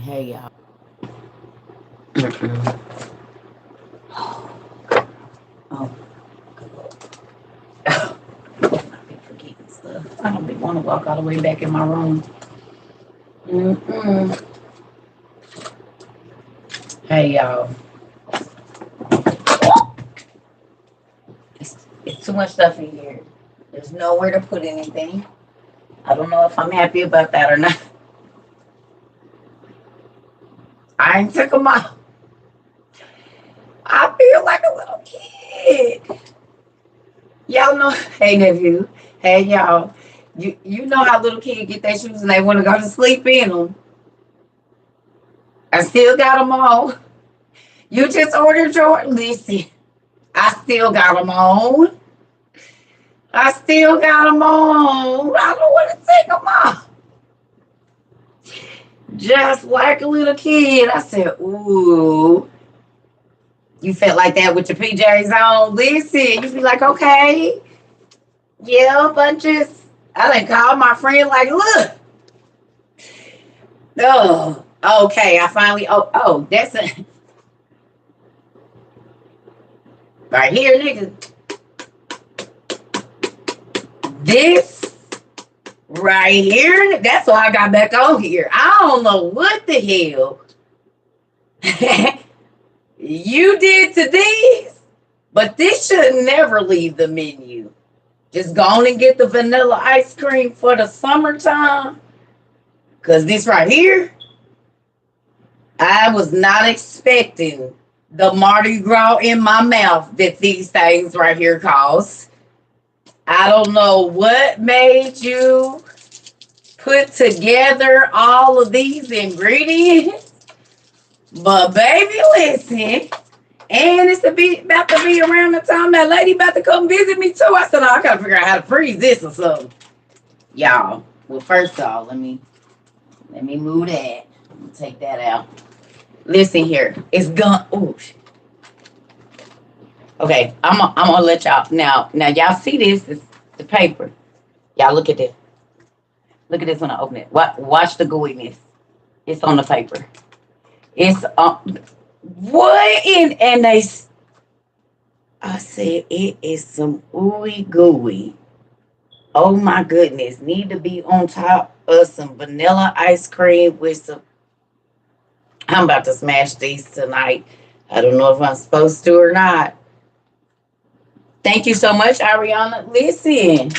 Hey y'all. Oh, I be forgetting stuff. I don't be want to walk all the way back in my room. Mm-mm. Hey y'all. It's too much stuff in here. There's nowhere to put anything. I don't know if I'm happy about that or not. I ain't took them out. I feel like a little kid. Y'all know, hey nephew, hey y'all. You know how little kids get their shoes and they want to go to sleep in them. I still got them on. You just ordered your, listen, I still got them on. I still got them on. I don't want to take them off. Just like a little kid. I said, ooh. You felt like that with your PJs on. Listen, you be like, okay. Yeah, bunches. I done called my friend like, look. Oh, okay. I finally, that's a, right here, nigga. This right here, that's why I got back on here. I don't know what the hell you did to these, but this should never leave the menu. Just go on and get the vanilla ice cream for the summertime. Because this right here, I was not expecting the Mardi Gras in my mouth that these things right here cause. I don't know what made you put together all of these ingredients, but baby, listen. And it's about to be around the time that lady about to come visit me too. I said, oh, I gotta figure out how to freeze this or something. Y'all, well, first off, let me move that. Let me take that out. Listen here. It's gone. Ooh. Okay, I'm gonna let y'all now y'all see this is the paper. Y'all look at this. Look at this when I open it. Watch the gooiness. It's on the paper. It's what in and they I said it is some ooey gooey. Oh my goodness. Need to be on top of some vanilla ice cream with some. I'm about to smash these tonight. I don't know if I'm supposed to or not. Thank you so much, Ariana. Listen.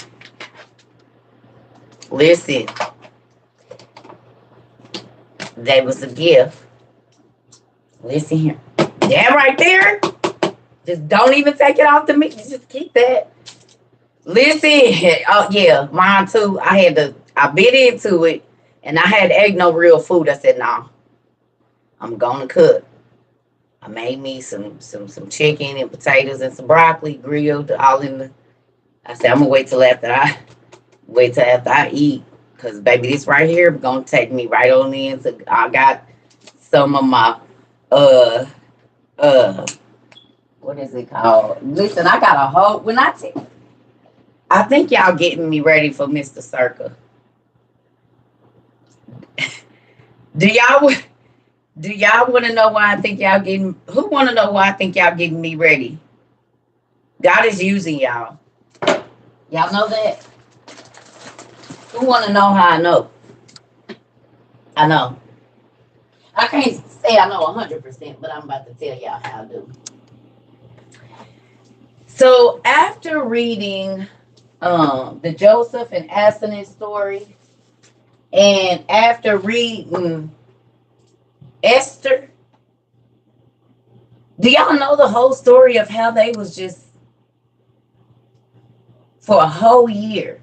That was a gift. Listen here. That right there. Just don't even take it off the meat. Just keep that. Listen. Oh yeah, mine too. I bit into it and I had egg no real food. I said, nah, I'm gonna cook. I made me some chicken and potatoes and some broccoli grilled all in the. I said I'm gonna wait till after I eat, cause baby this right here gonna take me right on into. I got some of my uh what is it called? Listen, I got a whole I think y'all getting me ready for Mr. Circle. Do y'all do y'all want to know why I think y'all getting? Who want to know why I think y'all getting me ready? God is using y'all. Y'all know that. Who want to know how I know? I know. I can't say I know 100%, but I'm about to tell y'all how I do. So after reading the Joseph and Asenath story, and after reading Esther, do y'all know the whole story of how they was just for a whole year?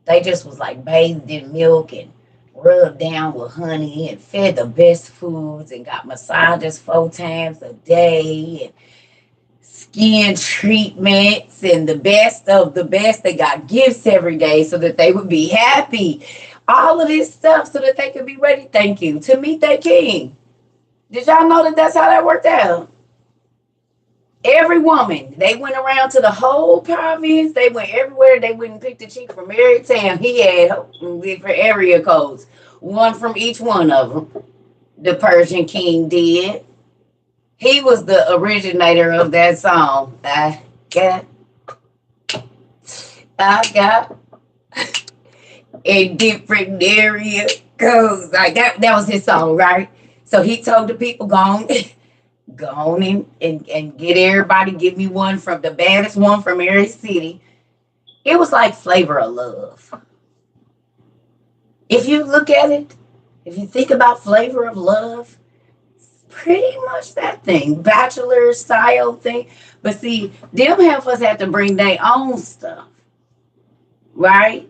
They just was like bathed in milk and rubbed down with honey and fed the best foods and got massages 4 times a day and skin treatments and the best of the best. They got gifts every day so that they would be happy. All of this stuff so that they could be ready, thank you, to meet their king. Did y'all know that that's how that worked out? Every woman, they went around to the whole province. They went everywhere. They went and picked a chick from every town. He had different area codes, one from each one of them. the Persian King did. He was the originator of that song. Got, I got a different area goes like that. That was his song, right? So he told the people, go on, go on and get everybody, give me one from the baddest one from every city. It was like Flavor of Love. If you look at it, if you think about Flavor of Love, it's pretty much that thing, bachelor style thing. But see, them heifers have to bring their own stuff, right?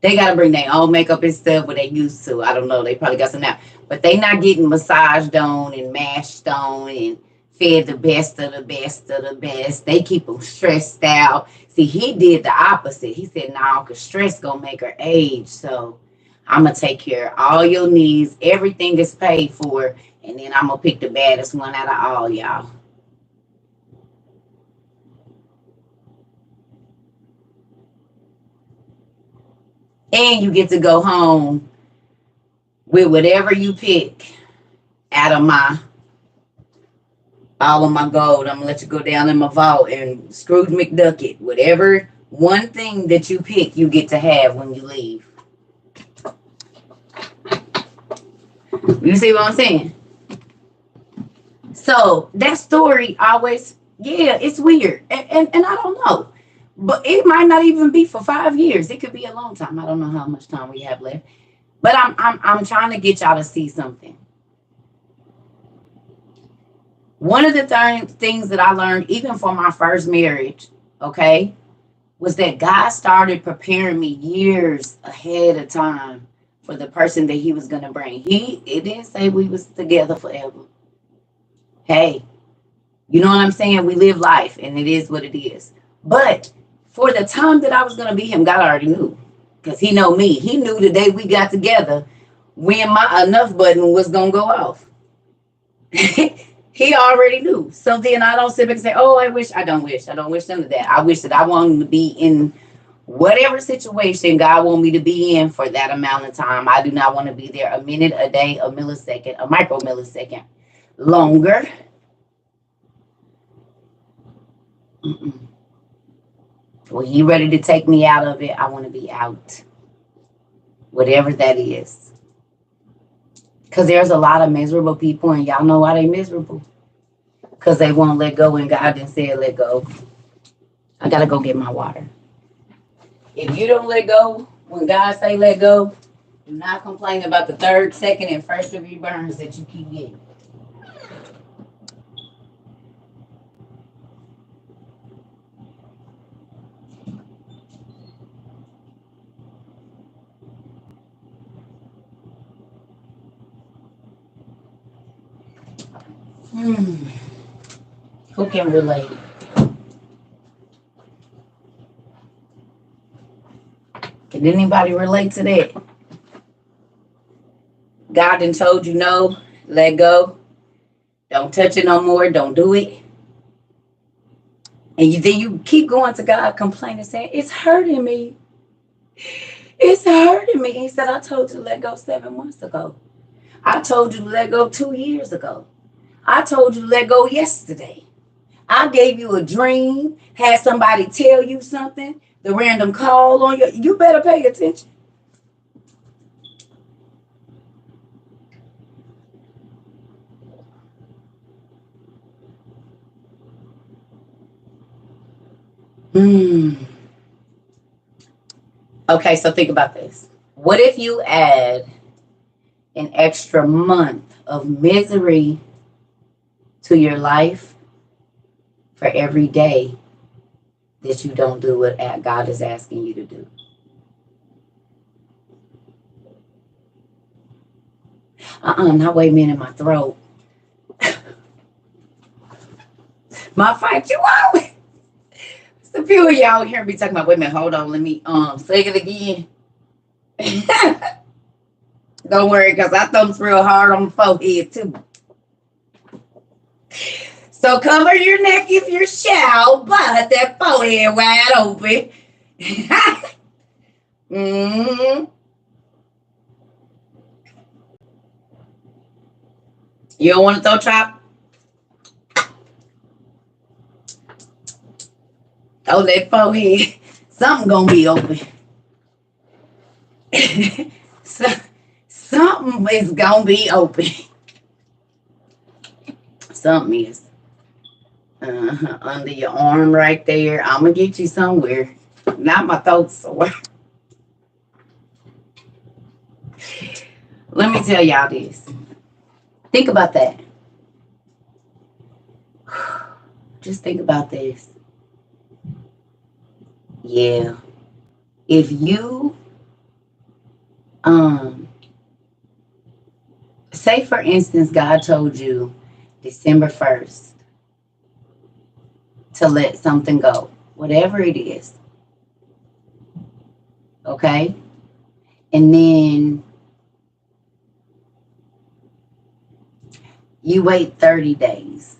They got to bring their own makeup and stuff what they used to. I don't know. They probably got some now. But they not getting massaged on and mashed on and fed the best of the best of the best. They keep them stressed out. See, he did the opposite. He said, no, because stress going to make her age. So I'm going to take care of all your needs. Everything is paid for. And then I'm going to pick the baddest one out of all y'all. And you get to go home with whatever you pick out of all of my gold. I'm gonna let you go down in my vault and Scrooge McDuck it. Whatever one thing that you pick, you get to have when you leave. You see what I'm saying? So that story always, yeah, it's weird. And I don't know. But it might not even be for 5 years. It could be a long time. I don't know how much time we have left. But I'm trying to get y'all to see something. One of the things that I learned, even for my first marriage, okay, was that God started preparing me years ahead of time for the person that he was going to bring. It didn't say we was together forever. Hey, you know what I'm saying? We live life and it is what it is. But for the time that I was going to be him, God already knew. Because he know me. He knew the day we got together when my enough button was going to go off. He already knew. So then I don't sit back and say, oh, I don't wish none of that. I wish that I wanted to be in whatever situation God want me to be in for that amount of time. I do not want to be there a minute, a day, a millisecond, a micromillisecond longer. Mm-mm. When he ready to take me out of it, I want to be out. Whatever that is. Because there's a lot of miserable people, and y'all know why they miserable. Because they won't let go, and God didn't say let go. I got to go get my water. If you don't let go, when God say let go, do not complain about the third, second, and first degree burns that you keep getting. Who can relate? Can anybody relate to that? God done told you no, let go. Don't touch it no more. Don't do it. And then you keep going to God complaining, saying, it's hurting me. It's hurting me. He said, I told you to let go 7 months ago. I told you to let go 2 years ago. I told you to let go yesterday. I gave you a dream, had somebody tell you something, the random call on you. You better pay attention. Okay, so think about this. What if you add an extra month of misery to your life for every day that you don't do what God is asking you to do? Not wait a minute in my throat. My fight you out. A few of y'all hear me talking about, wait a minute, hold on, let me say it again. Don't worry, because I thumbs real hard on the forehead too. So cover your neck if you're shall, but that forehead wide open. You don't want to throw chop? Oh, that forehead. Something gonna be open. So, something is gonna be open. Something is. Under your arm right there. I'm gonna get you somewhere. Not my throat sore. Let me tell y'all this. Think about that. Just think about this. Yeah. If you say for instance God told you December 1st to let something go, whatever it is. Okay? And then you wait 30 days.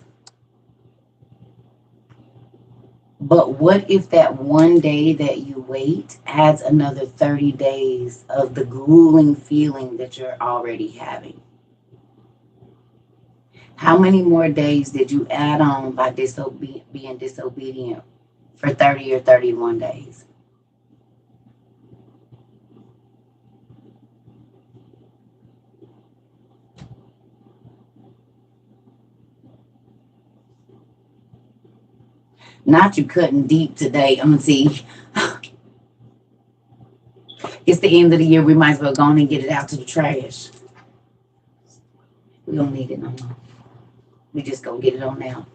But what if that one day that you wait adds another 30 days of the grueling feeling that you're already having? How many more days did you add on by being disobedient for 30 or 31 days? Not you cutting deep today, Auntie. It's the end of the year. We might as well go on and get it out to the trash. We don't need it no more. We just gonna get it on now.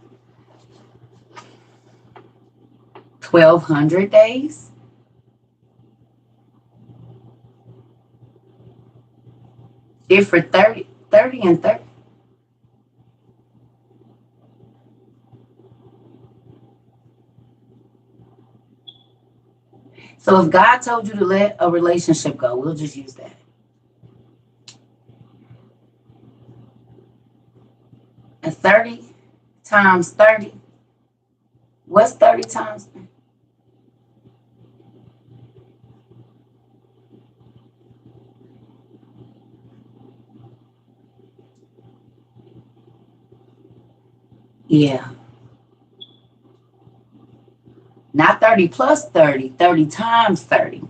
1,200 days? If for 30 and 30. So if God told you to let a relationship go, we'll just use that. And 30 times 30, what's 30 times? Yeah. Not 30 plus 30, 30 times 30.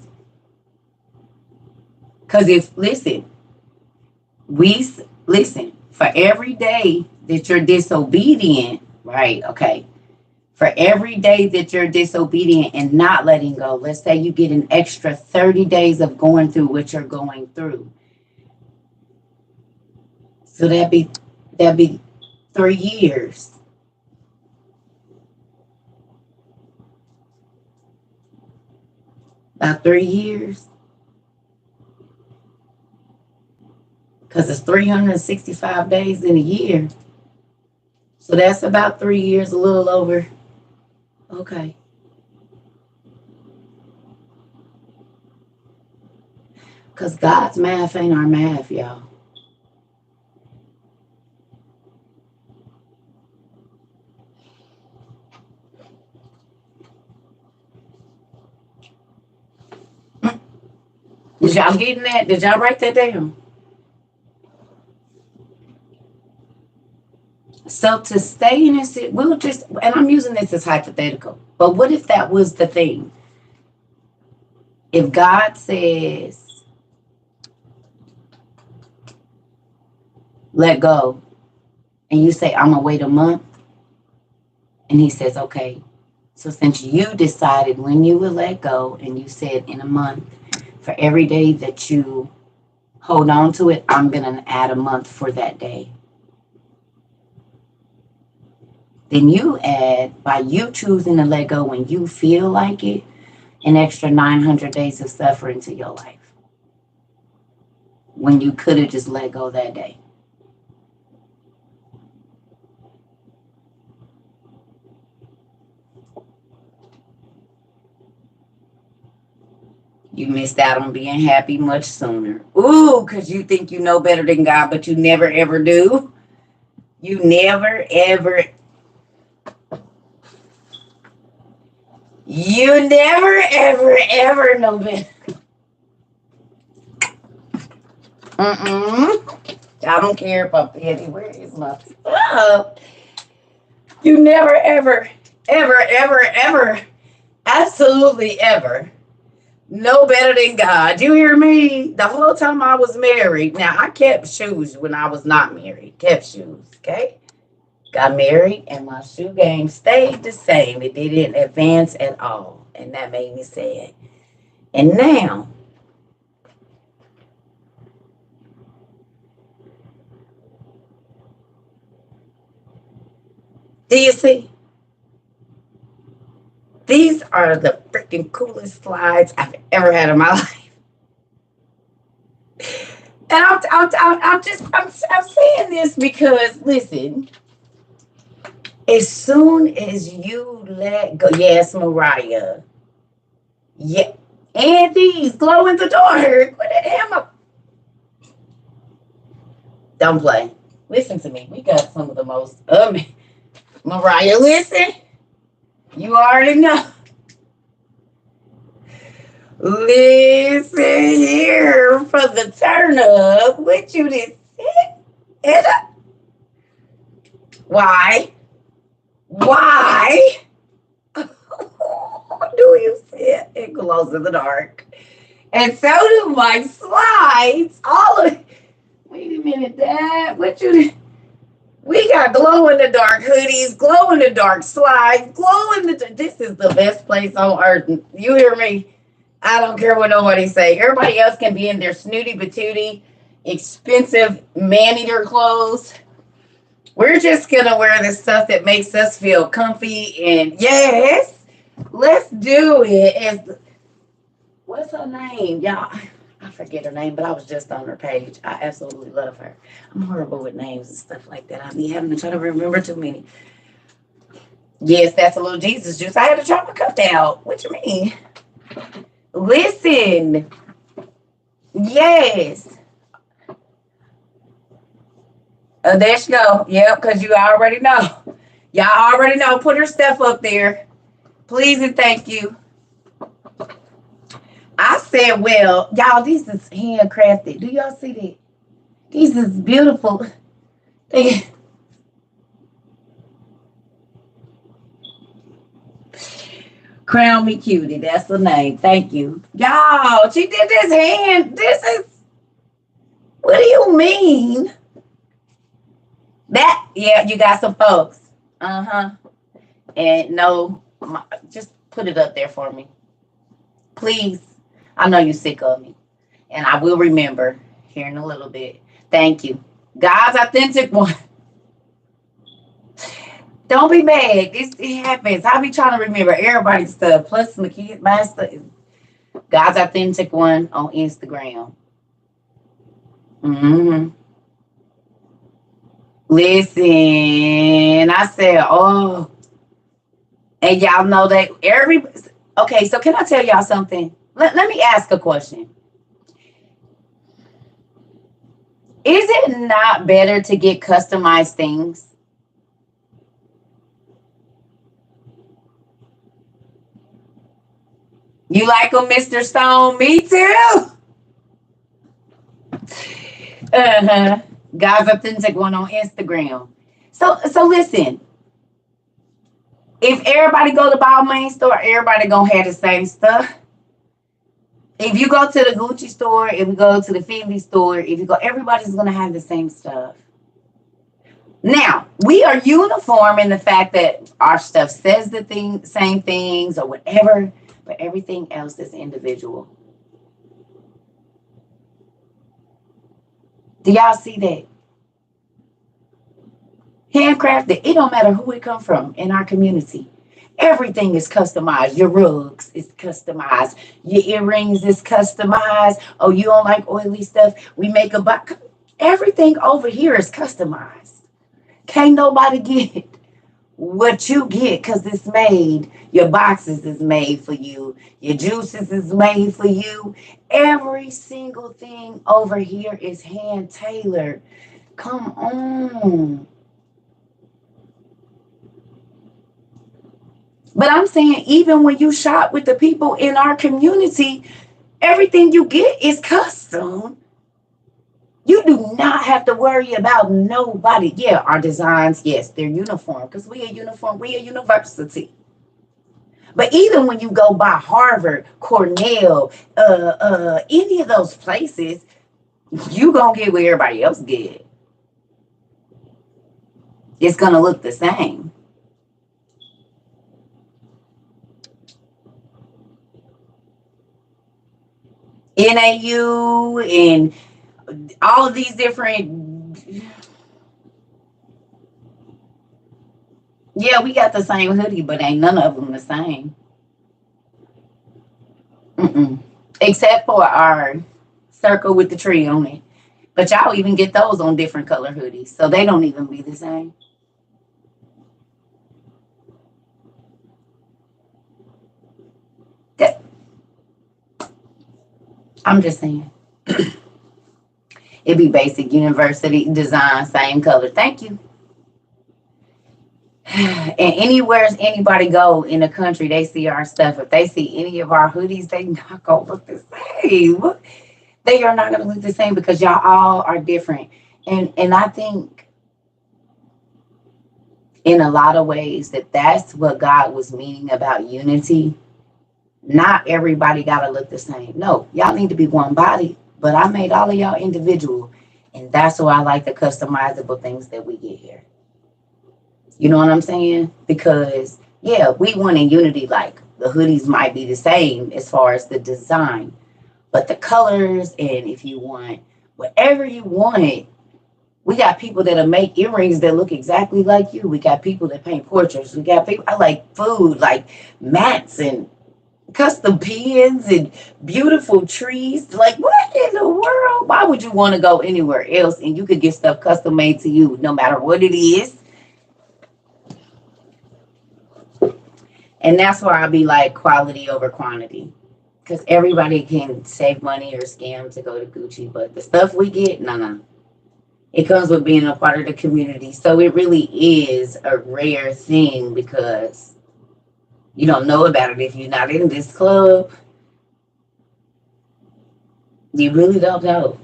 Because listen, for every day that you're disobedient, right? Okay. For every day that you're disobedient and not letting go, let's say you get an extra 30 days of going through what you're going through. So that'd be 3 years. About 3 years. Because it's 365 days in a year. So that's about 3 years, a little over. Okay. Because God's math ain't our math, y'all. Did y'all getting that? Did y'all write that down? So to stay in this, we'll just, and I'm using this as hypothetical, but what if that was the thing? If God says, let go, and you say, I'm going to wait a month, and he says, okay. So since you decided when you would let go, and you said in a month, for every day that you hold on to it, I'm going to add a month for that day. Then you add, by you choosing to let go when you feel like it, an extra 900 days of suffering to your life. When you could have just let go that day. You missed out on being happy much sooner. Ooh, because you think you know better than God, but you never ever do. You never ever. You never ever know better. I don't care if I'm petty. Where is my stuff? You never, ever, ever, ever, ever, absolutely ever know better than God. You hear me? The whole time I was married. Now, I kept shoes when I was not married. Kept shoes, okay? Got married and my shoe game stayed the same. It didn't advance at all. And that made me sad. And now, do you see? These are the freaking coolest slides I've ever had in my life. And I'm saying this because, listen, as soon as you let go, yes, Mariah, yeah, and these glow in the dark. What the hell? Don't play. Listen to me. We got some of the most, Mariah, listen. You already know. Listen here for the turn up. What you did it up. Why? Why? Do you see it? It glows in the dark. And so do my slides. All of wait a minute, Dad. What you we got glow in the dark hoodies, glow in the dark slides, glow in the this is the best place on earth. You hear me? I don't care what nobody say. Everybody else can be in their snooty patooty, expensive man-eater clothes. We're just gonna wear the stuff that makes us feel comfy and yes, let's do it. As what's her name? Y'all, I forget her name, but I was just on her page. I absolutely love her. I'm horrible with names and stuff like that. I be having to try to remember too many. Yes, that's a little Jesus juice. I had to try my cup down. What you mean? Listen. Yes. There she go. Yep, because you already know. Y'all already know. Put her stuff up there. Please and thank you. I said, well, y'all, this is handcrafted. Do y'all see that? This is beautiful. Crown Me Cutie. That's the name. Thank you. Y'all, she did this hand. This is, what do you mean? That, yeah, you got some folks. Uh-huh. And no, just put it up there for me. Please. I know you're sick of me. And I will remember here in a little bit. Thank you. God's authentic one. Don't be mad. It happens. I be trying to remember everybody's stuff. Plus my kids, my stuff. God's authentic one on Instagram. Mm-hmm. Listen, I said, oh, and y'all know that okay, so can I tell y'all something? Let me ask a question. Is it not better to get customized things? You like them, Mr. Stone? Me too. Uh-huh. God's authentic one on Instagram. So listen. If everybody go to Balmain store, everybody gonna have the same stuff. If you go to the Gucci store, if you go to the Fendi store, if you go, everybody's gonna have the same stuff. Now, we are uniform in the fact that our stuff says the same things or whatever, but everything else is individual. Do y'all see that? Handcrafted, it don't matter who it come from in our community. Everything is customized. Your rugs is customized. Your earrings is customized. Oh, you don't like oily stuff? We make a box. Everything over here is customized. Can't nobody get what you get because it's made. Your boxes is made for you. Your juices is made for you. Every single thing over here is hand tailored. Come on. But I'm saying, even when you shop with the people in our community, everything you get is custom. You do not have to worry about nobody. Yeah, our designs, yes, they're uniform because we are uniform, we are university. But even when you go by Harvard, Cornell, any of those places, you gonna get where everybody else get. It's gonna look the same. NAU and all of these different, yeah, we got the same hoodie, but ain't none of them the same. Mm-mm. Except for our circle with the tree on it. But y'all even get those on different color hoodies, so they don't even be the same. That, I'm just saying. It'd be basic university design, same color. Thank you. And anywhere anybody go in the country, they see our stuff. If they see any of our hoodies, they not gonna look the same. They are not gonna look the same because y'all all are different. And I think in a lot of ways that's what God was meaning about unity. Not everybody gotta look the same. No, y'all need to be one body. But I made all of y'all individual, and that's why I like the customizable things that we get here. You know what I'm saying? Because yeah, we want in unity. Like the hoodies might be the same as far as the design, but the colors and if you want whatever you want, we got people that'll make earrings that look exactly like you. We got people that paint portraits. We got people I like food, like mats and custom pins and beautiful trees. Like what in the world? Why would you want to go anywhere else and you could get stuff custom made to you no matter what it is? And that's why I be like quality over quantity. Because everybody can save money or scam to go to Gucci, but the stuff we get, no. It comes with being a part of the community. So it really is a rare thing because you don't know about it if you're not in this club. You really don't know.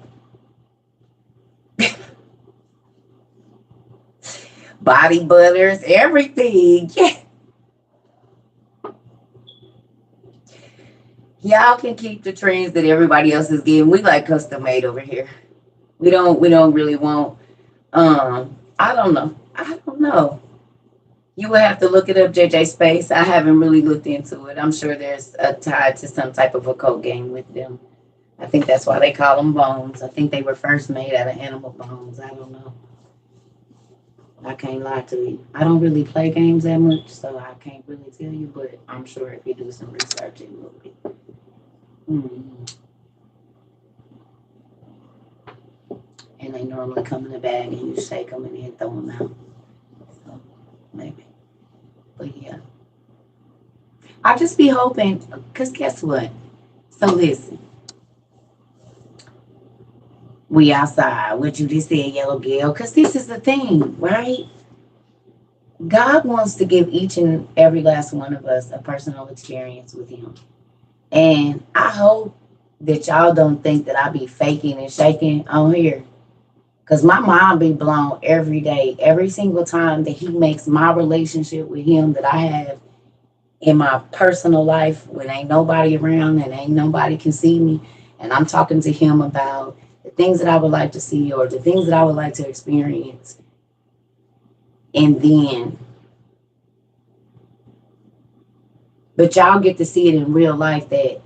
Body butters, everything. Yeah. Y'all can keep the trends that everybody else is getting. We like custom made over here. We don't really want I don't know. I don't know. You would have to look it up, JJ Space. I haven't really looked into it. I'm sure there's a tie to some type of a code game with them. I think that's why they call them bones. I think they were first made out of animal bones. I don't know. I can't lie to you. I don't really play games that much, so I can't really tell you, but I'm sure if you do some research, it will be. Mm. And they normally come in a bag and you shake them and then throw them out. So maybe. But yeah. I just be hoping, because guess what? So listen. We outside. What you just said, Yellow Girl. Because this is the thing, right? God wants to give each and every last one of us a personal experience with him. And I hope that y'all don't think that I be faking and shaking on here. Because my mind be blown every day, every single time that he makes my relationship with him that I have in my personal life when ain't nobody around and ain't nobody can see me. And I'm talking to him about the things that I would like to see or the things that I would like to experience. And then, but y'all get to see it in real life that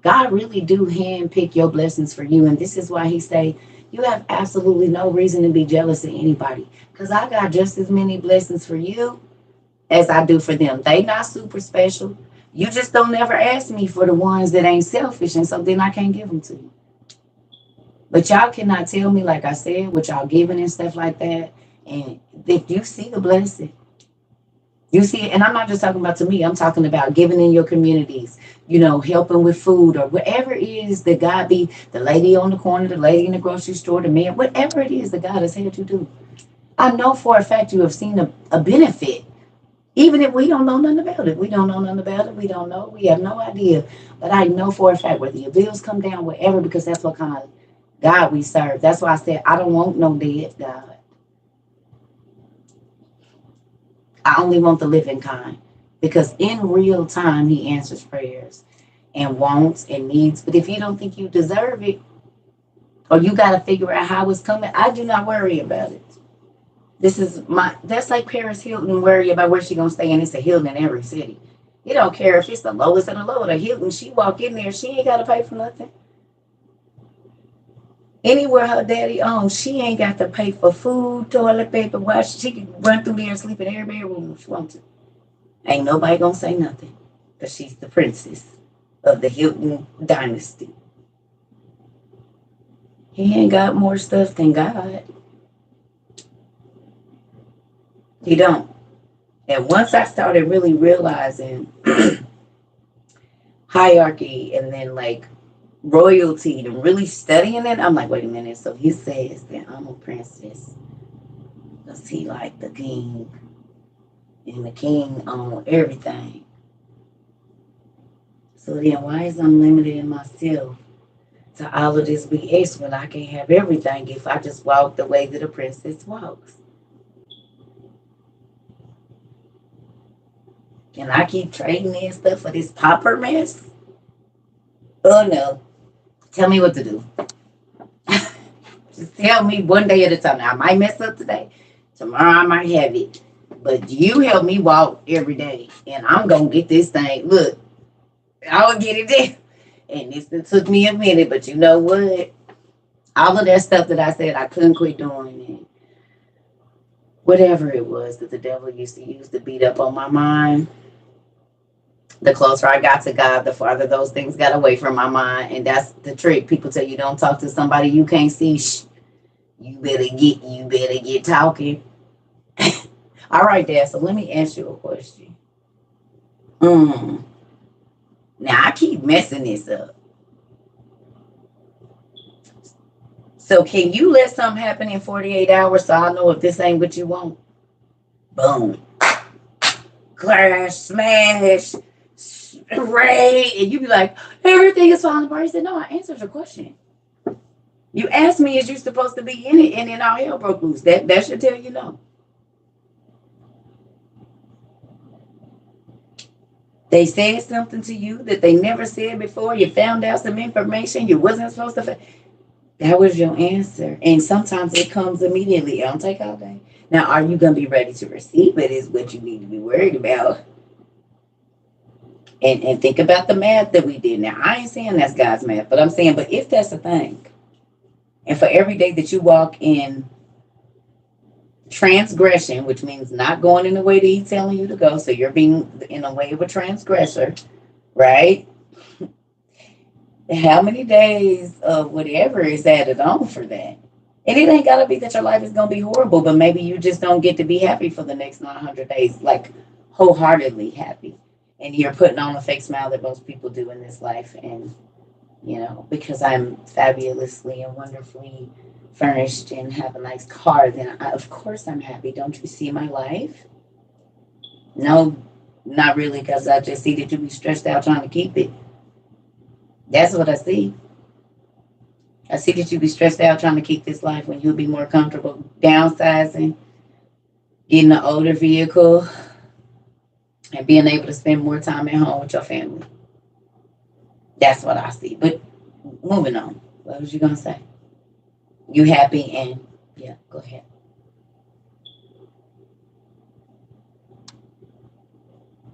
God really do handpick your blessings for you. And this is why he say, you have absolutely no reason to be jealous of anybody. Because I got just as many blessings for you as I do for them. They not super special. You just don't ever ask me for the ones that ain't selfish. And so then I can't give them to you. But y'all cannot tell me, like I said, what y'all giving and stuff like that. And if you see the blessing, you see it. And I'm not just talking about to me. I'm talking about giving in your communities, helping with food or whatever it is that God be, the lady on the corner, the lady in the grocery store, the man, whatever it is that God has had you do. I know for a fact you have seen a benefit. Even if we don't know nothing about it. We don't know nothing about it. We don't know. We have no idea. But I know for a fact whether your bills come down, whatever, because that's what kind of God we serve. That's why I said I don't want no dead God. I only want the living kind. Because in real time he answers prayers and wants and needs. But if you don't think you deserve it, or you gotta figure out how it's coming, I do not worry about it. This is my that's like Paris Hilton worry about where she gonna stay, and it's a Hilton in every city. You don't care if it's the lowest and the low. The Hilton, she walk in there, she ain't gotta pay for nothing. Anywhere her daddy owns, she ain't got to pay for food, toilet paper, wash. She can run through there and sleep in every bedroom if she wants to. Ain't nobody gonna say nothing. Because she's the princess of the Hilton dynasty. He ain't got more stuff than God. He don't. And once I started really realizing hierarchy and then like royalty and really studying it, I'm like, wait a minute. So he says that I'm a princess. Because he like the king. And the king on everything. So then why is I'm limiting myself to all of this BS when I can have everything if I just walk the way that a princess walks? Can I keep trading in stuff for this popper mess? Oh no. Tell me what to do. Just tell me one day at a time. Now, I might mess up today. Tomorrow I might have it. But you help me walk every day. And I'm going to get this thing. Look, I will get it there. And this took me a minute. But you know what? All of that stuff that I said I couldn't quit doing. And whatever it was that the devil used to use to beat up on my mind. The closer I got to God, the farther those things got away from my mind. And that's the trick. People tell you don't talk to somebody you can't see. Shh, you better get talking. All right, Dad. So let me ask you a question. Mm. Now I keep messing this up. So can you let something happen in 48 hours so I know if this ain't what you want? Boom. Crash, smash, raid. And you be like, everything is falling apart. He said, no, I answered your question. You asked me, is you supposed to be in it? And then all hell broke loose. That should tell you no. They said something to you that they never said before. You found out some information you wasn't supposed to. That was your answer. And sometimes it comes immediately. It don't take all day. Now, are you going to be ready to receive it is what you need to be worried about. And think about the math that we did. Now, I ain't saying that's God's math, but I'm saying, but if that's a thing, and for every day that you walk in transgression, which means not going in the way that he's telling you to go, so you're being in a way of a transgressor, right? How many days of whatever is added on for that? And it ain't gotta be that your life is gonna be horrible, but maybe you just don't get to be happy for the next 900 days, like wholeheartedly happy. And you're putting on a fake smile that most people do in this life. And, because I'm fabulously and wonderfully furnished and have a nice car, then of course I'm happy. Don't you see my life? No, not really, because I just see that you be stressed out trying to keep it. That's what I see. I see that you be stressed out trying to keep this life when you'll be more comfortable downsizing, getting an older vehicle, and being able to spend more time at home with your family. That's what I see. But moving on. What was you gonna say? You happy and yeah, go ahead.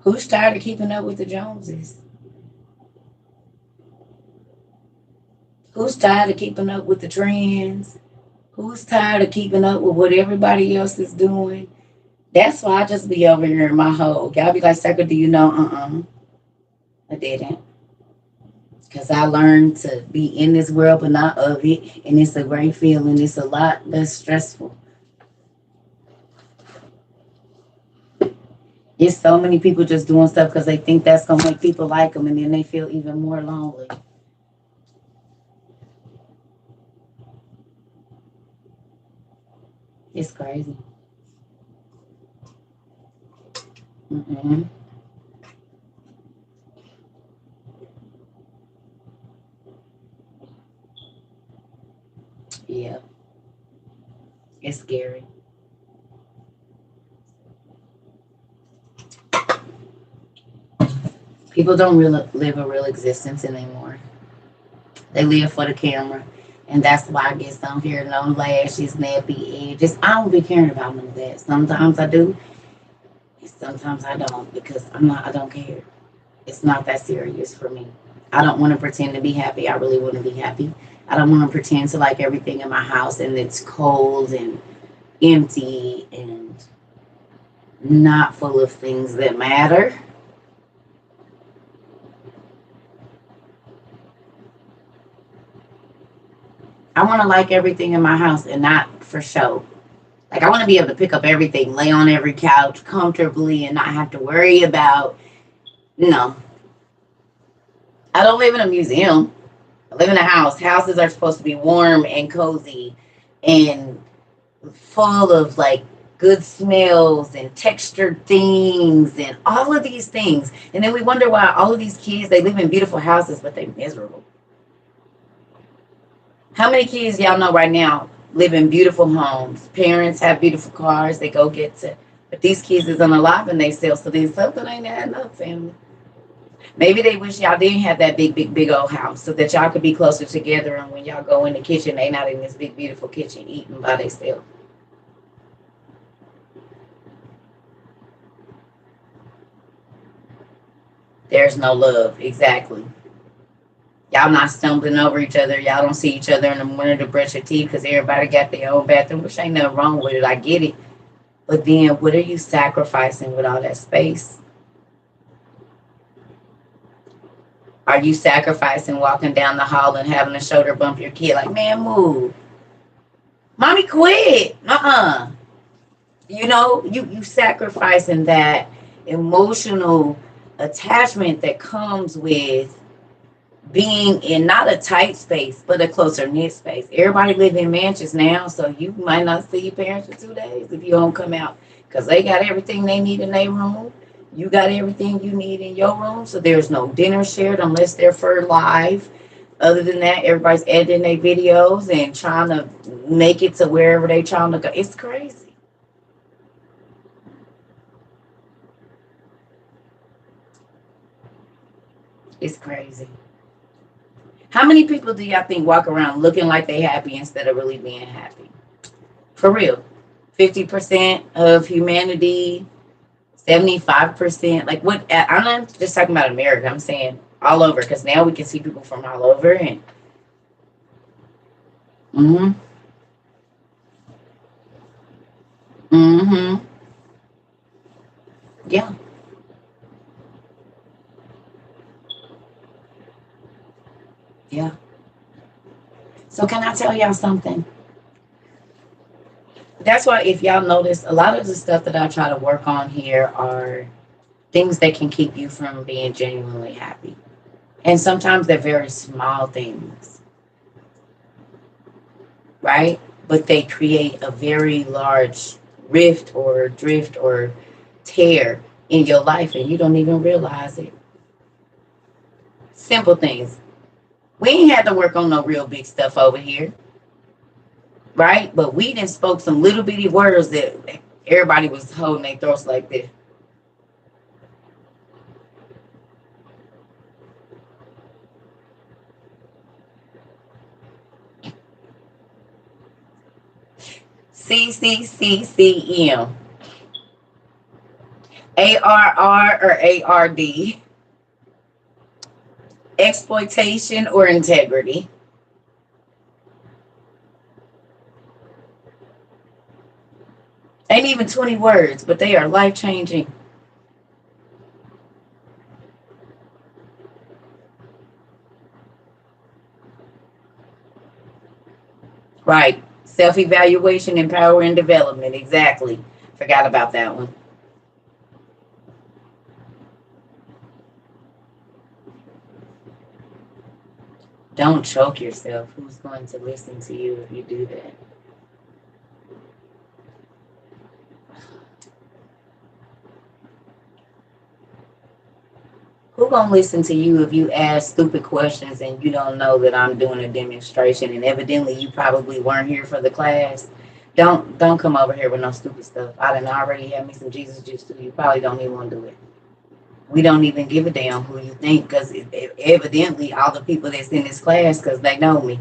Who's tired of keeping up with the Joneses? Who's tired of keeping up with the trends? Who's tired of keeping up with what everybody else is doing? That's why I just be over here in my hole. Y'all be like, Circle, do you know? I didn't. Because I learned to be in this world but not of it. And it's a great feeling. It's a lot less stressful. It's so many people just doing stuff because they think that's going to make people like them. And then they feel even more lonely. It's crazy. Mm-mm. It's scary. People don't really live a real existence anymore. They live for the camera. And that's why I get some here, no lashes, nappy edges. I don't be caring about none of that. Sometimes I do, and sometimes I don't because I don't care. It's not that serious for me. I don't want to pretend to be happy. I really want to be happy. I don't want to pretend to like everything in my house and it's cold and empty and not full of things that matter. I want to like everything in my house and not for show. Like I want to be able to pick up everything, lay on every couch comfortably and not have to worry about, no. I don't live in a museum. I live in a house. Houses are supposed to be warm and cozy and full of like good smells and textured things and all of these things. And then we wonder why all of these kids they live in beautiful houses, but they're miserable. How many kids y'all know right now live in beautiful homes? Parents have beautiful cars. They go get to, but these kids isn't alive and they still. So there's something ain't adding up, family. Maybe they wish y'all didn't have that big old house so that y'all could be closer together. And when y'all go in the kitchen, they not in this big, beautiful kitchen eating by themselves. There's no love. Exactly. Y'all not stumbling over each other. Y'all don't see each other in the morning to brush your teeth because everybody got their own bathroom, which ain't nothing wrong with it. I get it. But then what are you sacrificing with all that space? Are you sacrificing walking down the hall and having a shoulder bump your kid like, man, move. Mommy quit. You know, you sacrificing that emotional attachment that comes with being in not a tight space, but a closer knit space. Everybody live in mansions now, so you might not see your parents for 2 days if you don't come out because they got everything they need in their room. You got everything you need in your room, so there's no dinner shared unless they're for live. Other than that, everybody's editing their videos and trying to make it to wherever they trying to go. It's crazy. It's crazy. How many people do y'all think walk around looking like they happy instead of really being happy? For real. 50% of humanity, 75%. Like what? I'm not just talking about America. I'm saying all over because now we can see people from all over. And mm-hmm, mm-hmm, yeah, yeah. So can I tell y'all something? That's why if y'all notice, a lot of the stuff that I try to work on here are things that can keep you from being genuinely happy. And sometimes they're very small things, right? But they create a very large rift or drift or tear in your life and you don't even realize it. Simple things. We ain't had to work on no real big stuff over here, right? But we didn't spoke some little bitty words that everybody was holding their throats like this. CCCCM. ARR or ARD. Exploitation or integrity. Ain't even 20 words, but they are life changing. Right. Self evaluation, empower, and development. Exactly. Forgot about that one. Don't choke yourself. Who's going to listen to you if you do that? Who gonna listen to you if you ask stupid questions and you don't know that I'm doing a demonstration and evidently you probably weren't here for the class? Don't come over here with no stupid stuff. I done already had me some Jesus juice too. You probably don't even want to do it. We don't even give a damn who you think, because evidently all the people that's in this class, because they know me.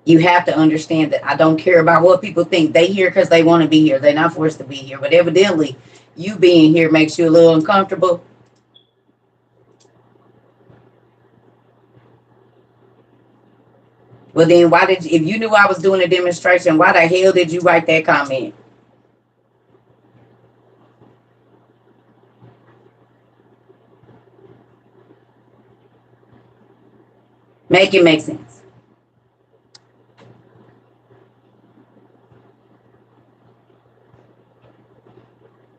You have to understand that I don't care about what people think. They here because they want to be here. They're not forced to be here. But evidently, you being here makes you a little uncomfortable. Well, then why did you, if you knew I was doing a demonstration, why the hell did you write that comment? Make it make sense.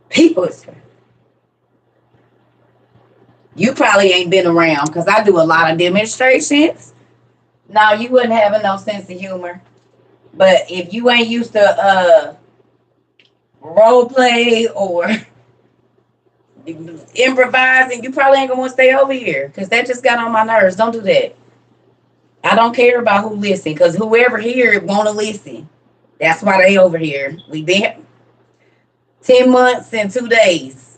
People, you probably ain't been around because I do a lot of demonstrations. No, you wouldn't have no sense of humor. But if you ain't used to role play or improvising, you probably ain't gonna want to stay over here because that just got on my nerves. Don't do that. I don't care about who listen, because whoever here want to listen. That's why they over here. We been 10 months and 2 days.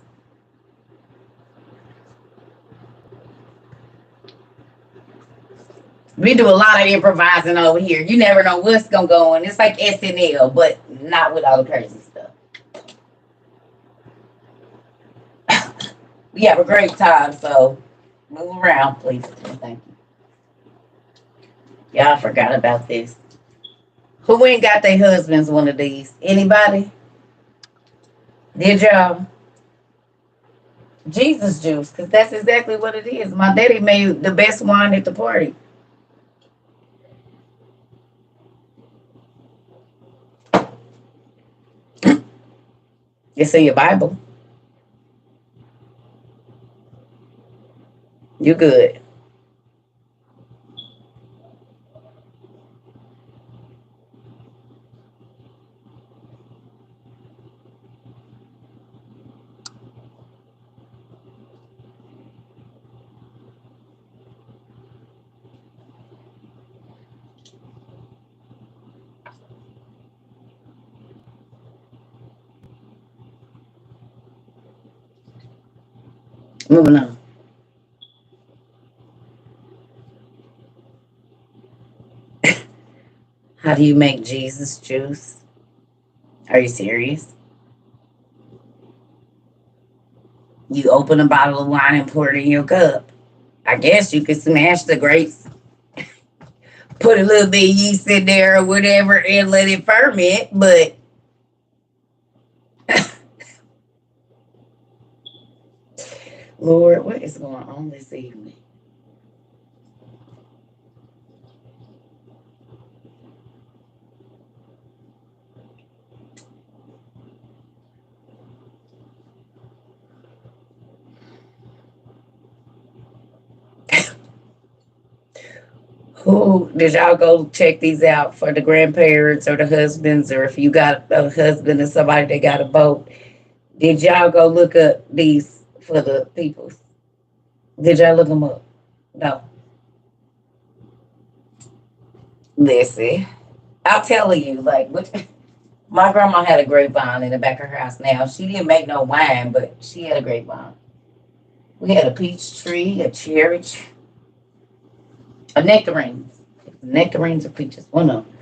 We do a lot of improvising over here. You never know what's gonna go on. It's like SNL, but not with all the crazy stuff. We have a great time, so move around, please. Thank you. Y'all forgot about this. Who ain't got their husbands one of these? Anybody? Did y'all? Jesus juice, because that's exactly what it is. My daddy made the best wine at the party. It's in your Bible. You good. Moving on. How do you make Jesus juice? Are you serious? You open a bottle of wine and pour it in your cup. I guess you could smash the grapes, put a little bit of yeast in there or whatever, and let it ferment. But Lord, what is going on this evening? Who did y'all go check these out for the grandparents or the husbands, or if you got a husband and somebody that got a boat? Did y'all go look up these for the people? Did y'all look them up? No. Listen, I'm telling you, like, my grandma had a grapevine in the back of her house. Now she didn't make no wine, but she had a grapevine. We had a peach tree, a cherry, a nectarines, nectarines or peaches. One of them.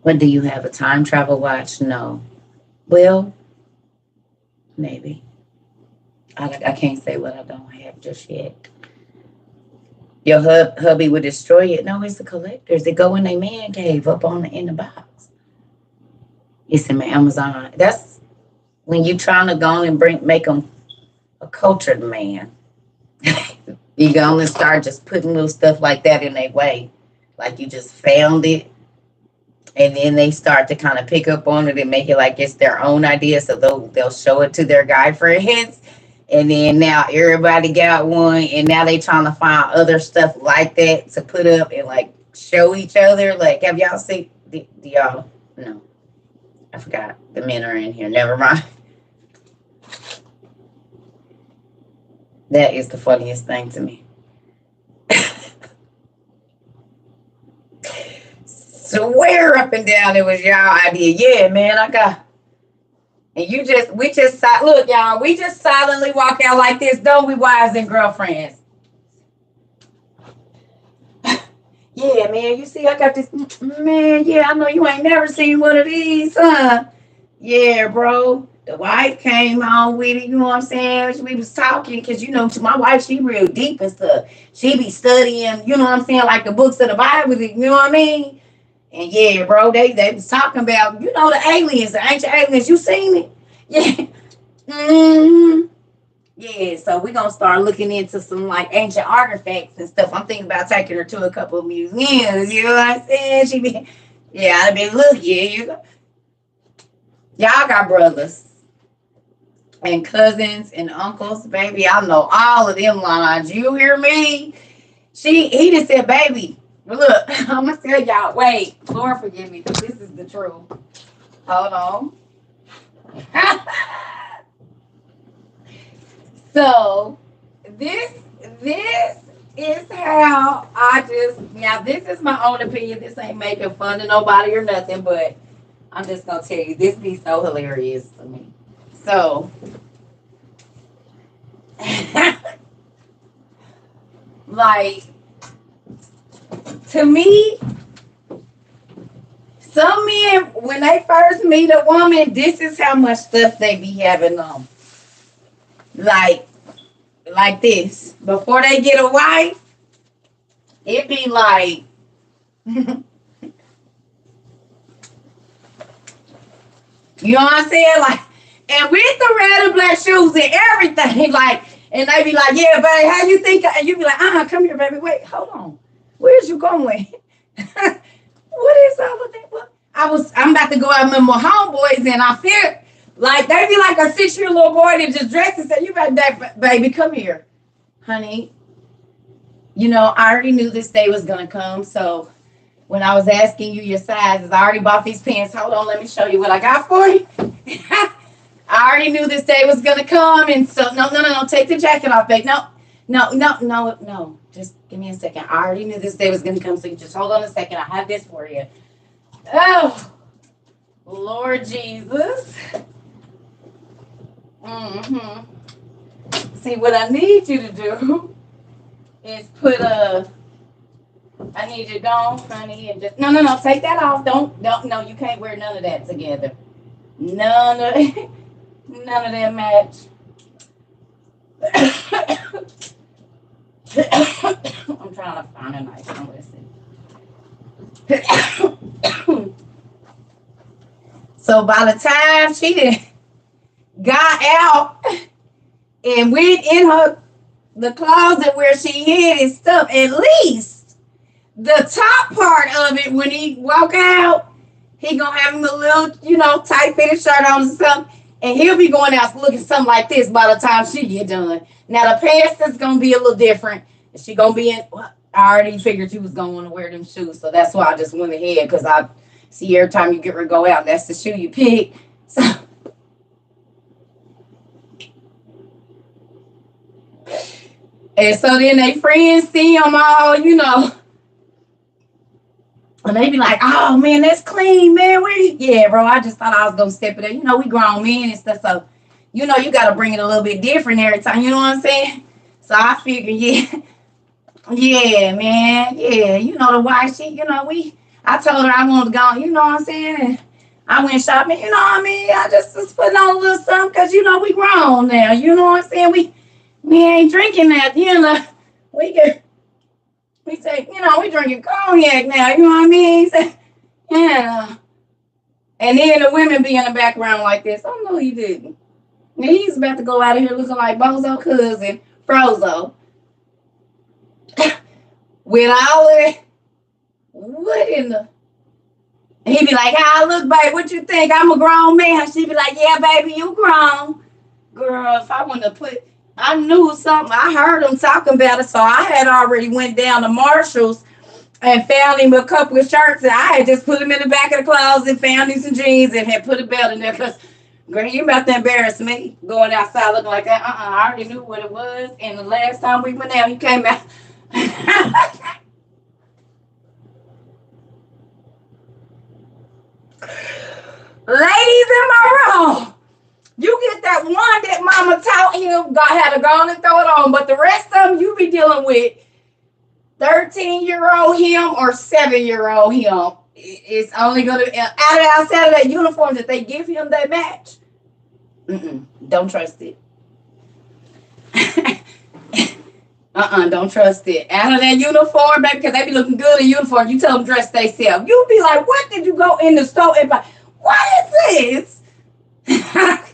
But do you have a time travel watch? No. Well, maybe. I can't say what I don't have just yet. Your hubby would destroy it. No, it's the collectors. They go in a man cave up on in the box. It's in my Amazon. That's when you trying to go on and make them a cultured man. You can only start just putting little stuff like that in their way. Like you just found it. And then they start to kind of pick up on it and make it like it's their own idea. So they'll show it to their guy friends. And then now everybody got one. And now they trying to find other stuff like that to put up and like show each other. Like, have y'all seen? Do y'all? No. I forgot. The men are in here. Never mind. That is the funniest thing to me. Swear up and down it was y'all idea. Yeah, man, I got. And look, y'all, we just silently walk out like this, don't we, wives and girlfriends? Yeah, man, you see, I got this, man, yeah, I know you ain't never seen one of these, huh? Yeah, bro. The wife came on with it, you know what I'm saying? We was talking, because, to my wife, she real deep and stuff. She be studying, you know what I'm saying, like the books of the Bible, you know what I mean? And yeah, bro, they was talking about, the aliens, the ancient aliens. You seen it? Yeah. Mm-hmm. Yeah, so we're going to start looking into some, like, ancient artifacts and stuff. I'm thinking about taking her to a couple of museums, you know what I'm saying? I'd be, look, y'all got brothers and cousins and uncles, baby. I know all of them lines. You hear me? He just said, baby, look, I'm going to tell y'all, wait, Lord forgive me, because this is the truth. Hold on. So, this is how now this is my own opinion. This ain't making fun of nobody or nothing, but I'm just going to tell you, this be so hilarious to me. So, like, to me, some men, when they first meet a woman, this is how much stuff they be having on. Like this. Before they get a wife, it be like, you know what I'm saying? Like, and with the red and black shoes and everything, like, and they be like, yeah, babe, how you think? And you be like, come here, baby. Wait, hold on. Where's you going? What is all of that? I'm about to go out with my homeboys, and I feel like they be like a 6-year-old little boy that just dressed and said, you better, baby, come here. Honey, I already knew this day was going to come, so when I was asking you your sizes, I already bought these pants. Hold on, let me show you what I got for you. I already knew this day was going to come, and so, no, take the jacket off, babe. No. Just give me a second. I already knew this day was going to come, so you just hold on a second. I have this for you. Oh, Lord Jesus. Mm-hmm. See, what I need you to do is I need you to go, honey, and just, no, take that off. Don't, no, you can't wear none of that together. None of that match. I'm trying to find a nice one. Listen. So by the time she got out and went in the closet where she hid his stuff, at least the top part of it, when he walk out, he gonna have him a little, tight fitted shirt on or something, and he'll be going out looking something like this by the time she get done. Now the pants is gonna be a little different. She gonna be in. I already figured you was gonna want to wear them shoes, so that's why I just went ahead, because I see every time you get ready to go out, that's the shoe you pick. So, and so then they friends see them all, and they be like, oh man, that's clean, man. Yeah, bro, I just thought I was gonna step it in. We grown men and stuff, so you gotta bring it a little bit different every time, you know what I'm saying? So I figured, yeah, man, yeah, the wife, I told her I wanted to go, you know what I'm saying? And I went shopping, you know what I mean? I just was putting on a little something, because, we grown now, you know what I'm saying? We ain't drinking that, we say, we drinking cognac now, you know what I mean? So, yeah. And then the women be in the background like this. Oh, no, he didn't. And he's about to go out of here looking like Bozo cousin, Frozo. With all of it. What in the... And he be like, how I look, babe? What you think? I'm a grown man. She be like, yeah, baby, you grown. Girl, if I wouldn't have put... I knew something. I heard him talking about it, so I had already went down to Marshall's and found him a couple of shirts, and I had just put them in the back of the closet, found him some jeans, and had put a belt in there, because Girl, you about to embarrass me going outside looking like that. I already knew what it was. And the last time we went out, he came out. Ladies, am I wrong? You get that one that mama taught him, God had to go and throw it on. But the rest of them, you be dealing with 13-year-old him or 7-year-old him. It's only going to, outside of that uniform that they give him, they match. Don't trust it. Don't trust it. Out of that uniform, baby, because they be looking good in uniform. You tell them dress themselves. You'll be like, what did you go in the store and buy? What is this?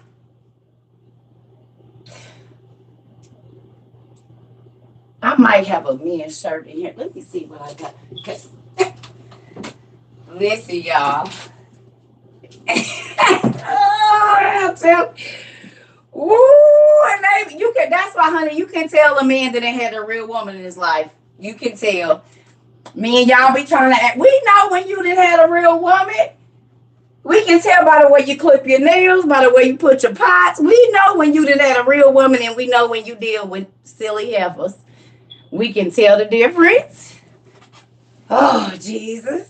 I might have a men's shirt in here. Let me see what I got. Listen, y'all. Ooh, and they, you can. That's why, honey, you can tell a man that ain't had a real woman in his life. You can tell. Me and y'all be trying to act. We know when you didn't have a real woman. We can tell by the way you clip your nails, by the way you put your pots. We know when you didn't have a real woman, and we know when you deal with silly heifers. We can tell the difference. Oh, Jesus.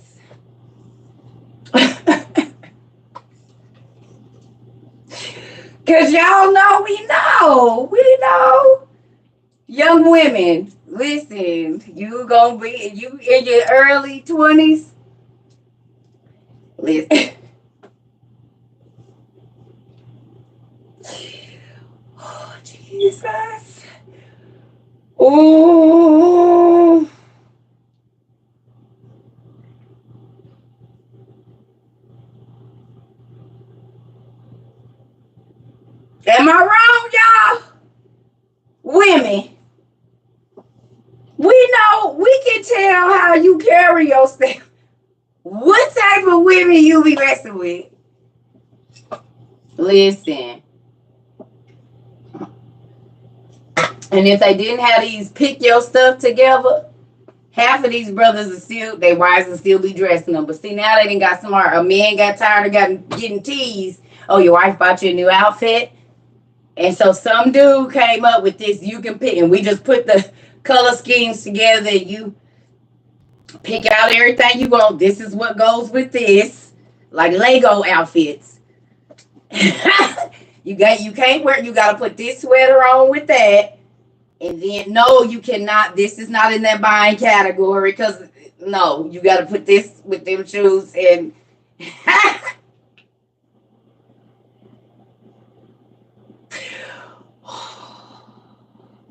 Because y'all know we know. We know. Young women, listen, you gonna be, you in your early 20s. Listen. Oh, Jesus. Oh. Am I wrong, y'all? Women. We know, we can tell how you carry yourself. What type of women you be messing with? Listen. And if they didn't have these pick your stuff together, half of these brothers are still, they wives will still be dressing them. But see, now they done got smart. A man got tired of getting teased. Oh, your wife bought you a new outfit? And so some dude came up with this, you can pick, and we just put the color schemes together. You pick out everything you want. This is what goes with this. Like Lego outfits. you can't wear, you got to put this sweater on with that. And then, no, you cannot. This is not in that buying category because, no, you got to put this with them shoes. And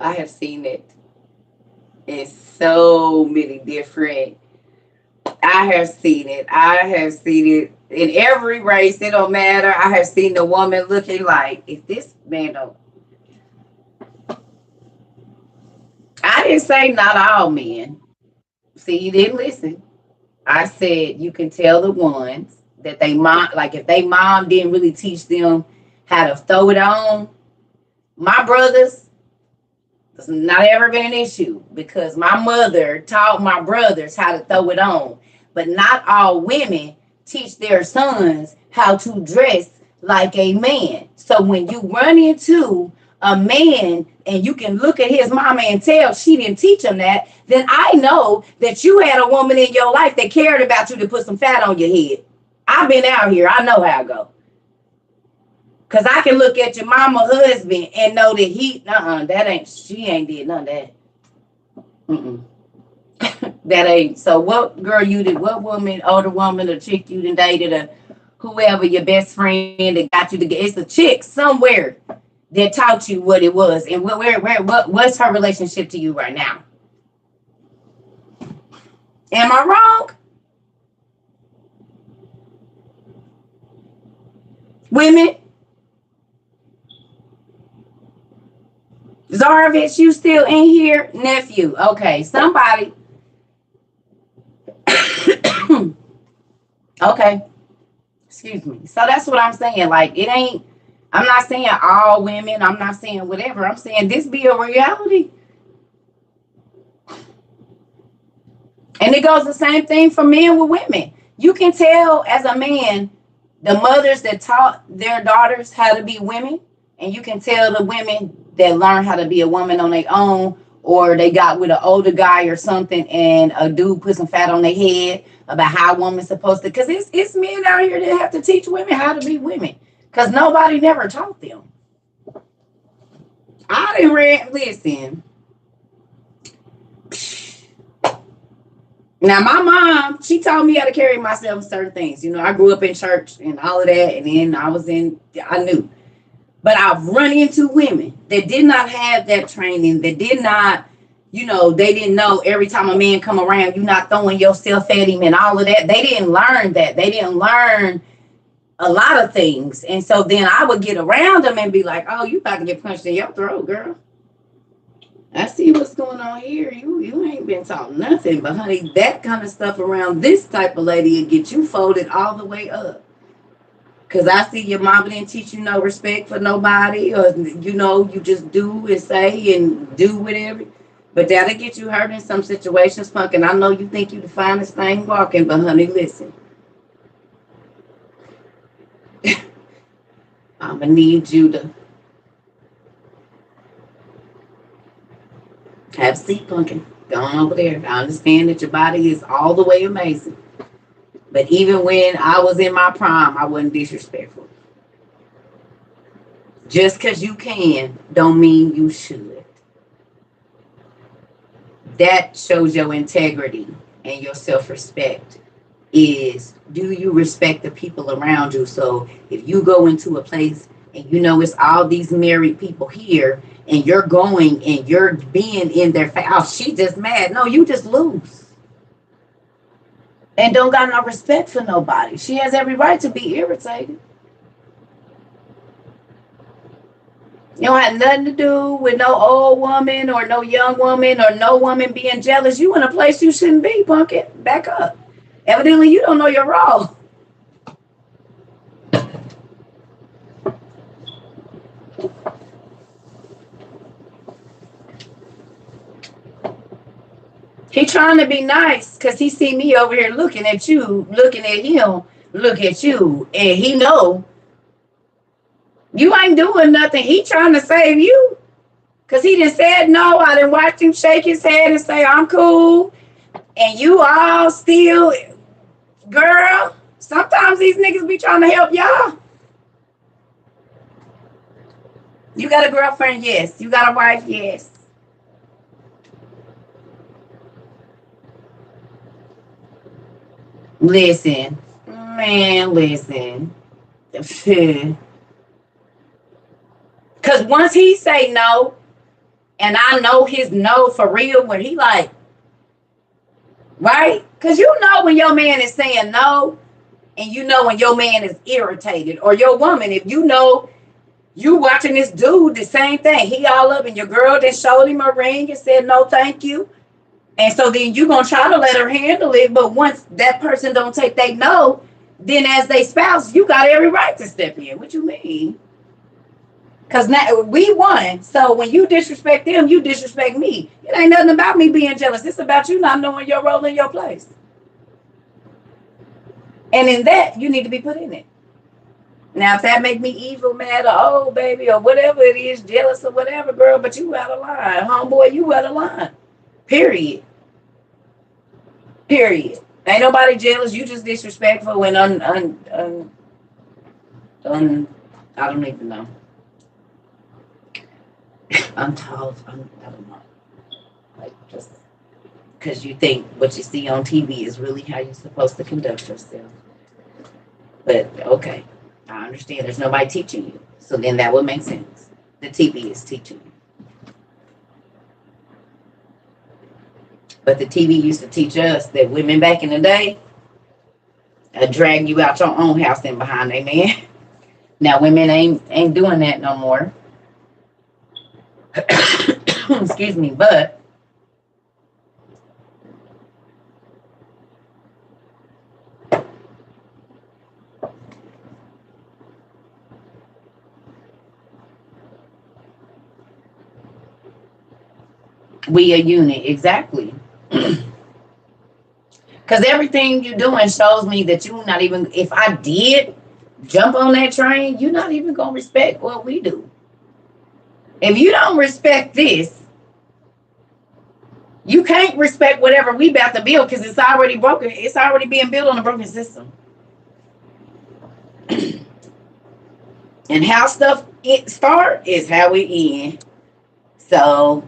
I have seen it in so many different. I have seen it. I have seen it in every race. It don't matter. I have seen the woman looking like, if this man don't. I didn't say not all men. See, you didn't listen. I said you can tell the ones that they mom, like if they mom didn't really teach them how to throw it on. My brothers, it's not ever been an issue because my mother taught my brothers how to throw it on. But not all women teach their sons how to dress like a man. So when you run into a man and you can look at his mama and tell she didn't teach him that, then I know that you had a woman in your life that cared about you to put some fat on your head. I've been out here. I know how it go. Because I can look at your mama husband and know that she ain't did none of that. That ain't. So what girl you did, what woman, older woman or chick you done dated or whoever, your best friend that got you to get, it's a chick somewhere that taught you what it was. And what's her relationship to you right now? Am I wrong? Women? Zarvich, you still in here? Nephew. Okay, somebody. Okay. Excuse me. So that's what I'm saying. Like, it ain't, I'm not saying all women. I'm not saying whatever. I'm saying this be a reality. And it goes the same thing for men with women. You can tell as a man The mothers that taught their daughters how to be women, and you can tell the women that learn how to be a woman on their own, or they got with an older guy or something, and a dude put some fat on their head about how a woman's supposed to. Because it's men out here that have to teach women how to be women, because nobody never taught them. I didn't listen. Now, my mom, she taught me how to carry myself in certain things. You know, I grew up in church and all of that, and then I knew. But I've run into women that did not have that training, that did not, you know, they didn't know every time a man come around, you're not throwing yourself at him and all of that. They didn't learn that. They didn't learn a lot of things. And so then I would get around them and be like, oh, you about to get punched in your throat, girl. I see what's going on here. You ain't been taught nothing, but honey, that kind of stuff around this type of lady will get you folded all the way up. Cause I see your mama didn't teach you no respect for nobody, or you know, you just do and say and do whatever. But that'll get you hurt in some situations, punk. And I know you think you the finest thing walking, but honey, listen. I'ma need you to have a seat, pumpkin. Go on over there. I understand that your body is all the way amazing. But even when I was in my prime, I wasn't disrespectful. Just because you can, don't mean you should. That shows your integrity and your self-respect. Is, do you respect the people around you? So if you go into a place and you know it's all these married people here, and you're going and you're being in their face, oh, she just mad. No, you just lose. And don't got no respect for nobody. She has every right to be irritated. You don't have nothing to do with no old woman or no young woman or no woman being jealous. You in a place you shouldn't be, pumpkin. Back up. Evidently, you don't know your role. He trying to be nice because he see me over here looking at you, looking at him, look at you, and he know you ain't doing nothing. He trying to save you because he done said no. I done watched him shake his head and say, I'm cool. And you all still, girl, sometimes these niggas be trying to help y'all. You got a girlfriend? Yes. You got a wife? Yes. Listen, man, listen. Because once he say no, and I know his no for real, when he like, right? Because you know when your man is saying no, and you know when your man is irritated, or your woman, if you know you watching this dude, the same thing. He all up and your girl that showed him a ring and said no thank you. And so then you're going to try to let her handle it. But once that person don't take they no, then as they spouse, you got every right to step in. What you mean? Because now we won. So when you disrespect them, you disrespect me. It ain't nothing about me being jealous. It's about you not knowing your role in your place. And in that, you need to be put in it. Now, if that make me evil, mad, or oh, baby, or whatever it is, jealous or whatever, girl, but you out of line. Homeboy, you out of line. Period. Period. Ain't nobody jealous. You just disrespectful and I don't even know. I don't know. Like, just because you think what you see on TV is really how you're supposed to conduct yourself. But okay, I understand. There's nobody teaching you, so then that would make sense. The TV is teaching you. But the TV used to teach us that women back in the day drag you out your own house and behind a man. Now women ain't doing that no more. Excuse me, but we a unit, exactly. Because everything you're doing shows me that you're not even, if I did jump on that train, you're not even gonna respect what we do. If you don't respect this, you can't respect whatever we about to build because it's already broken. It's already being built on a broken system. And how stuff it start is how it end. So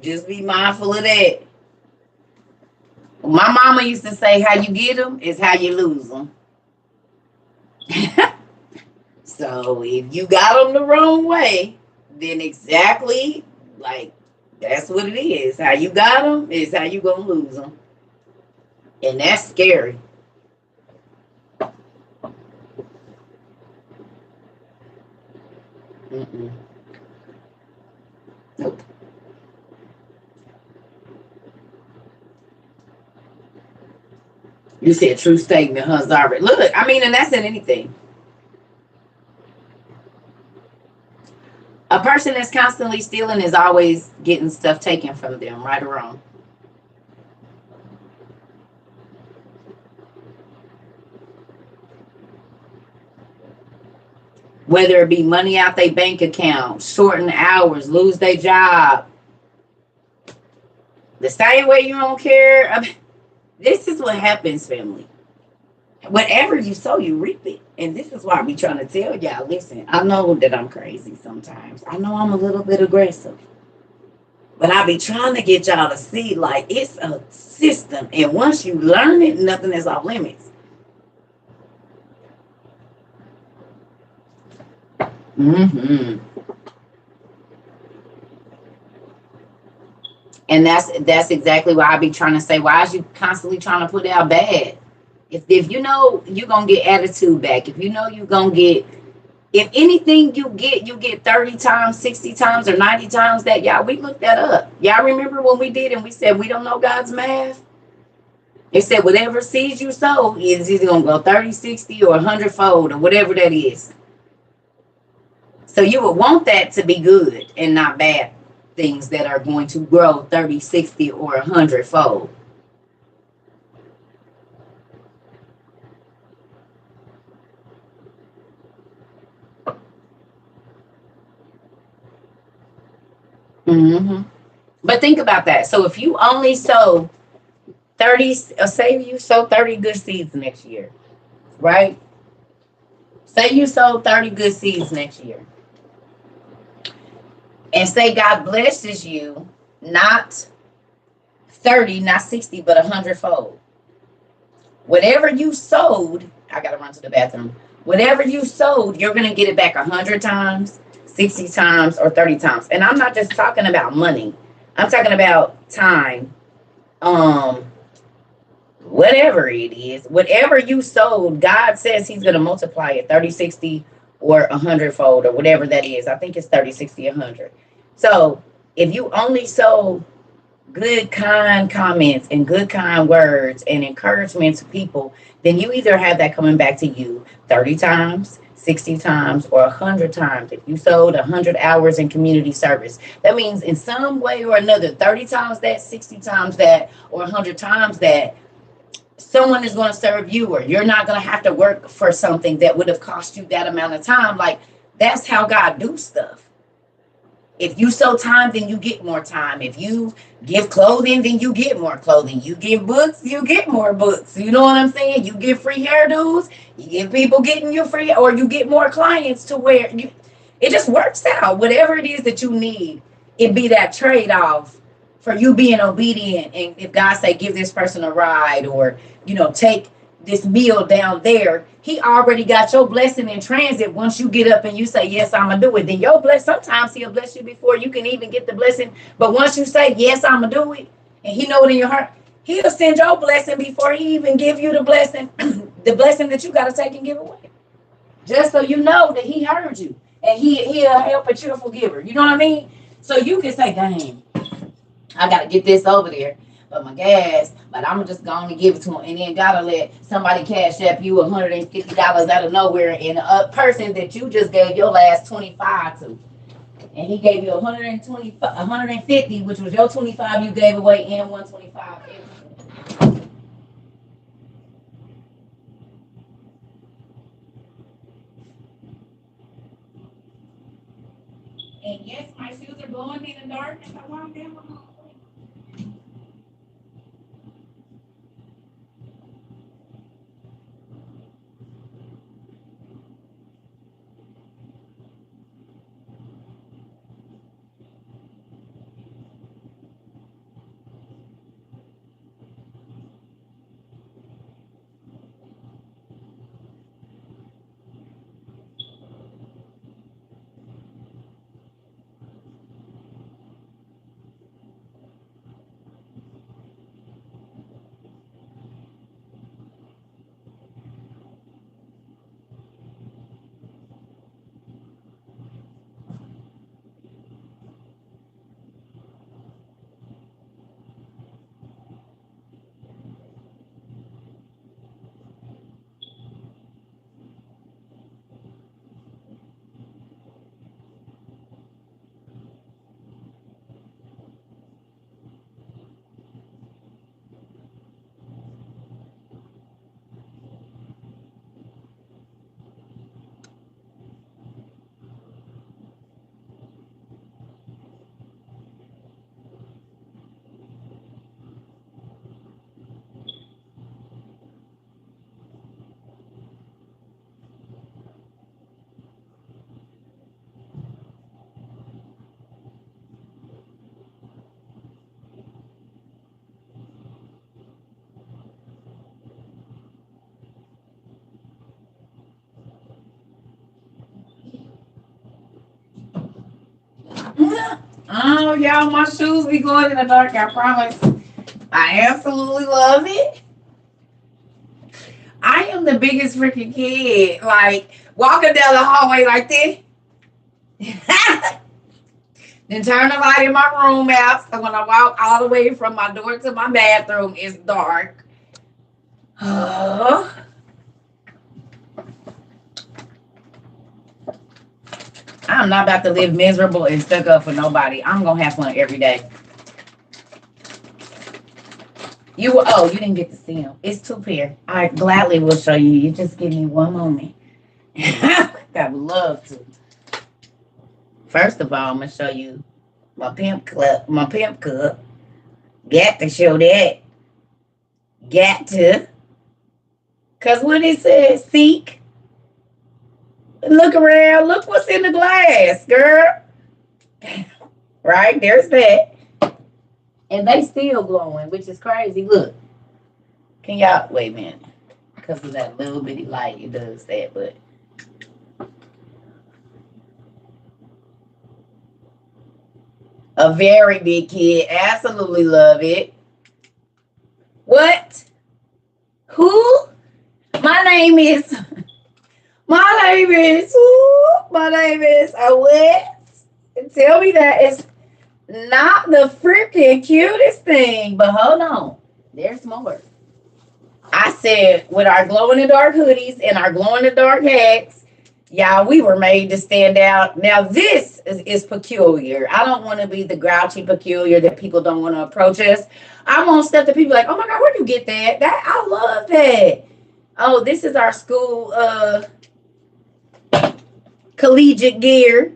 just be mindful of that. My mama used to say, "How you get them is how you lose them." So if you got them the wrong way, then exactly like that's what it is. How you got them is how you gonna lose them, and that's scary. Mm-mm. Nope. You said true statement, huh, Zara? Look, I mean, and that's in anything. A person that's constantly stealing is always getting stuff taken from them, right or wrong. Whether it be money out their bank account, shorten hours, lose their job. The same way you don't care. This is what happens, family. Whatever you sow, you reap it. And this is why I be trying to tell y'all, listen, I know that I'm crazy sometimes. I know I'm a little bit aggressive. But I be trying to get y'all to see like it's a system. And once you learn it, nothing is off limits. Mm-hmm. And that's exactly why I be trying to say, why is you constantly trying to put out bad? If you know you're gonna get attitude back, if you know you're gonna get, if anything you get 30 times, 60 times, or 90 times that, y'all, we looked that up. Y'all remember when we did and we said we don't know God's math? It said whatever seeds you sow is either gonna go 30, 60, or 100 fold, or whatever that is. So you would want that to be good and not bad things that are going to grow 30, 60, or 100 fold. Mm-hmm. But think about that. So if you only sow 30, say you sow 30 good seeds next year, right? Say you sow 30 good seeds next year. And say God blesses you, not 30, not 60, but 100 fold. Whatever you sowed, I got to run to the bathroom. Whatever you sowed, you're going to get it back 100 times, 60 times, or 30 times. And I'm not just talking about money. I'm talking about time. Um, Whatever it is, whatever you sowed, God says he's going to multiply it 30, 60, or 100 fold, or whatever that is. I think it's 30, 60, 100. So if you only sow good, kind comments and good, kind words and encouragement to people, then you either have that coming back to you 30 times, 60 times, or 100 times. If you sold 100 hours in community service, that means in some way or another, 30 times that, 60 times that, or 100 times that, someone is going to serve you, or you're not going to have to work for something that would have cost you that amount of time. Like, that's how God do stuff. If you sow time, then you get more time. If you give clothing, then you get more clothing. You give books, you get more books. You know what I'm saying? You give free hairdos, you give people getting you free, or you get more clients to where you, it just works out. Whatever it is that you need, it be that trade-off for you being obedient. And if God say, give this person a ride, or, take this meal down there, he already got your blessing in transit. Once you get up and you say, yes, I'm gonna do it, then your bless, sometimes he'll bless you before you can even get the blessing. But once you say, yes, I'm gonna do it, and he know it in your heart, he'll send your blessing before he even give you the blessing, the blessing that you got to take and give away. Just so you know that he heard you, and he'll help a cheerful giver. You know what I mean? So you can say, dang, I got to get this over there, but my gas, but I'm just going to give it to him. And then gotta let somebody cash app you $150 out of nowhere, and a person that you just gave your last 25 to, and he gave you 120, 150, which was your 25 you gave away, and 125. glowing in the dark as I walk down the hallway. Oh, y'all, my shoes be going in the dark, I promise. I absolutely love it. I am the biggest freaking kid. Like, walking down the hallway like this. Then turn the light in my room out. So when I walk all the way from my door to my bathroom, it's dark. I'm not about to live miserable and stuck up for nobody. I'm going to have fun every day. You didn't get to see them. It's 2 pair. I gladly will show you. You just give me one moment. I would love to. First of all, I'm gonna show you my pimp cup. Got to show that. Got to. Cause when it says seek, look around. Look what's in the glass, girl. Right there's that. And they still glowing, which is crazy. Look. Can y'all wait a minute? Because of that little bitty light, it does that, but a very big kid. Absolutely love it. What? Who? My name is what? Tell me that it's not the freaking cutest thing, but hold on. There's more. I said with our glow in the dark hoodies and our glow in the dark hats, y'all, we were made to stand out. Now this is peculiar. I don't want to be the grouchy peculiar that people don't want to approach us. I want stuff that people like, oh my God, where'd you get that? I love that. Oh, this is our school collegiate gear.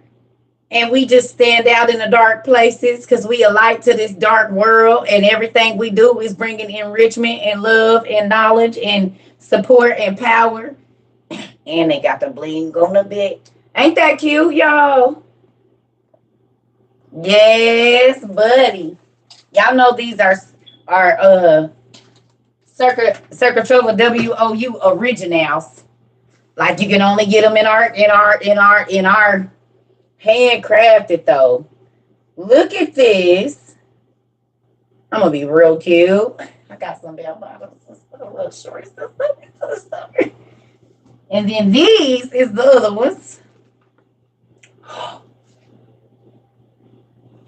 And we just stand out in the dark places because we are light to this dark world. And everything we do is bringing enrichment and love and knowledge and support and power. And they got the bling on the bit. Ain't that cute, y'all? Yes, buddy. Y'all know these are Circa Trova WOU originals. Like you can only get them in our handcrafted though. Look at this. I'm gonna be real cute. I got some bell bottoms, a little short stuff. And then these is the other ones.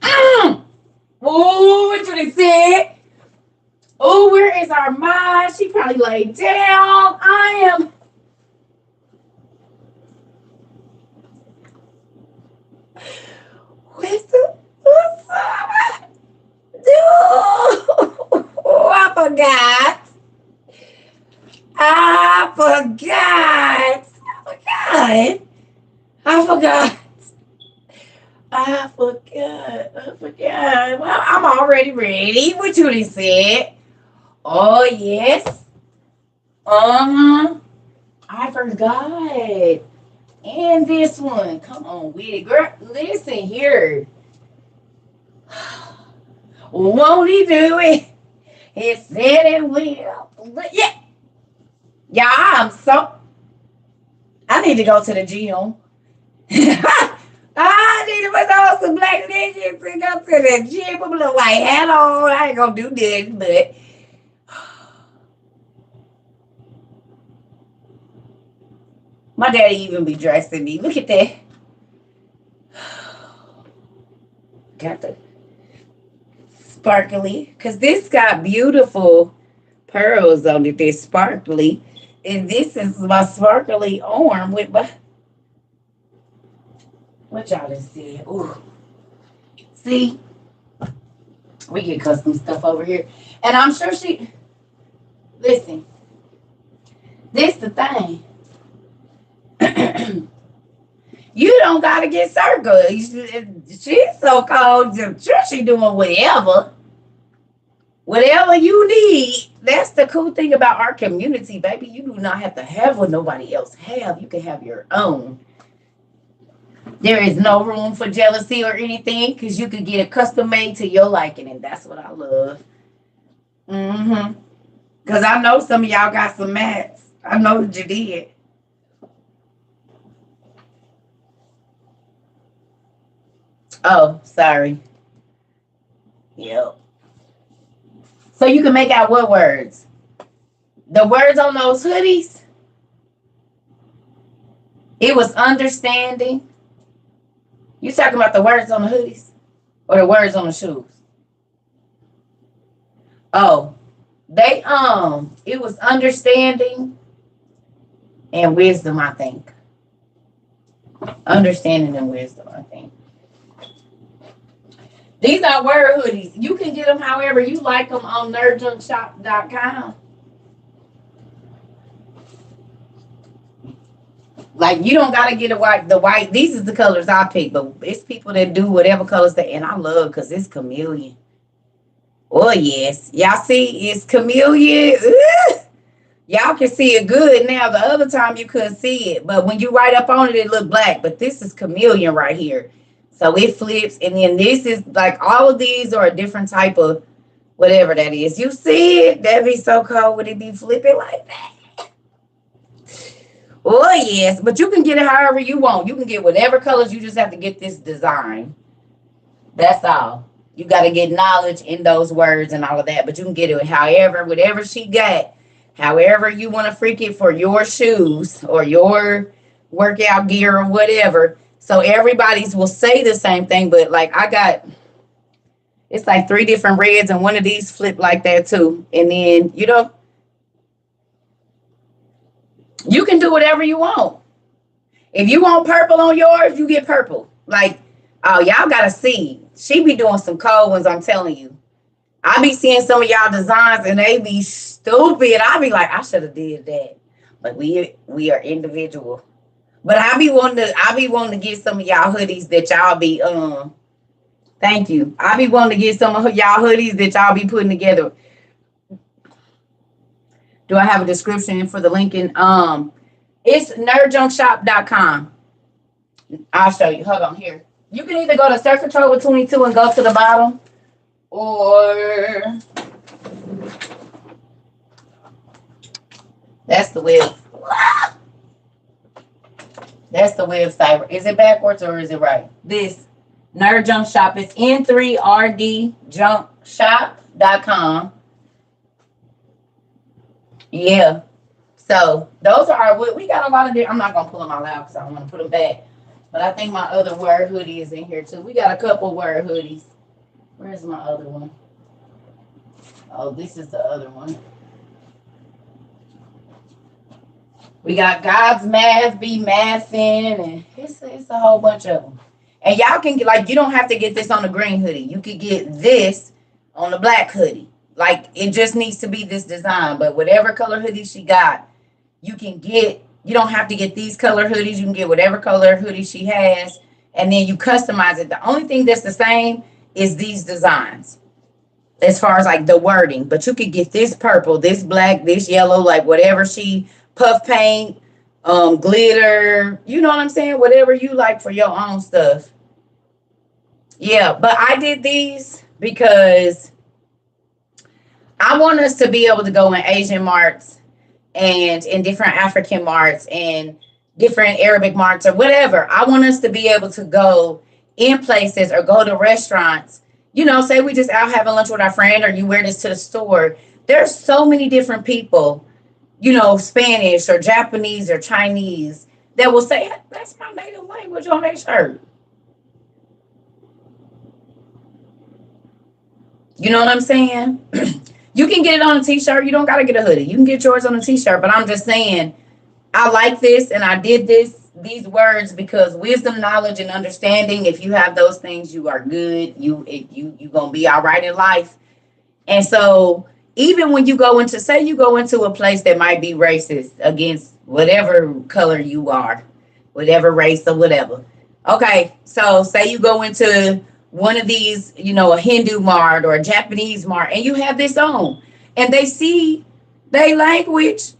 Oh, what you said? Oh, where is our mom? She probably laid down. I am. What's up? Oh, I forgot. I forgot. I forgot. Well, I'm already ready. What you done said? Oh yes. Uh-huh. I forgot. And this one. Come on with it. Girl, listen here. Won't he do it? He said it will. Yeah. Yeah, I need to go to the gym. I need to put on some black leggings and go to the gym. Put a little white hat on. I ain't gonna do this, but my daddy even be dressing me. Look at that. Got the sparkly. Because this got beautiful pearls on it. They're sparkly. And this is my sparkly arm with my. What y'all just said? Ooh. See? We get custom stuff over here. And I'm sure she. Listen. This the thing. You don't gotta get circle. She's so cold. I'm sure she doing whatever. Whatever you need. That's the cool thing about our community, baby. You do not have to have what nobody else have. You can have your own. There is no room for jealousy or anything because you could get a custom made to your liking, and that's what I love. Mm-hmm. Because I know some of y'all got some mats. I know that you did. Oh, sorry. Yep. So you can make out what words? The words on those hoodies? It was understanding. You talking about the words on the hoodies? Or the words on the shoes? Oh, it was understanding and wisdom, I think. Understanding and wisdom, I think. These are word hoodies. You can get them however you like them on nerdjunkshop.com. Like, you don't gotta get the white. These is the colors I pick, but it's people that do whatever colors they, and I love because it's chameleon. Oh yes, y'all see it's chameleon. Ugh. Y'all can see it good now. The other time you couldn't see it, but when you write up on it, it looked black. But this is chameleon right here, so it flips, and then this is like all of these are a different type of whatever that is. You see it? That'd be so cool. Would it be flipping like that? Oh, yes, but you can get it however you want. You can get whatever colors. You just have to get this design. That's all. You got to get knowledge in those words and all of that. But you can get it however, whatever she got. However you want to freak it for your shoes or your workout gear or whatever. So everybody's will say the same thing. But like it's like 3 different reds. And one of these flip like that too. And then, you can do whatever you want. If you want purple on yours, you get purple. Like, oh, y'all gotta see. She be doing some cold ones, I'm telling you. I be seeing some of y'all designs and they be stupid. I be like, I should have did that. But we are individual. But I be wanting to get some of y'all hoodies that y'all be thank you. I be wanting to get some of y'all hoodies that y'all be putting together. Do I have a description for the link in? It's nerdjunkshop.com. I'll show you. Hold on here. You can either go to Surf Control with 22 and go to the bottom, or that's the web. That's the website. Is it backwards or is it right? This Nerd Junk Shop is N3RDjunkshop.com. Yeah. So those are we got a lot of. I'm not gonna pull them all out because I don't want to put them back. But I think my other word hoodie is in here too. We got a couple word hoodies. Where's my other one? Oh, this is the other one. We got God's Math be mathing, and it's a whole bunch of them. And y'all can get, like, you don't have to get this on the green hoodie. You could get this on the black hoodie. Like, it just needs to be this design. But whatever color hoodie she got, you can get. You don't have to get these color hoodies. You can get whatever color hoodie she has. and then you customize it. The only thing that's the same is these designs as far as like the wording, but you could get this purple, this black, this yellow, like whatever she puff paint, glitter, you know what I'm saying? Whatever you like for your own stuff. Yeah, but I did these because I want us to be able to go in Asian marts and in different African marts and different Arabic marts or whatever. I want us to be able to go in places or go to restaurants. You know, say we just out having lunch with our friend or you wear this to the store. There's so many different people, you know, Spanish or Japanese or Chinese that will say, that's my native language on their shirt. You know what I'm saying? You can get it on a t-shirt. You don't got to get a hoodie. You can get yours on a t-shirt. But I'm just saying, I like this and I did these words because wisdom, knowledge, and understanding. If you have those things, you are good. You gonna be all right in life. And so even when you go into, say you go into a place that might be racist against whatever color you are, whatever race or whatever. Okay, so say you go into one of these, you know, a Hindu mart or a Japanese mart, and you have this on, and they see their language,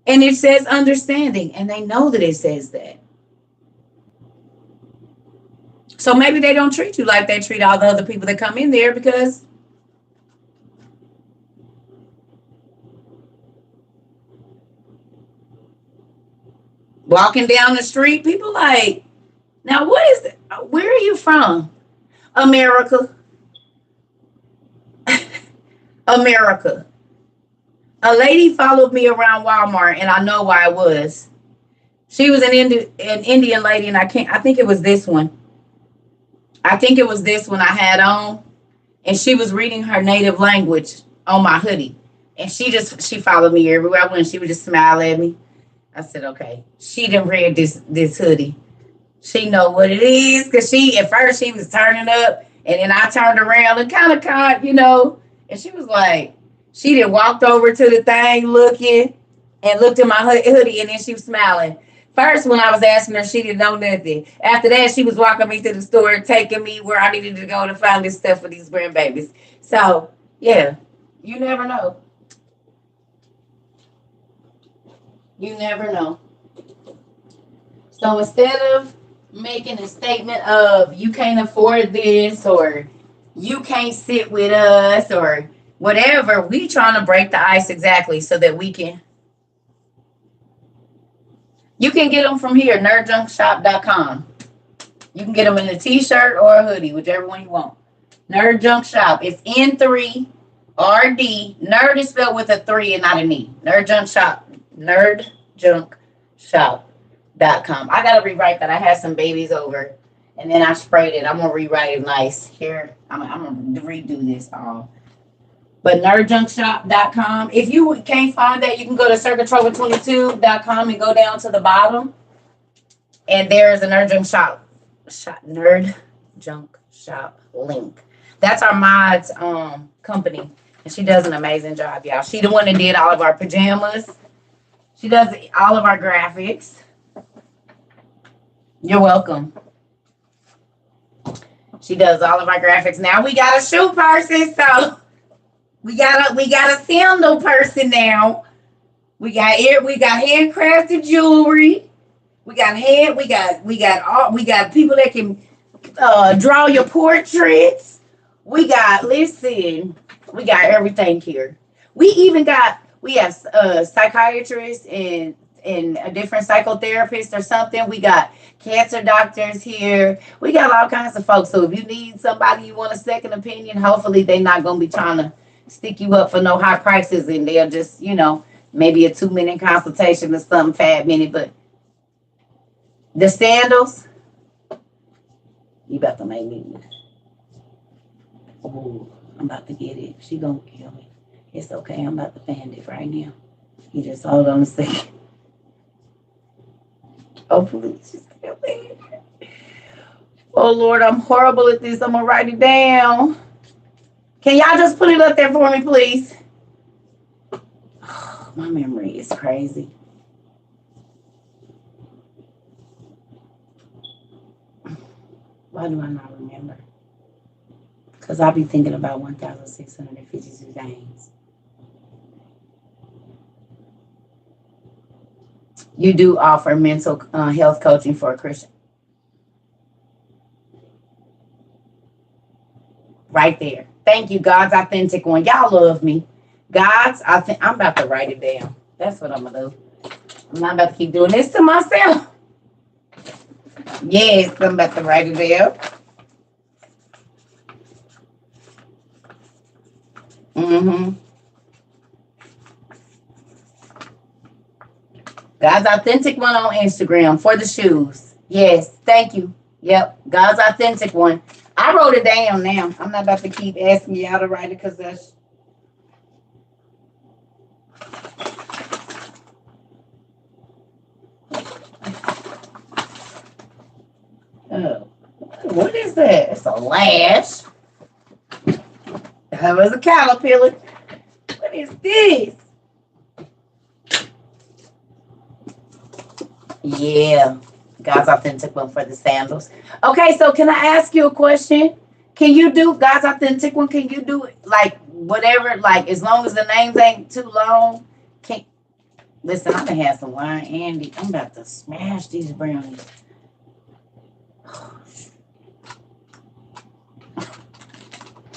and it says understanding, and they know that it says that. So maybe they don't treat you like they treat all the other people that come in there because walking down the street, people like, now what is it? Where are you from? America. America. A lady followed me around Walmart, and I know why it was. She was an Indian lady, and I think it was this one. I think it was this one I had on, and she was reading her native language on my hoodie, and she followed me everywhere I went. She would just smile at me. I said, okay. She didn't read this hoodie. She know what it is because she at first she was turning up, and then I turned around and kind of caught, you know, and she was like, she then walked over to the thing looking and looked at my hoodie, and then she was smiling. First, when I was asking her, she didn't know nothing. After that, she was walking me to the store, taking me where I needed to go to find this stuff for these grandbabies. So, yeah, you never know. You never know. So instead of making a statement of you can't afford this or you can't sit with us or whatever, we trying to break the ice exactly so that we can. You can get them from here, nerdjunkshop.com. You can get them in a t-shirt or a hoodie, whichever one you want. Nerd Junk Shop. It's N3RD. Nerd is spelled with a 3 and not an E. Nerd Junk Shop. Nerdjunkshop.com. I gotta rewrite that. I had some babies over and then I sprayed it. I'm gonna rewrite it nice. Here, I'm gonna redo this all. But nerdjunkshop.com. If you can't find that, you can go to circuitrover22.com and go down to the bottom. And there's a Nerd Junk Nerd Junk Shop link. That's our mod's company. And she does an amazing job, y'all. She the one that did all of our pajamas. She does all of our graphics. You're welcome. She does all of our graphics. Now we got a shoe person, so we got a sandal person now. We got handcrafted jewelry. We got people that can draw your portraits. We got everything here. We have psychiatrists and a different psychotherapist or something. We got cancer doctors here. We got all kinds of folks. So if you need somebody, you want a second opinion, hopefully they're not gonna be trying to stick you up for no high prices, and they'll just, maybe a 2-minute consultation or something, 5 minute. But the sandals, you about to make me. Oh, I'm about to get it. She gonna kill me. It's okay. I'm about to find it right now. You just hold on a second. Hopefully, she's still there. Oh Lord, I'm horrible at this. I'm gonna write it down. Can y'all just put it up there for me, please? Oh, my memory is crazy. Why do I not remember? Because I'll be thinking about 1,652 things. You do offer mental health coaching for a Christian. Right there. Thank you, God's Authentic One. Y'all love me. I'm about to write it down. That's what I'm going to do. I'm not about to keep doing this to myself. Yes, I'm about to write it down. God's Authentic One on Instagram for the shoes. Yes, thank you. Yep, God's Authentic One. I wrote it down now. I'm not about to keep asking y'all to write it because that's. Oh, what is that? It's a lash. That was a caterpillar. What is this? Yeah, God's Authentic One for the sandals. Okay, so can I ask you a question? Can you do God's Authentic One? Can you do like whatever, like as long as the names ain't too long? Can listen, I can have some wine, Andy. I'm about to smash these brownies.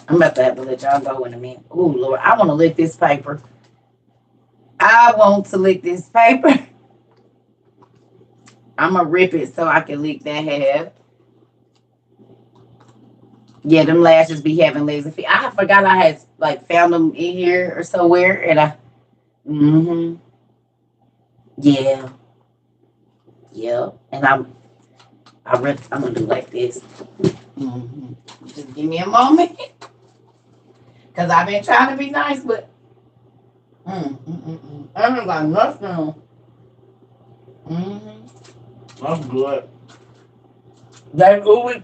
I'm about to have to let y'all go in a minute. Oh Lord, I want to lick this paper. I want to lick this paper. I'm gonna rip it so I can lick that half. Yeah, them lashes be having lazy feet. I forgot I had like found them in here or somewhere, and yeah, yeah, and I'm gonna do like this. Just give me a moment, cause I've been trying to be nice, but I haven't got nothing. That's good. That good.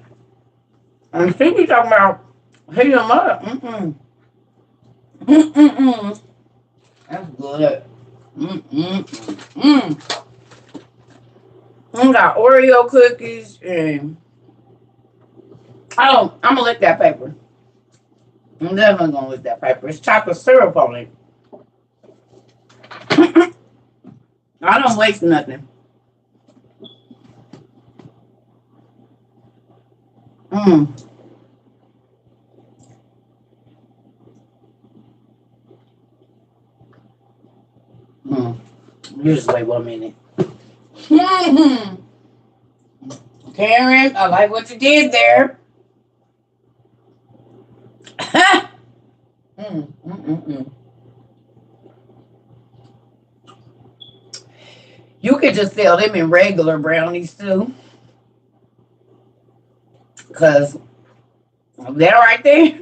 And she be talking about heat them up. That's good. I got Oreo cookies and I'm gonna lick that paper. I'm definitely gonna lick that paper. It's chocolate syrup on it. I don't waste nothing. You just wait 1 minute. Karen, I like what you did there. You could just sell them in regular brownies too. Because they're right there.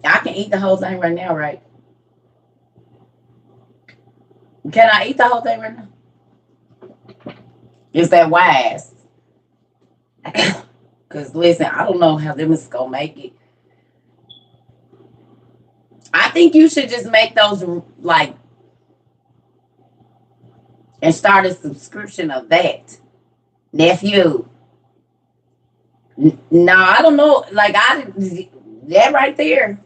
I can eat the whole thing right now, right? Can I eat the whole thing right now? Is that wise? Because listen, I don't know how them is gonna make it. I think you should just make those like and start a subscription of that, nephew. No, I don't know. Like that right there.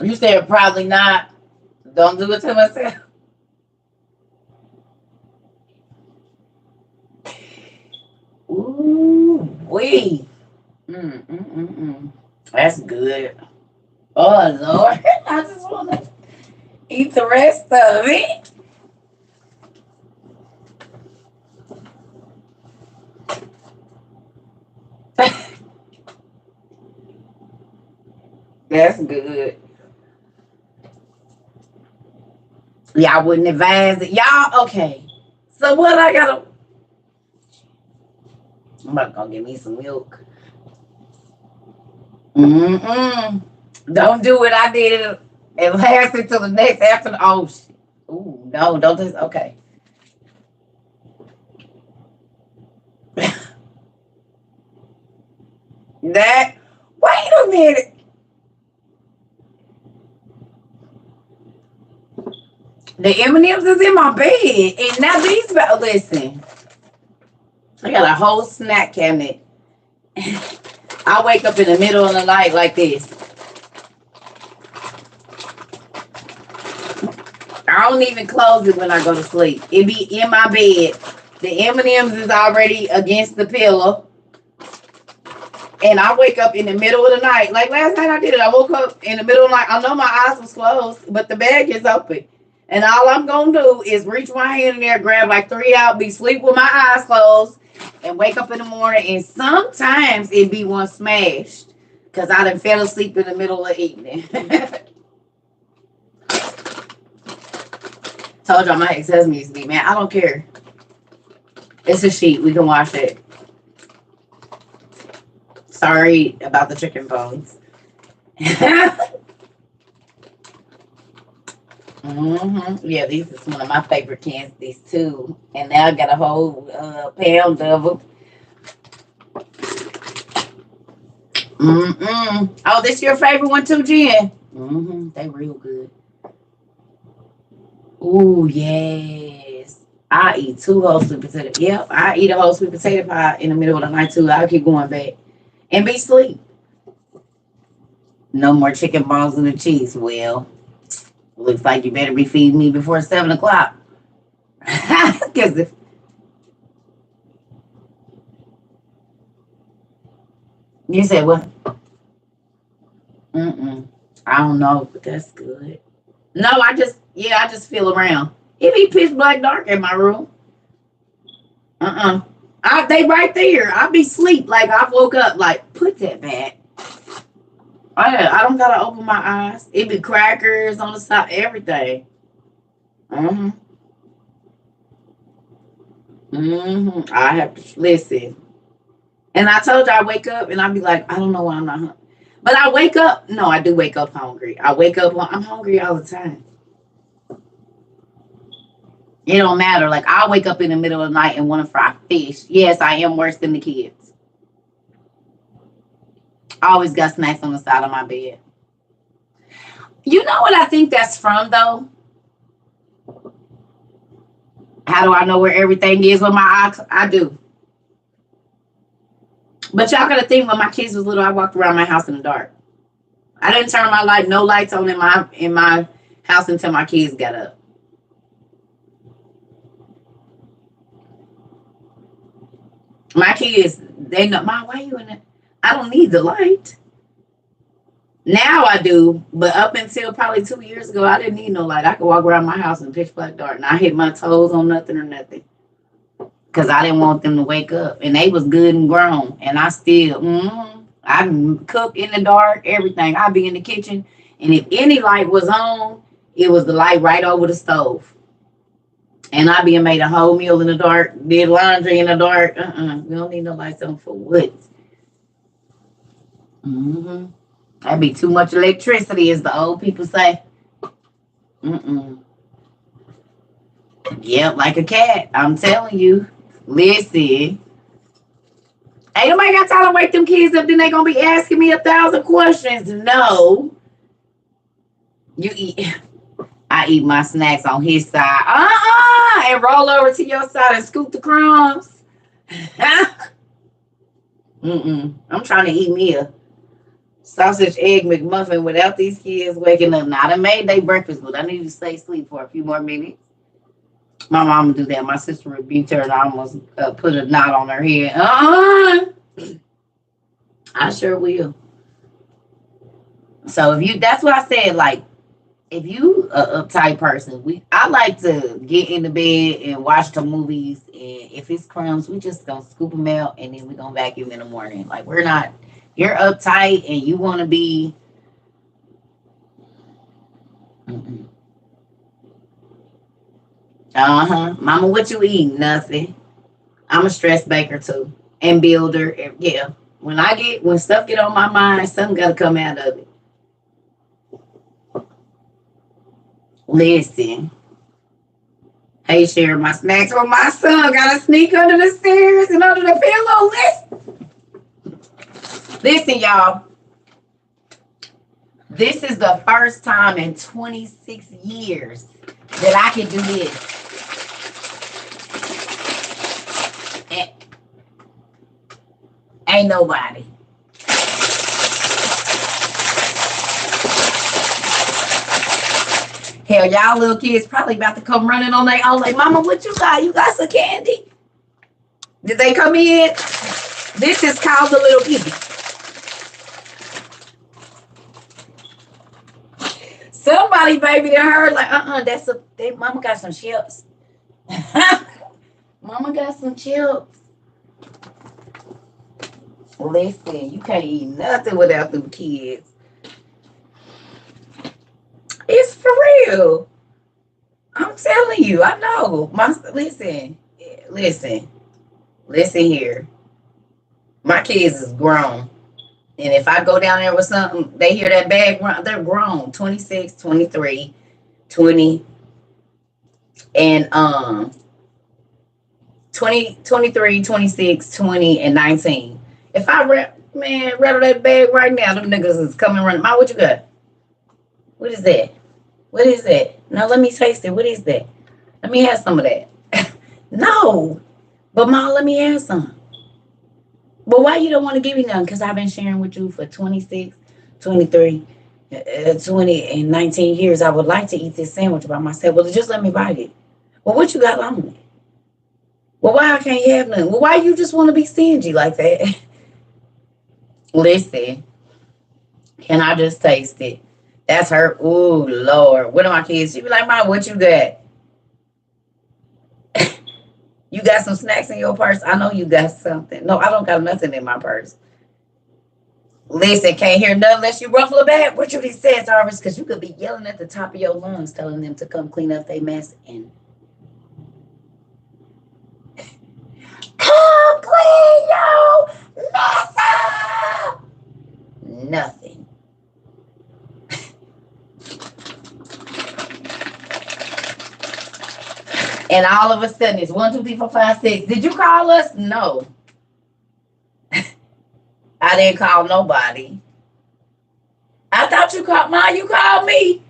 You said probably not. Don't do it to myself. Ooh, wee. That's good. Oh Lord, I just want to eat the rest of it. That's good. Y'all wouldn't advise it. Y'all, okay. So what I gotta I'm about to go get me some milk. Don't do what I did and last until the next after. Oh, shit. Ooh, no, don't do. Okay. That. Wait a minute. The M&Ms is in my bed. And now these, listen, I got a whole snack cabinet. I wake up in the middle of the night like this. I don't even close it when I go to sleep. It be in my bed. The M&Ms is already against the pillow. And I wake up in the middle of the night. Like last night I did it. I woke up in the middle of the night. I know my eyes was closed, but the bag is open. And all I'm going to do is reach my hand in there, grab like 3 out, be sleep with my eyes closed, and wake up in the morning. And sometimes it be one smashed because I done fell asleep in the middle of the evening. Told y'all my ex-husband used to be, man, I don't care. It's a sheet. We can wash it. Sorry about the chicken bones. Yeah, these is one of my favorite cans, these two. And now I got a whole pound of them. Oh, this your favorite one too, Jen? They real good. Ooh, yes. I eat 2 whole sweet potato. Yep, I eat a whole sweet potato pie in the middle of the night too. I'll keep going back and be asleep. No more chicken balls and the cheese. Well, looks like you better be feeding me before 7 o'clock. Because if you said what? I don't know, but that's good. No, I just feel around. It be pitch black dark in my room. They right there. I be sleep like I woke up. Like put that back. I don't gotta open my eyes. It be crackers on the side, everything. I have to listen. And I told you I wake up and I be like, I don't know why I'm not hungry. But I wake up. No, I do wake up hungry. I wake up. I'm hungry all the time. It don't matter. Like I wake up in the middle of the night and want to fry fish. Yes, I am worse than the kids. I always got snacks on the side of my bed. You know what I think that's from though? How do I know where everything is with my eyes? I do. But y'all gotta think when my kids was little, I walked around my house in the dark. I didn't turn my light, no lights on in my house until my kids got up. My kids, they know, Mom, why you in it? I don't need the light. Now I do, but up until probably 2 years ago, I didn't need no light. I could walk around my house in pitch black dark, and I hit my toes on nothing or nothing. Because I didn't want them to wake up. And they was good and grown. And I still, I cook in the dark, everything. I'd be in the kitchen. And if any light was on, it was the light right over the stove. And I be made a whole meal in the dark, did laundry in the dark. We don't need no lights on for what? That'd be too much electricity, as the old people say. Yep, like a cat. I'm telling you. Listen. Ain't nobody got time to wake them kids up, then they gonna be asking me 1,000 questions. No. You eat. I eat my snacks on his side. And roll over to your side and scoop the crumbs. I'm trying to eat me a sausage egg McMuffin without these kids waking up. Now, I done made their breakfast, but I need to stay asleep for a few more minutes. My mom would do that. My sister rebuked her and I almost put a knot on her head. I sure will. So if you, that's what I said, like, if you a uptight person, I like to get in the bed and watch the movies, and if it's crumbs, we just gonna scoop them out and then we gonna vacuum in the morning. Like we're not, you're uptight and you want to be. Mama, what you eating? Nothing. I'm a stress baker too and builder. Yeah. When stuff get on my mind, something gotta come out of it. Listen. Hey, sharing my snacks with my son. Gotta sneak under the stairs and under the pillow. Listen, y'all. This is the first time in 26 years that I can do this. And ain't nobody. Hell, y'all little kids probably about to come running on their own. Like, Mama, what you got? You got some candy? Did they come in? This is called the little piggy. Somebody baby to her like, that's Mama got some chips. Mama got some chips. Listen, you can't eat nothing without them kids. It's for real. I'm telling you, I know. Listen here. My kids is grown. And if I go down there with something, they hear that bag run, they're grown. 26, 23, 20, and 20, 23, 26, 20, and 19. If I rattle that bag right now, them niggas is coming running. Ma, what you got? What is that? What is that? No, let me taste it. What is that? Let me have some of that. No. But Ma, let me have some. But why you don't want to give me none? Because I've been sharing with you for 26, 23, 20, and 19 years. I would like to eat this sandwich by myself. Well, just let me bite it. Well, what you got on it? Well, why I can't have none? Well, why you just want to be stingy like that? Listen, can I just taste it? That's her. Ooh, Lord. One of my kids, she be like, Mom, what you got? You got some snacks in your purse? I know you got something. No, I don't got nothing in my purse. Listen, can't hear nothing unless you ruffle a bag. What you these said, Jarvis? Because you could be yelling at the top of your lungs, telling them to come clean up their mess and come clean your mess up. Nothing. And all of a sudden it's 1, 2, 3, 4, 5, 6. Did you call us? No. I didn't call nobody. I thought you called. Ma, you called me.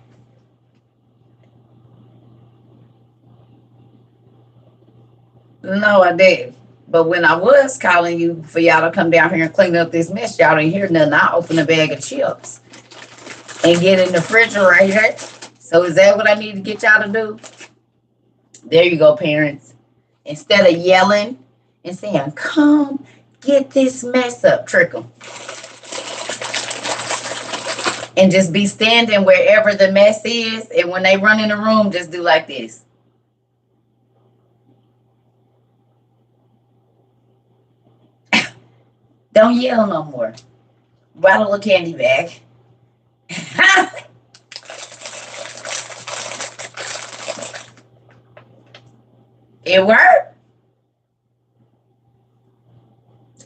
No, I didn't. But when I was calling you for y'all to come down here and clean up this mess, y'all didn't hear nothing. I opened a bag of chips and get in the refrigerator. So is that what I need to get y'all to do? There you go, parents. Instead of yelling and saying, come get this mess up, trick them. And just be standing wherever the mess is. And when they run in the room, just do like this. Don't yell no more. Rattle a candy bag. It worked.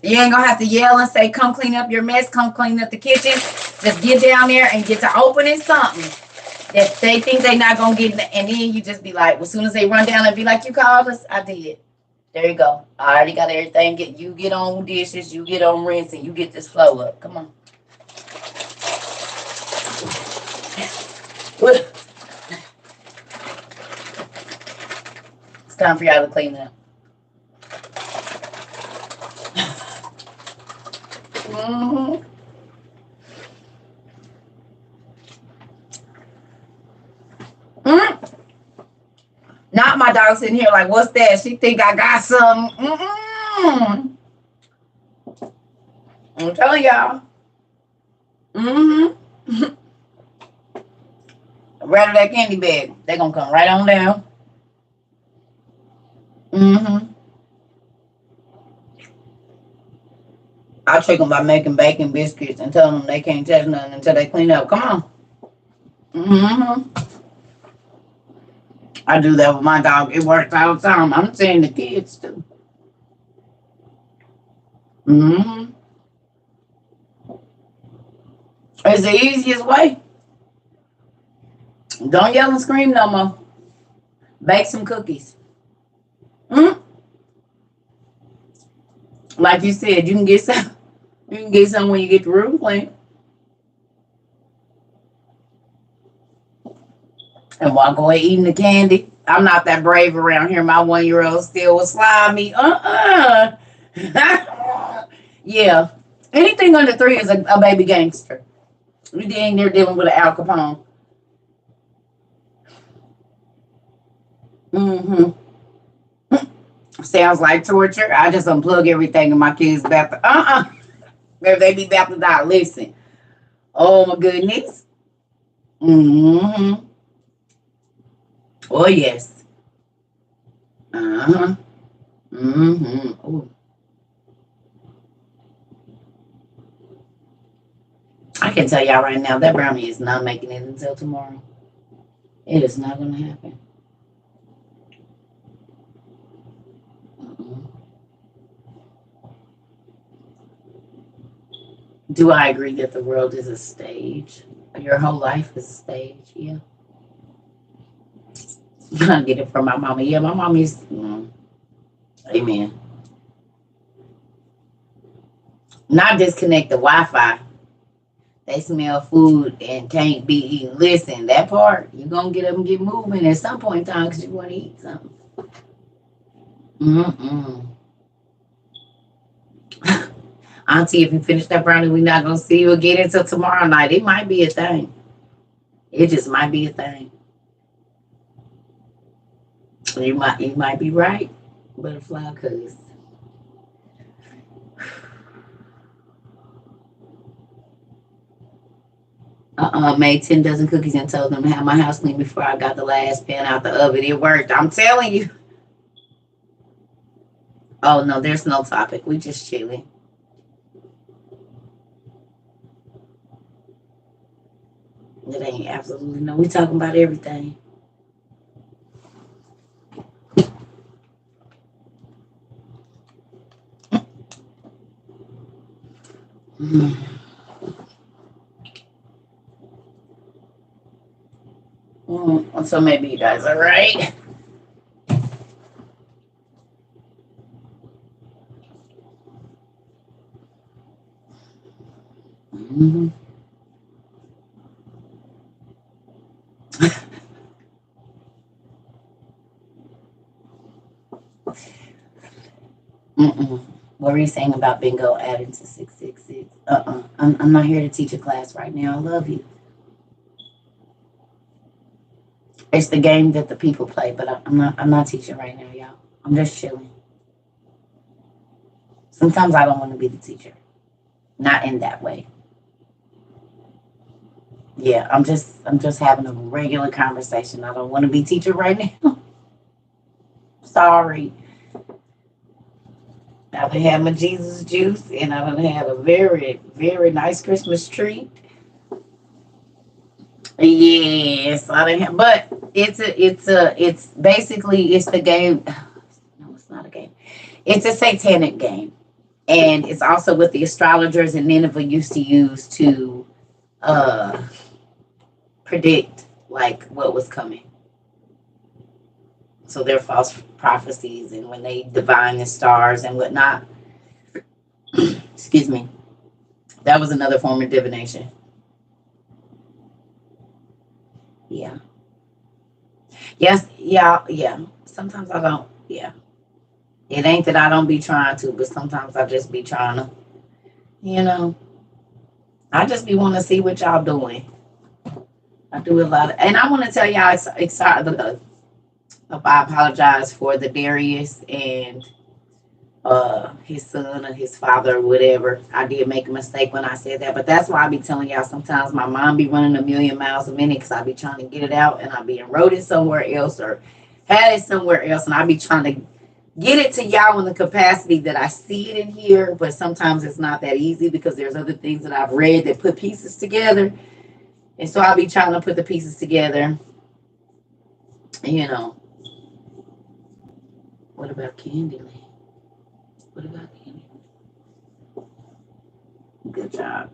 You ain't gonna have to yell and say, come clean up your mess, come clean up the kitchen. Just get down there and get to opening something that they think they're not gonna get. And then you just be like, well, as soon as they run down and be like, you called us, I did. There you go. I already got everything. You get on dishes, you get on rinse, and you get this flow up. Come on. It's time for y'all to clean up. Mm-hmm. Mm-hmm. Not my dog sitting here like, what's that? She think I got some. Mm-mm. I'm telling y'all. Mm-hmm. Rattle that candy bag. They're going to come right on down. Mm-hmm. I'll trick them by making bacon biscuits and telling them they can't touch nothing until they clean up. Come on. Mm-hmm. I do that with my dog. It works all the time. I'm saying the kids too. Mm-hmm. It's the easiest way. Don't yell and scream no more. Bake some cookies. Mm-hmm. Like you said, you can get some. You can get some when you get the room clean. and walk away eating the candy. I'm not that brave around here. My 1-year-old still will slide me. Yeah. Anything under 3 is a baby gangster. We ain't there dealing with an Al Capone. Mm-hmm. Sounds like torture. I just unplug everything and my kids about to if they be about to die. Listen. Oh my goodness. Mm-hmm. Oh yes. Uh-huh. Mm-hmm. Ooh. I can tell y'all right now that brownie is not making it until tomorrow. It is not gonna happen. Mm-mm. Do I agree that the world is a stage? Your whole life is a stage, yeah. I get it from my mama. Yeah, my mom is. Amen. Not disconnect the Wi-Fi. They smell food and can't be eaten. Listen, that part you gonna get up and get moving at some point in time because you want to eat something. Mm-mm. Auntie, if you finish that brownie, we're not gonna see you again until tomorrow night. It might be a thing. It just might be a thing. You might be right, butterfly, cause made 10 dozen cookies and told them to have my house clean before I got the last pan out the oven. It worked. I'm telling you. Oh no, there's no topic. We just chilling. It ain't absolutely no. We talking about everything. Mm. So maybe you guys are right. Mm-hmm. Mm-mm. What were you saying about bingo adding to 666? I'm not here to teach a class right now. I love you. It's the game that the people play, but I'm not teaching right now, y'all. I'm just chilling. Sometimes I don't want to be the teacher. Not in that way. Yeah, I'm just having a regular conversation. I don't want to be teacher right now. Sorry. I've had my Jesus juice and I've had a very, very nice Christmas tree. Yes, I didn't have, but it's basically it's the game. No, it's not a game. It's a satanic game, and it's also what the astrologers in Nineveh used to use to uh predict like what was coming. So they're false prophecies, and when they divine the stars and whatnot. Excuse me. That was another form of divination. Yeah. Yes. Yeah. Yeah. Sometimes I don't. Yeah. It ain't that I don't be trying to, but sometimes I just be trying to. You know, I just be want to see what y'all doing. I do a lot of, and I want to tell y'all, excited. I apologize for the Darius and his son or his father or whatever. I did make a mistake when I said that, but that's why I be telling y'all sometimes my mind be running a million miles a minute because I be trying to get it out and I be enrolled it somewhere else or had it somewhere else and I be trying to get it to y'all in the capacity that I see it in here, but sometimes it's not that easy because there's other things that I've read that put pieces together. And so I'll be trying to put the pieces together. You know, what about Candyland? What about Candy? Good job.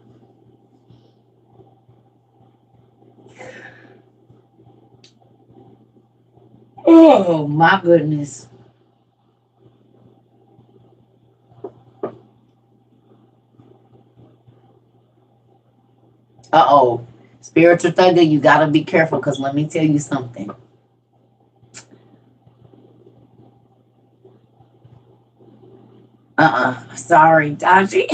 Oh my goodness. Uh oh. Spiritual thugger, you gotta be careful because let me tell you something. Sorry, Dodgy.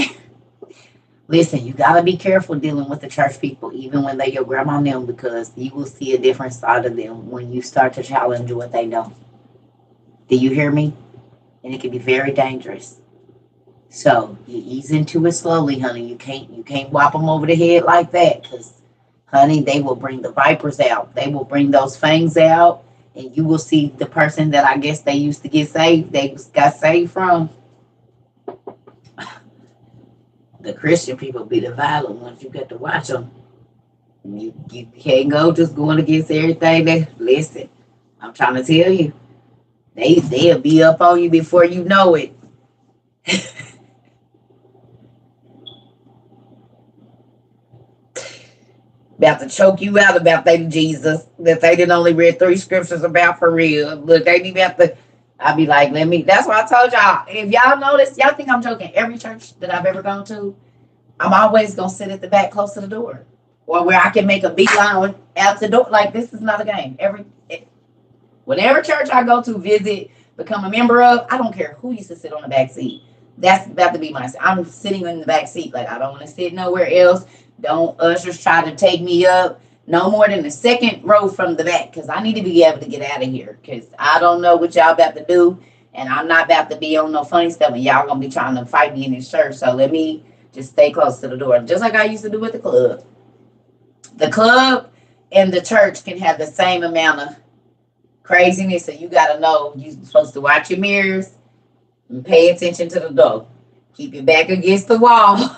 Listen, you gotta be careful dealing with the church people, even when they your grandma and them, because you will see a different side of them when you start to challenge what they know. Do you hear me? And it can be very dangerous. So you ease into it slowly, honey. You can't whop them over the head like that, because honey, they will bring the vipers out. They will bring those fangs out, and you will see the person that I guess they used to get saved. They got saved from. The Christian people be the violent ones. You got to watch them. You can't go just going against everything. Listen, I'm trying to tell you, they'll be up on you before you know it. About to choke you out about they Jesus that they didn't only read 3 scriptures about for real. Look, they be about to. I be like, let me. That's why I told y'all. If y'all notice, y'all think I'm joking. Every church that I've ever gone to, I'm always gonna sit at the back, close to the door, or where I can make a beeline out the door. Like this is not a game. Whatever church I go to, visit, become a member of, I don't care who used to sit on the back seat. That's about to be my. I'm sitting in the back seat. Like I don't want to sit nowhere else. Don't ushers try to take me up no more than the second row from the back, because I need to be able to get out of here, because I don't know what y'all about to do, and I'm not about to be on no funny stuff, and y'all gonna be trying to fight me in this church. So let me just stay close to the door, just like I used to do with the club. The club and the church can have the same amount of craziness, so you got to know you're supposed to watch your mirrors and pay attention to the door. Keep your back against the wall.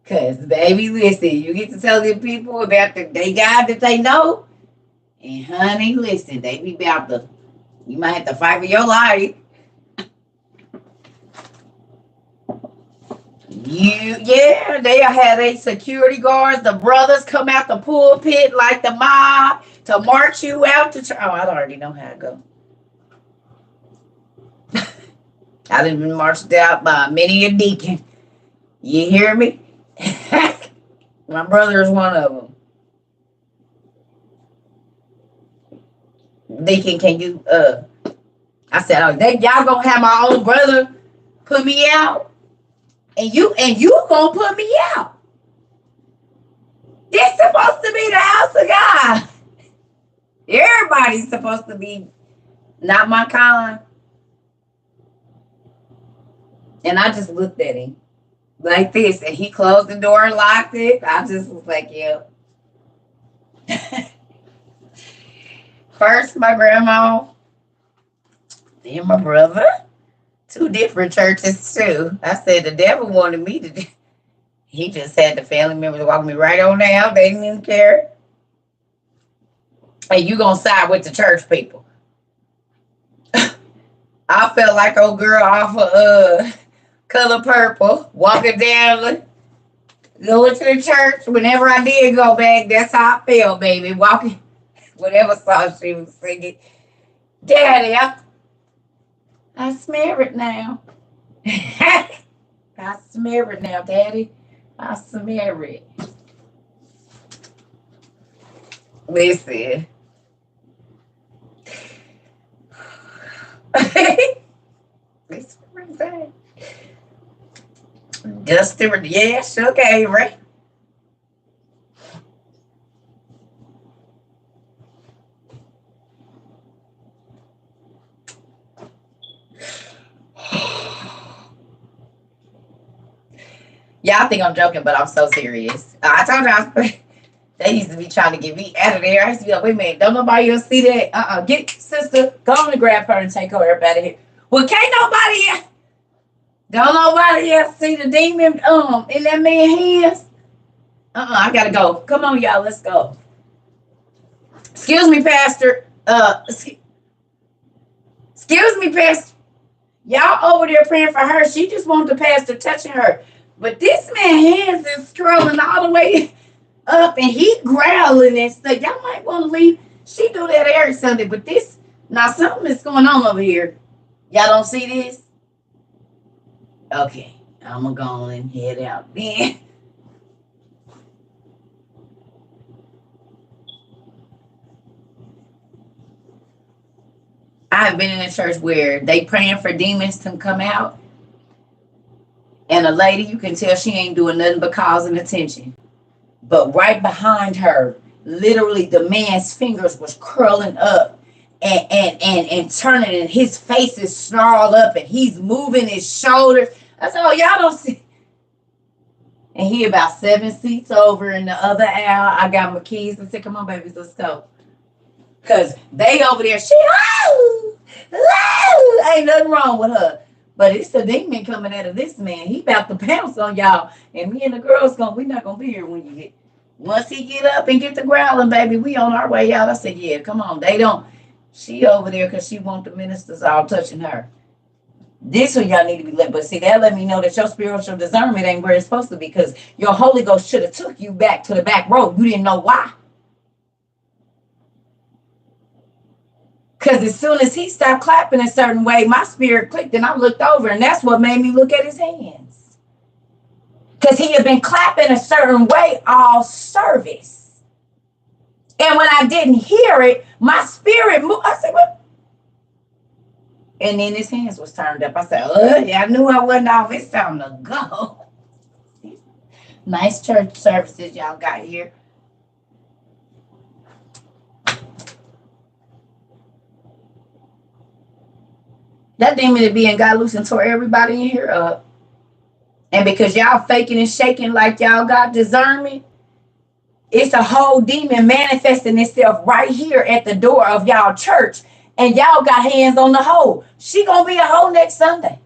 Because, baby, listen, you get to tell the people about they God that they know. And, honey, listen, they be about to, you might have to fight for your life. They had a security guards. The brothers come out the pulpit like the mob to march you out to church. Oh, I already know how to go. I done been marched out by many a deacon. You hear me? My brother is one of them. Deacon, can you? I said, oh, y'all gonna have my own brother put me out, and you gonna put me out. This supposed to be the house of God. Everybody's supposed to be not my kind. And I just looked at him like this, and he closed the door and locked it. I just was like, yeah. First, my grandma, then my brother. 2 different churches, too. I said the devil wanted me to. He just had the family members walk me right on out. They didn't even care. Hey, you gonna side with the church people. I felt like old girl off of Color Purple, walking down, going to the church. Whenever I did go back, that's how I felt, baby. Walking, whatever song she was singing. Daddy, I smell it now. I smell it now, Daddy. I smell it. Listen. It's everything. Just yes, okay, right? Y'all think I'm joking, but I'm so serious. I told y'all they used to be trying to get me out of there. I used to be like, wait a minute, don't nobody else see that? Get sister, go on and grab her and take her out of here. Well, can't nobody else. Don't nobody else see the demon in that man's hands? I gotta go. Come on, y'all, let's go. Excuse me, Pastor. Excuse me, Pastor. Y'all over there praying for her. She just wants the pastor touching her. But this man's hands is scrolling all the way up and he growling and stuff. Y'all might want to leave. She do that every Sunday, but this, now something is going on over here. Y'all don't see this? Okay, I'm going to go and head out then. I've been in a church where they praying for demons to come out, and a lady, you can tell she ain't doing nothing but causing attention. But right behind her, literally the man's fingers was curling up and turning, and his face is snarled up, and he's moving his shoulders. I said, oh, y'all don't see. And he about 7 seats over in the other aisle. I got my keys. I said, come on, babies, let's go. Because they over there, she, ain't nothing wrong with her. But it's a demon coming out of this man. He about to pounce on y'all. And me and the girls, we not going to be here when you get. Once he get up and get the growling, baby, we on our way out. I said, yeah, come on. They don't. She over there because she want the ministers all touching her. This one y'all need to be let. But see, that let me know that your spiritual discernment ain't where it's supposed to be, because your Holy Ghost should have took you back to the back road. You didn't know why. Because as soon as he stopped clapping a certain way, my spirit clicked and I looked over, and that's what made me look at his hands. Because he had been clapping a certain way all service. And when I didn't hear it, my spirit moved. I said, what? And then his hands was turned up. I said, yeah, I knew I wasn't off. It's time to go. Nice church services y'all got here. That demon that being got loose and tore everybody in here up. And because y'all faking and shaking like y'all got discernment, it's a whole demon manifesting itself right here at the door of y'all church. And y'all got hands on the hoe. She gonna be a hoe next Sunday.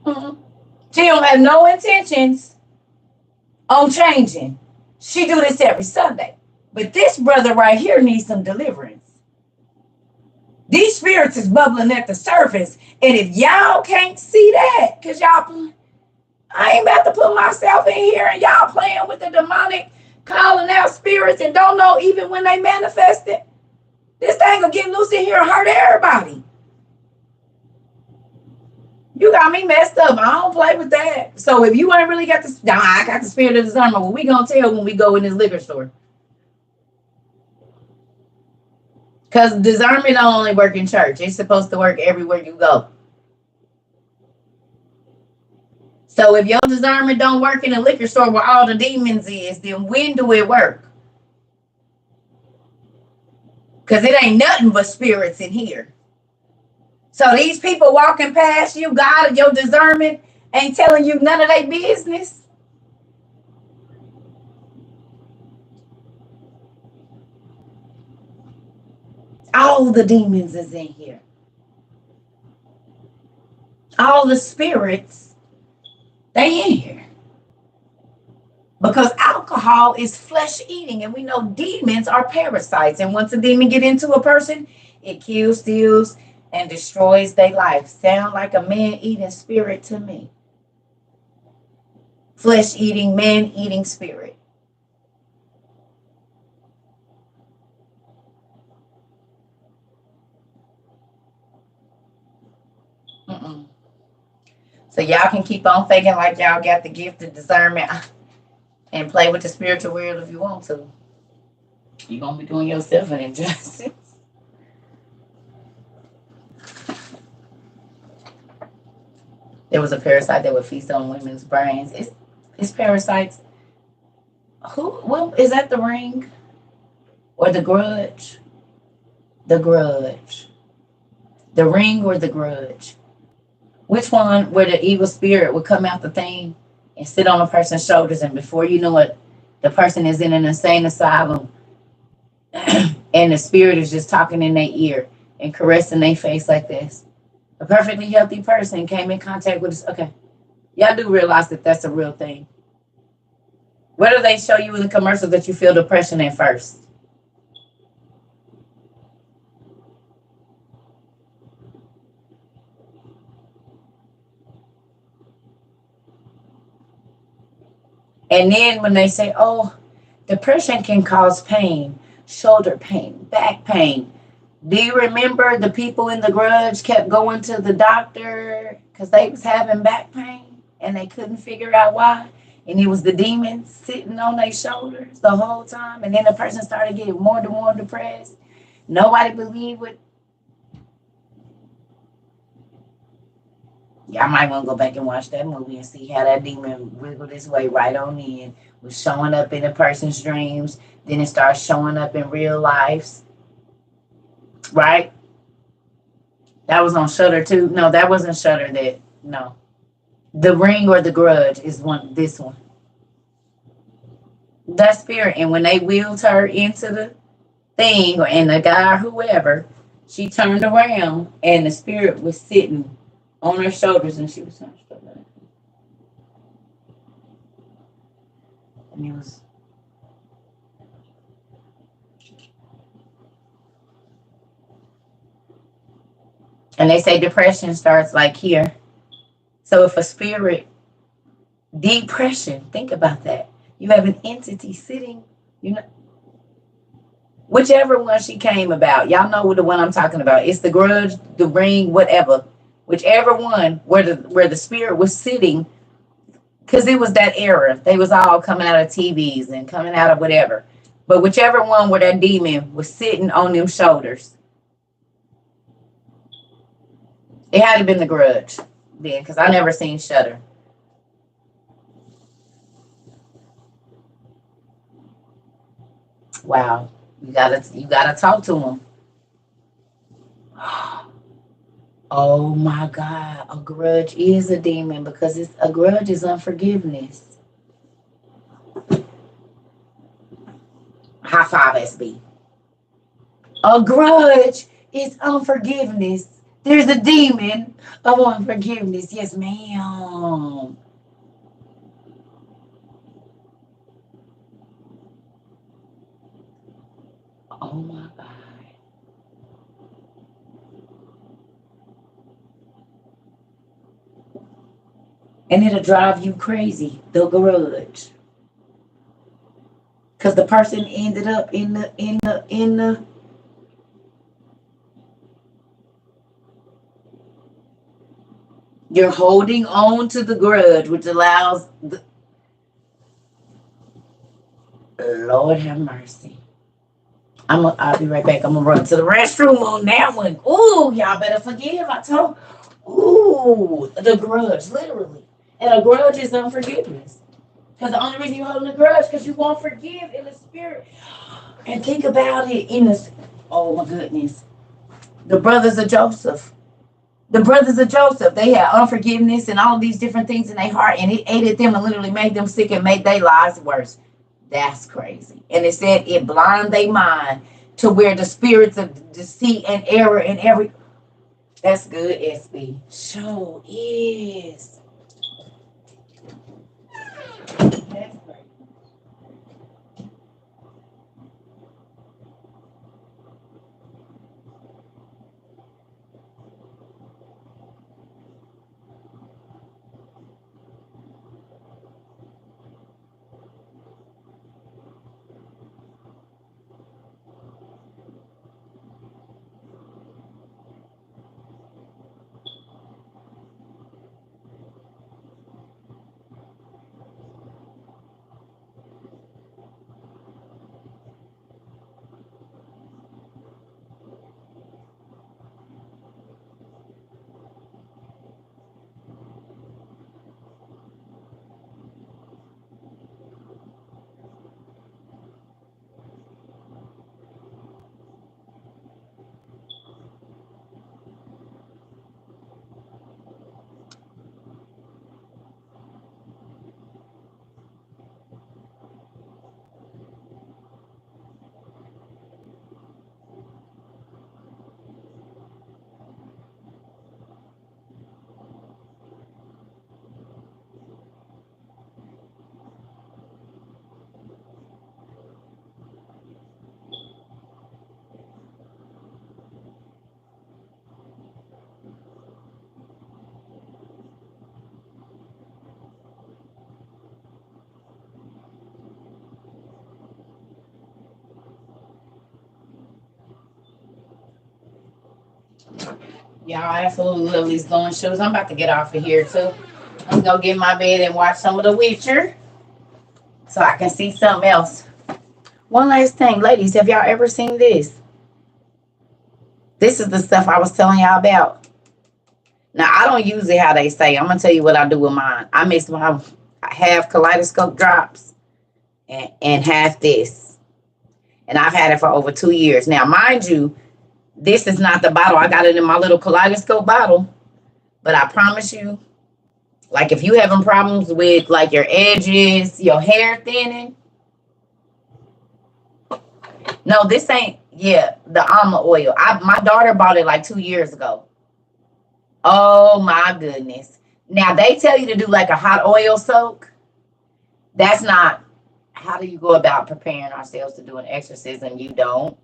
She don't have no intentions on changing. She do this every Sunday. But this brother right here needs some deliverance. These spirits is bubbling at the surface. And if y'all can't see that, because y'all, I ain't about to put myself in here and y'all playing with the demonic, calling out spirits and don't know even when they manifest it. This thing will get loose in here and hurt everybody. You got me messed up. I don't play with that. So if you ain't really got the, I got the spirit of discernment. Well, we gonna tell when we go in this liquor store. Because discernment don't only work in church. It's supposed to work everywhere you go. So if your discernment don't work in a liquor store where all the demons is, then when do it work? Because it ain't nothing but spirits in here. So these people walking past you, God, your discernment ain't telling you none of their business. All the demons is in here. All the spirits, they in here. Because alcohol is flesh eating, and we know demons are parasites. And once a demon get into a person, it kills, steals, and destroys their life. Sound like a man-eating spirit to me. Flesh-eating, man-eating spirit. So y'all can keep on faking like y'all got the gift of discernment and play with the spiritual world if you want to. You're going to be doing yourself an injustice. There was a parasite that would feast on women's brains. It's parasites. What is that, the ring? Or the grudge? The grudge. The ring or the grudge? Which one where the evil spirit would come out the thing and sit on a person's shoulders, and before you know it, the person is in an insane asylum and the spirit is just talking in their ear and caressing their face like this. A perfectly healthy person came in contact with this. Okay. Y'all do realize that that's a real thing. What do they show you in the commercials that you feel depression at first? And then when they say, oh, depression can cause pain, shoulder pain, back pain. Do you remember the people in the grudge kept going to the doctor because they was having back pain and they couldn't figure out why? And it was the demons sitting on their shoulders the whole time. And then the person started getting more and more depressed. Nobody believe what. Yeah, I might want to go back and watch that movie and see how that demon wiggled his way right on in. Was showing up in a person's dreams, then it starts showing up in real lives, right? That was on Shutter too. No, that wasn't Shutter. That no, The Ring or The Grudge is one. This one, that spirit, and when they wheeled her into the thing, or and the guy, or whoever, she turned around and the spirit was sitting on her shoulders, and she was saying stuff like that. And it was. And they say depression starts like here. So if a spirit, depression, think about that. You have an entity sitting, you know, whichever one she came about. Y'all know the one I'm talking about. It's The Grudge, The Ring, whatever. Whichever one where the spirit was sitting, because it was that era. They was all coming out of TVs and coming out of whatever. But whichever one where that demon was sitting on them shoulders, it had to been The Grudge then, because I never seen Shutter. Wow, you gotta talk to him. Oh my God, a grudge is a demon because it's a grudge is unforgiveness. High five, SB. A grudge is unforgiveness. There's a demon of unforgiveness. Yes, ma'am. Oh my God. And it'll drive you crazy, the grudge. Because the person ended up in the you're holding on to the grudge, which allows the Lord have mercy. I'll be right back. I'm gonna run to the restroom on that one. Ooh, y'all better forgive. I told. Ooh, the grudge, literally. And a grudge is unforgiveness. Because the only reason you're holding a grudge because you won't forgive in the spirit. And think about it in the. Oh my goodness, the brothers of Joseph. The brothers of Joseph, they had unforgiveness and all these different things in their heart, and it ate at them and literally made them sick and made their lives worse. That's crazy. And it said it blind their mind to where the spirits of deceit and error and every. That's good, SB. Sure is. That's great. Y'all absolutely love these going shows. I'm about to get off of here too. I'm gonna get in my bed and watch some of The Witcher so I can see something else. One last thing, ladies, have y'all ever seen this? This is the stuff I was telling y'all about. Now, I don't use it how they say. I'm going to tell you what I do with mine. I mix my half kaleidoscope drops and half this. And I've had it for over 2 years. Now, mind you, this is not the bottle. I got it in my little kaleidoscope bottle. But I promise you, like if you having problems with like your edges, your hair thinning. No, this ain't, yeah, the almond oil. My daughter bought it like 2 years ago. Oh my goodness. Now they tell you to do like a hot oil soak. That's not, how do you go about preparing ourselves to do an exorcism? You don't.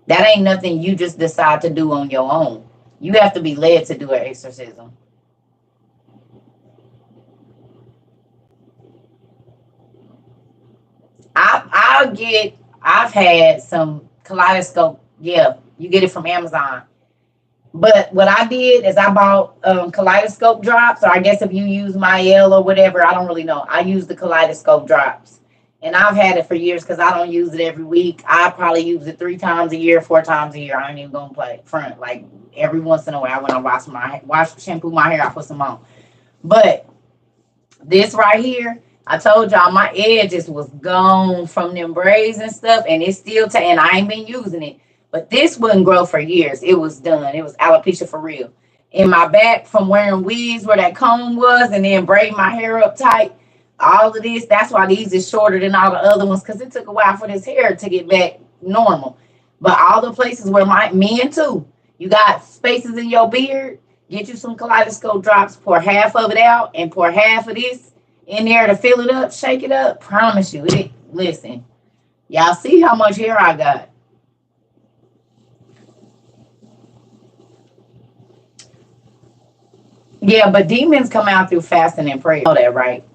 That ain't nothing you just decide to do on your own. You have to be led to do an exorcism. I've had some kaleidoscope. Yeah, you get it from Amazon. But what I did is I bought kaleidoscope drops, or I guess if you use Mielle or whatever, I don't really know. I use the kaleidoscope drops. And I've had it for years because I don't use it every week. I probably use it 3 times a year, 4 times a year. I ain't even gonna play front. Like every once in a while when I shampoo my hair, I put some on. But this right here, I told y'all my edges was gone from them braids and stuff, and it's still and I ain't been using it. But this wouldn't grow for years. It was done. It was alopecia for real. In my back from wearing wigs where that comb was and then braiding my hair up tight, all of this, that's why these is shorter than all the other ones, because it took a while for this hair to get back normal. But all the places where men too, you got spaces in your beard, get you some kaleidoscope drops, pour half of it out and pour half of this in there to fill it up, shake it up. Promise you, listen, y'all see how much hair I got. Yeah, but demons come out through fasting and prayer. You know that, right?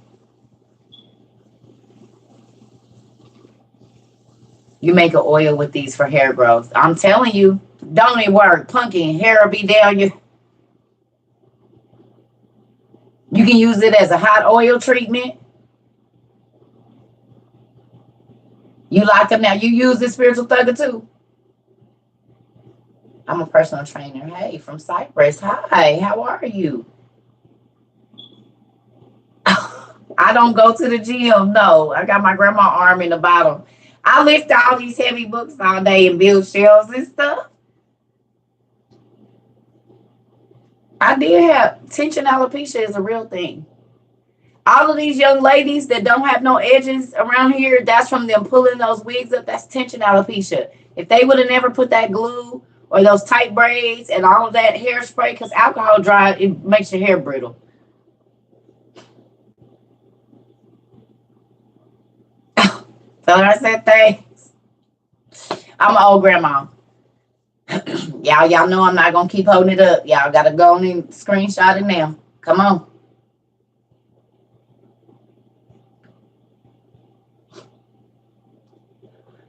You make an oil with these for hair growth. I'm telling you, don't it work? Pumpkin hair will be down. You can use it as a hot oil treatment. You like them now. You use this spiritual thugger too. I'm a personal trainer. Hey, from Cyprus. Hi, how are you? I don't go to the gym. No, I got my grandma arm in the bottom. I lift all these heavy books all day and build shelves and stuff. I did have tension alopecia is a real thing. All of these young ladies that don't have no edges around here, that's from them pulling those wigs up. That's tension alopecia. If they would have never put that glue or those tight braids and all of that hairspray, because alcohol dry, it makes your hair brittle. So I said thanks. I'm an old grandma. Y'all know I'm not gonna keep holding it up. Y'all gotta go on and screenshot it now. Come on.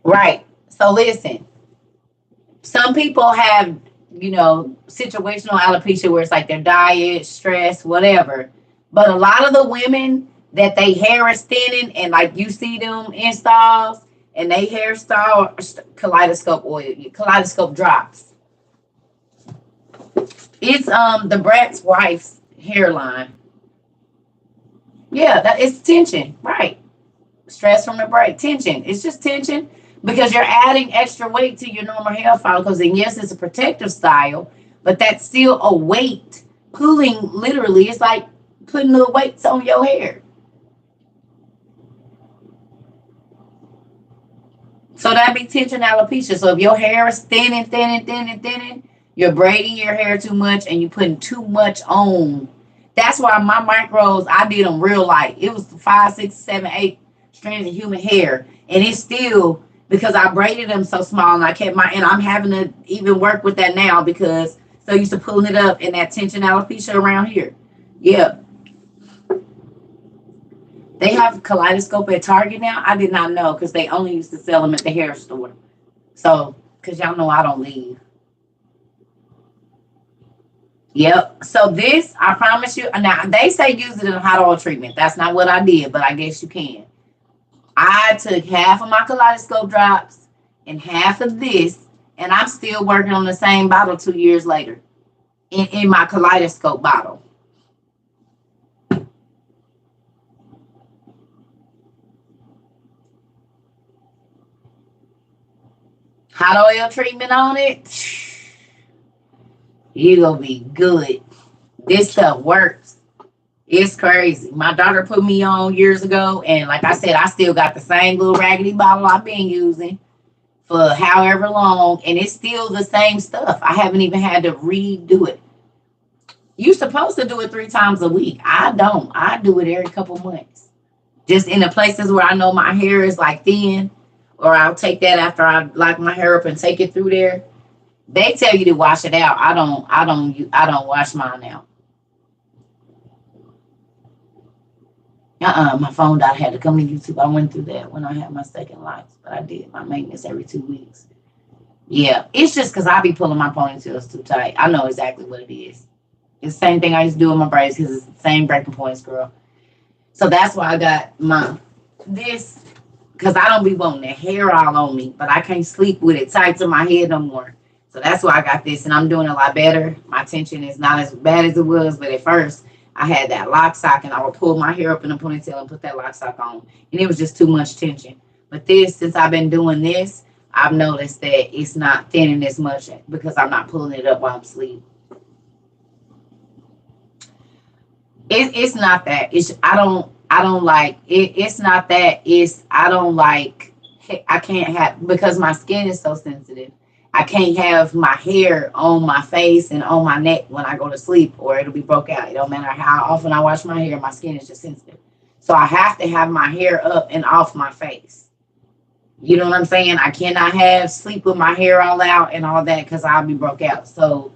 Right. So listen. Some people have, situational alopecia where it's like their diet, stress, whatever. But a lot of the women that they hair is thinning and like you see them installs and they hairstyle kaleidoscope oil, kaleidoscope drops. It's the Brat's wife's hairline. Yeah, that it's tension, right? Stress from the braid, tension. It's just tension because you're adding extra weight to your normal hair follicles. And yes, it's a protective style, but that's still a weight pulling. Literally, it's like putting little weights on your hair. So that be tension alopecia. So if your hair is thinning, you're braiding your hair too much and you're putting too much on. That's why my micros, I did them real light. It was 5, 6, 7, 8 strands of human hair. And it's still because I braided them so small and I kept and I'm having to even work with that now because so used to pulling it up and that tension alopecia around here. Yeah. They have kaleidoscope at Target now. I did not know because they only used to sell them at the hair store. So, because y'all know I don't leave. Yep. So this, I promise you. Now, they say use it in a hot oil treatment. That's not what I did, but I guess you can. I took half of my kaleidoscope drops and half of this, And I'm still working on the same bottle 2 years later in my kaleidoscope bottle. Hot oil treatment on it. You gonna be good. This stuff works. It's crazy. My daughter put me on years ago, and like I said, I still got the same little raggedy bottle I've been using for however long, and it's still the same stuff. I haven't even had to redo it. You're supposed to do it 3 times a week. I don't. I do it every couple months. Just in the places where I know my hair is like thin, or I'll take that after I lock my hair up and take it through there. They tell you to wash it out. I don't wash mine out. My phone died. I had to come to YouTube. I went through that when I had my second life, but I did my maintenance every 2 weeks. Yeah, it's just because I be pulling my ponytails too tight. I know exactly what it is. It's the same thing I used to do with my braids because it's the same breaking points, girl. So that's why I got this, because I don't be wanting the hair all on me, but I can't sleep with it tight to my head no more. So that's why I got this, and I'm doing a lot better. My tension is not as bad as it was, but at first I had that lock sock, and I would pull my hair up in a ponytail and put that lock sock on, and it was just too much tension. But this, since I've been doing this, I've noticed that it's not thinning as much because I'm not pulling it up while I'm asleep. It's not that. I don't like it. It's not that. I can't have, because my skin is so sensitive. I can't have my hair on my face and on my neck when I go to sleep, or it'll be broke out. It don't matter how often I wash my hair, my skin is just sensitive. So I have to have my hair up and off my face. You know what I'm saying? I cannot sleep with my hair all out and all that, because I'll be broke out. So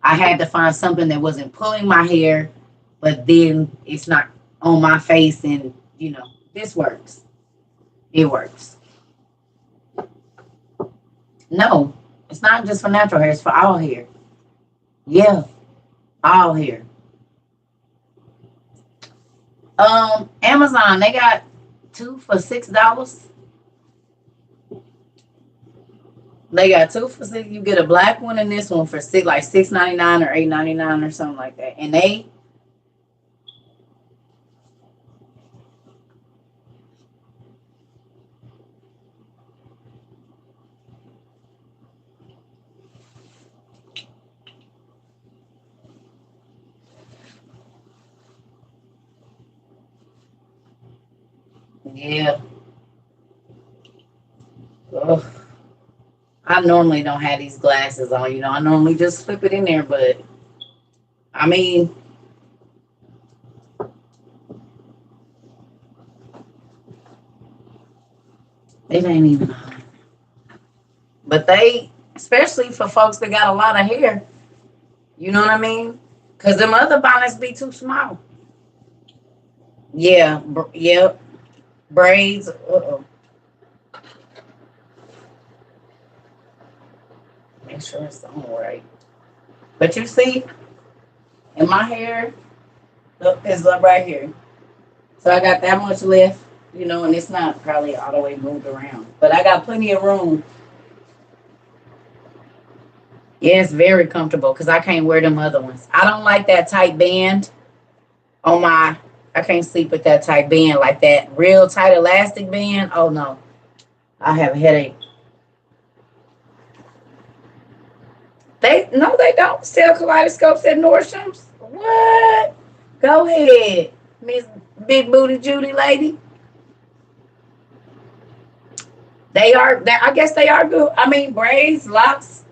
I had to find something that wasn't pulling my hair, but then it's not on my face, and this works. It works. No, it's not just for natural hair, it's for all hair. Yeah, all hair. Amazon, they got 2 for $6. They got 2 for $6. You get a black one and this one for $6.99 or $8.99 or something like that. And they yeah. Ugh. I normally don't have these glasses on, I normally just flip it in there, but I mean, it ain't even on. But especially for folks that got a lot of hair, you know what I mean? Because them other bonnets be too small. Yeah, yep. Braids. Make sure it's on right. But you see, in my hair, look, it's up right here. So I got that much left, and it's not probably all the way moved around. But I got plenty of room. Yeah, it's very comfortable because I can't wear them other ones. I don't like that tight band on my, I can't sleep with that tight band like that. Real tight elastic band. Oh no, I have a headache. They don't sell kaleidoscopes at Nordstrom's. What? Go ahead, Miss Big Booty Judy lady. I guess they are good. I mean, braids, locks.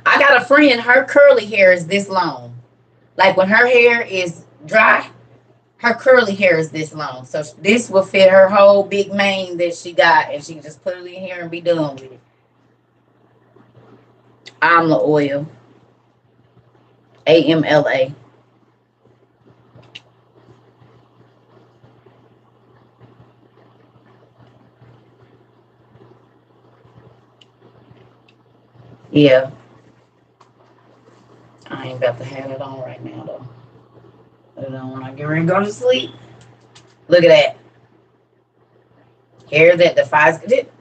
I got a friend, her curly hair is this long. Like when her hair is dry, her curly hair is this long. So this will fit her whole big mane that she got, and she can just put it in here and be done with it. Amla oil. AMLA. Yeah. I ain't got to have it on right now, though. Put it on when I get ready to go to sleep. Look at that. Hair that defies it.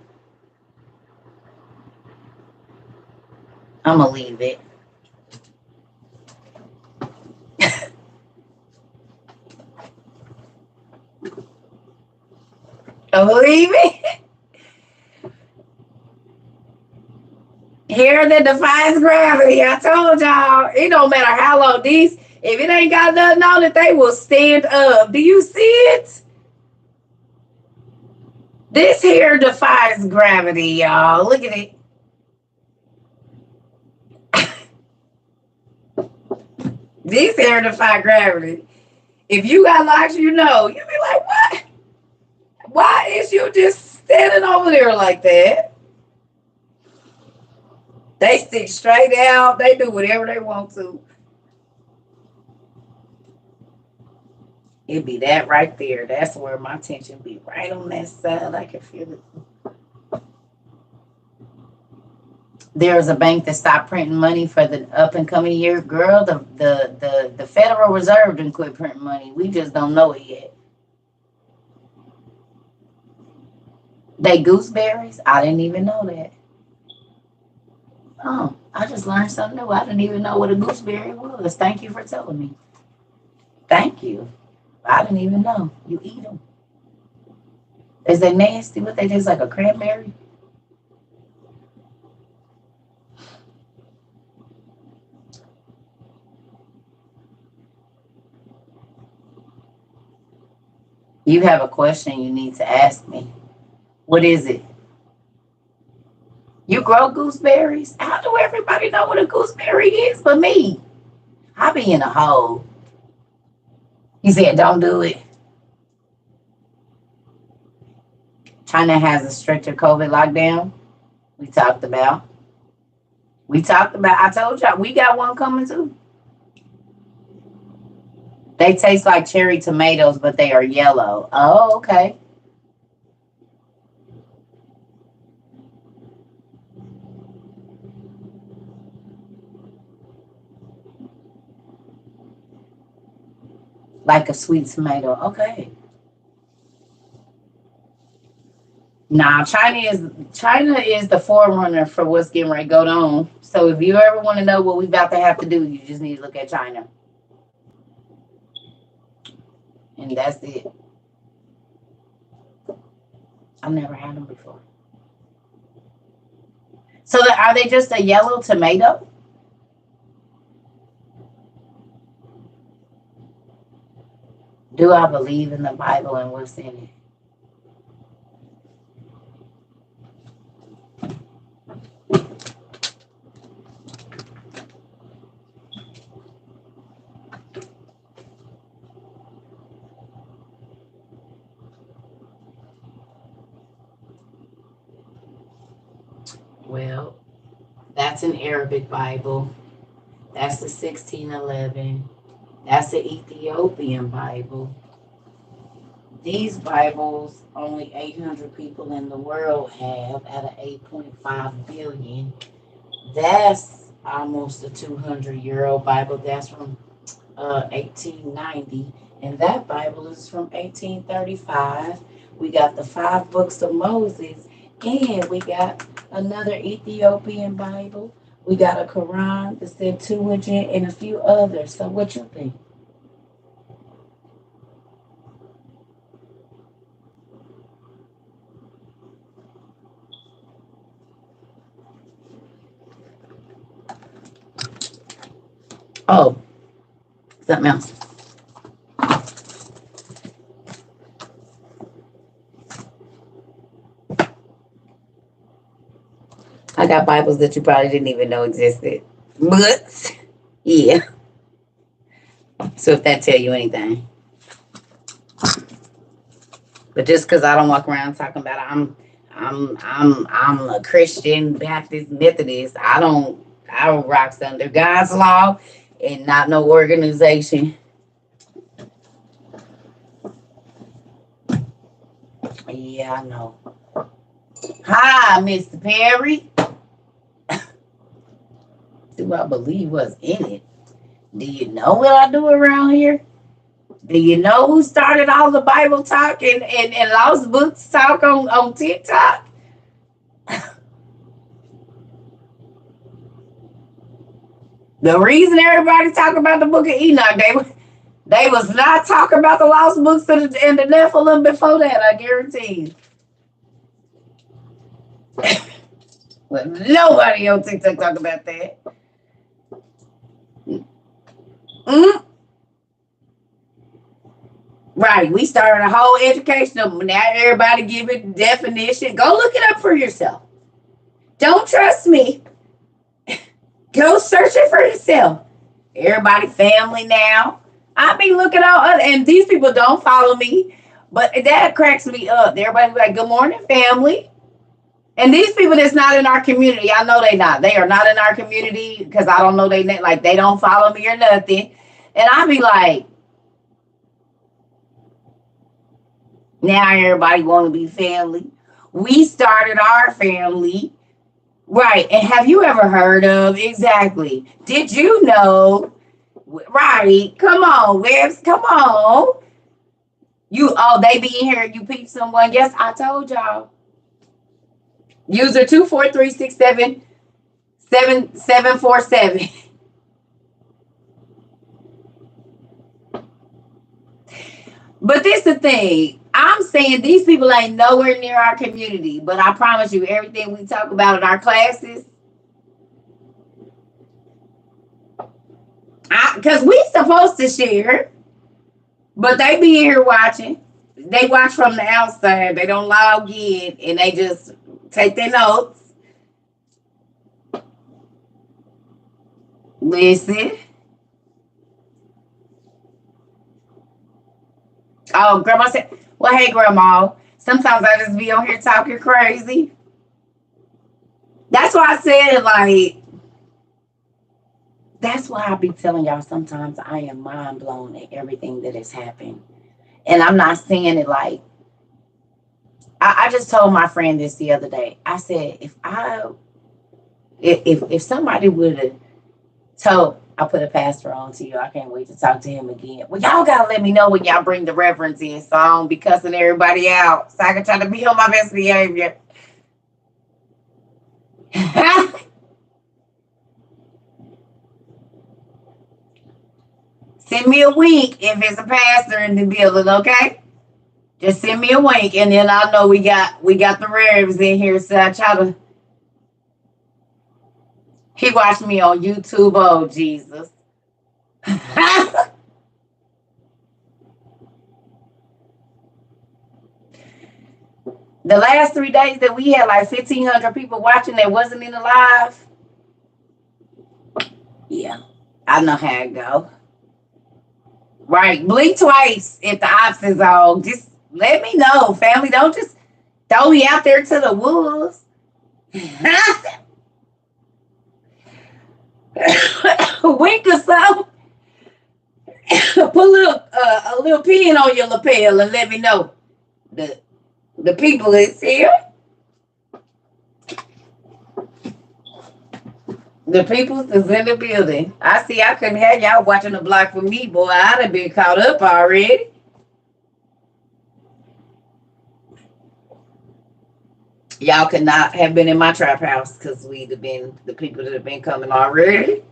I'm gonna leave it. I'm gonna leave it. Hair that defies gravity. I told y'all, it don't matter how long these, if it ain't got nothing on it, they will stand up. Do you see it? This hair defies gravity, y'all. Look at it. This hair defy gravity. If you got locks, you know. You be like, what? Why is you just standing over there like that? They stick straight out. They do whatever they want to. It be that right there. That's where my tension be. Right on that side. I can feel it. There's a bank that stopped printing money for the up and coming year. Girl, the Federal Reserve didn't quit printing money. We just don't know it yet. They gooseberries? I didn't even know that. Oh, I just learned something new. I didn't even know what a gooseberry was. Thank you for telling me. Thank you. I didn't even know. You eat them. Is they nasty? What they taste like, a cranberry? You have a question you need to ask me. What is it? You grow gooseberries? How do everybody know what a gooseberry is but me? I be in a hole. He said, don't do it. China has a stricter COVID lockdown. We talked about. I told y'all, we got one coming too. They taste like cherry tomatoes, but they are yellow. Oh, okay. Like a sweet tomato. Okay. Now, China is the forerunner for what's getting ready to go on. So if you ever want to know what we about to have to do, you just need to look at China. And that's it. I've never had them before. So are they just a yellow tomato? Do I believe in the Bible and what's in it? Well, that's an Arabic Bible. That's the 1611. That's the Ethiopian Bible. These Bibles, only 800 people in the world have out of 8.5 billion. That's almost a 200-year-old Bible. That's from 1890. And that Bible is from 1835. We got the 5 books of Moses. And we got another Ethiopian Bible. We got a Quran, the Septuagint, and a few others. So what you think? Oh, something else. I got Bibles that you probably didn't even know existed. But yeah. So if that tell you anything. But just because I don't walk around talking about I'm a Christian, Baptist, Methodist, I don't rock under God's law and not no organization. Yeah, I know. Hi, Mr. Perry. Do I believe what's in it? Do you know what I do around here? Do you know who started all the Bible talk and Lost Books talk on TikTok? The reason everybody talk about the book of Enoch, they was not talking about the lost books and the Nephilim before that, I guarantee you. But nobody on TikTok talk about that. Mm. Right. We started a whole educational. Now everybody give it definition. Go look it up for yourself. Don't trust me. Go search it for yourself. Everybody family now. I be looking out, and these people don't follow me, but that cracks me up. Everybody be like, "Good morning, family." And these people that's not in our community, I know they not. They are not in our community because I don't know like they don't follow me or nothing. And I be like, now everybody want to be family. We started our family. Right. And have you ever heard of exactly? Did you know? Right. Come on, Webs. Come on. They be in here. You peep someone. Yes, I told y'all. User 243677747. But this the thing. I'm saying these people ain't nowhere near our community. But I promise you, everything we talk about in our classes, because we supposed to share, but they be in here watching. They watch from the outside. They don't log in, and they just take their notes. Listen. Oh, Grandma said, well, hey, Grandma. Sometimes I just be on here talking crazy. That's why I said, like, that's why I be telling y'all sometimes I am mind blown at everything that has happened. And I'm not saying it like, I just told my friend this the other day. I said, if somebody would have told, I put a pastor on to you. I can't wait to talk to him again. Well, y'all gotta let me know when y'all bring the reverends in, so I don't be cussing everybody out. So I can try to be on my best behavior. Send me a wink if it's a pastor in the building, okay? Just send me a wink, and then I'll know we got the revs in here. So I try to. He watched me on YouTube. Oh Jesus! The last 3 days that we had like 1,500 people watching that wasn't in the live. Yeah, I know how it go. Right, blink twice if the ops is on. Just let me know, family. Don't just throw me out there to the wolves. Wink or something. Put a little pin on your lapel and let me know the people is here. The people is in the building. I see. I couldn't have y'all watching the block for me, boy. I'd have been caught up already. Y'all could not have been in my trap house because we'd have been the people that have been coming already.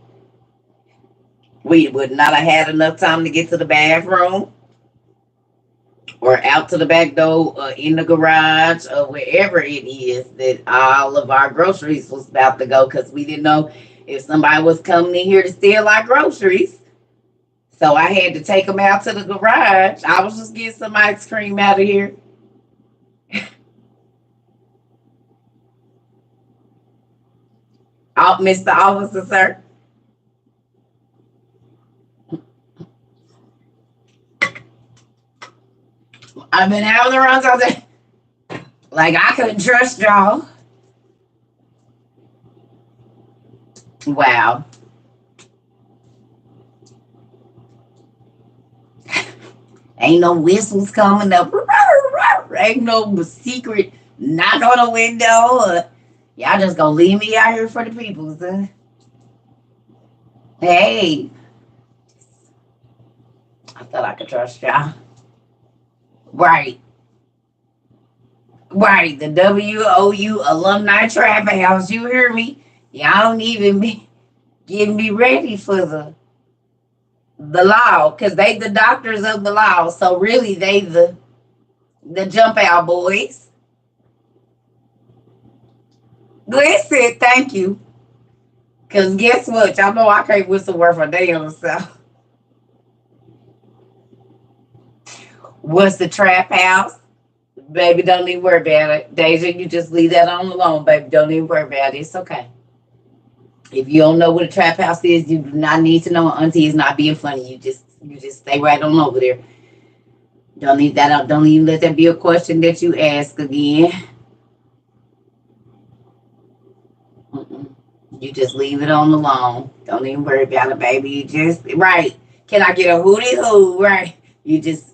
We would not have had enough time to get to the bathroom or out to the back door or in the garage or wherever it is that all of our groceries was about to go because we didn't know if somebody was coming in here to steal our groceries. So I had to take them out to the garage. I was just getting some ice cream out of here. Oh, Mr. Officer, sir. I've been out on the runs all day. Like, I couldn't trust y'all. Wow. Ain't no whistles coming up. Ain't no secret knock on the window. Y'all just gonna leave me out here for the people, son. Hey. I thought I could trust y'all. Right. Right. The WOU Alumni Trap House. You hear me? Y'all don't even be. getting me ready for the law, because they the doctors of the law. So really they the jump out boys. Listen, thank you. Cause guess what? Y'all know I can't whistle worth a damn. So what's the trap house? Baby, don't even worry about it. Deja, you just leave that on alone, baby. Don't even worry about it. It's okay. If you don't know what a trap house is, you do not need to know. Auntie is not being funny. You just stay right on over there. Don't leave that out. Don't even let that be a question that you ask again. Mm-mm. You just leave it on the lawn. Don't even worry about it, baby. You just right. Can I get a hootie hoo? Right. You just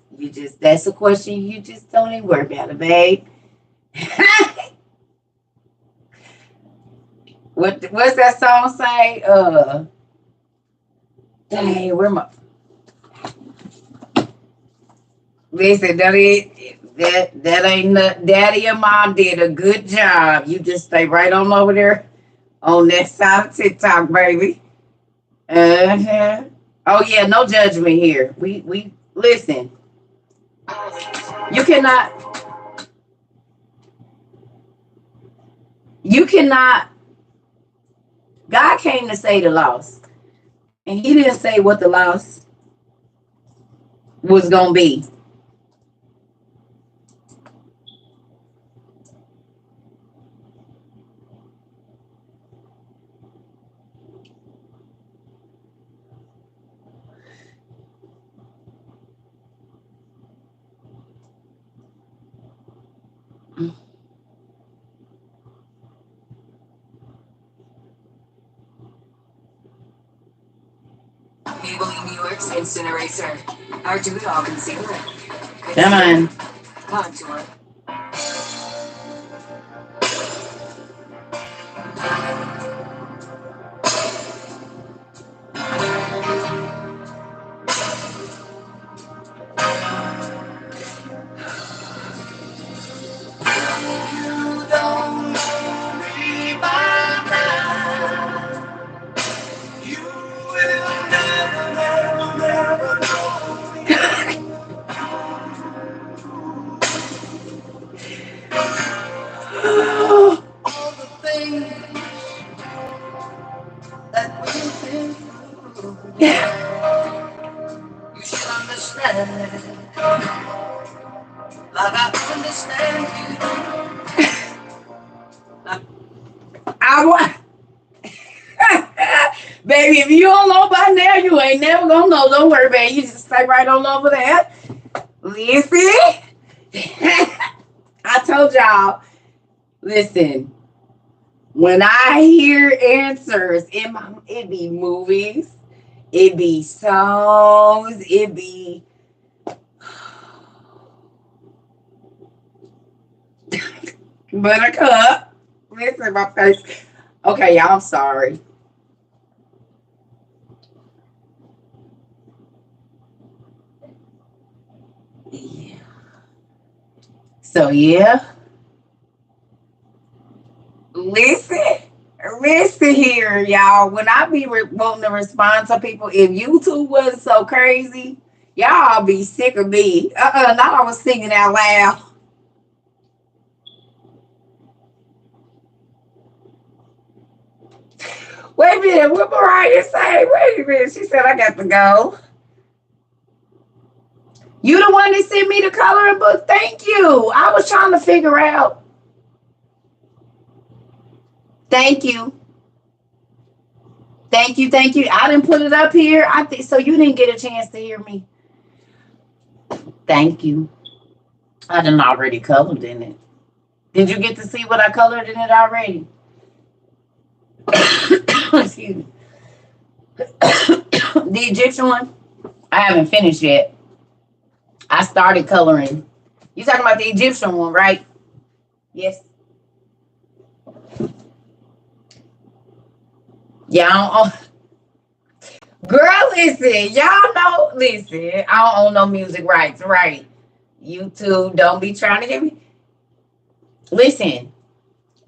that's a question you just don't even worry about it, babe. What's that song say? Dang, where my listen, that ain't not, daddy and mom did a good job. You just stay right on over there on that side of TikTok, baby. Uh-huh. Oh yeah, no judgment here. We listen. You cannot you cannot God came to say the loss. And he didn't say what the loss was gonna be. Maybelline New York's Incinerator. Our do-it-all concealer. Come on. Contour. You don't know me by now. You will never, never, never know me. All the things that we've been through. You should understand, like I understand I want baby, if you don't know by now, you ain't never gonna know. Don't worry, baby. You just stay right on over there. Listen. I told y'all, listen, when I hear answers in my it be movies, it be songs, it be buttercup. Listen, my face. Okay, y'all, I'm sorry. Yeah. So yeah, listen, listen here, y'all. When I be wanting to respond to people, if YouTube wasn't so crazy, y'all be sick of me. Not I was singing out loud. Wait a minute, what Mariah say? Wait a minute, she said I got to go. You the one that sent me the coloring book. Thank you. I was trying to figure out. Thank you. Thank you. Thank you. I didn't put it up here. I think so. You didn't get a chance to hear me. Thank you. I done already colored in it. Did you get to see what I colored in it already? Excuse me. The Egyptian one, I haven't finished yet. I started coloring. You talking about the Egyptian one, right? Yes. Y'all, girl, listen. Y'all know, listen. I don't own no music rights, right? YouTube, don't be trying to get me. Listen,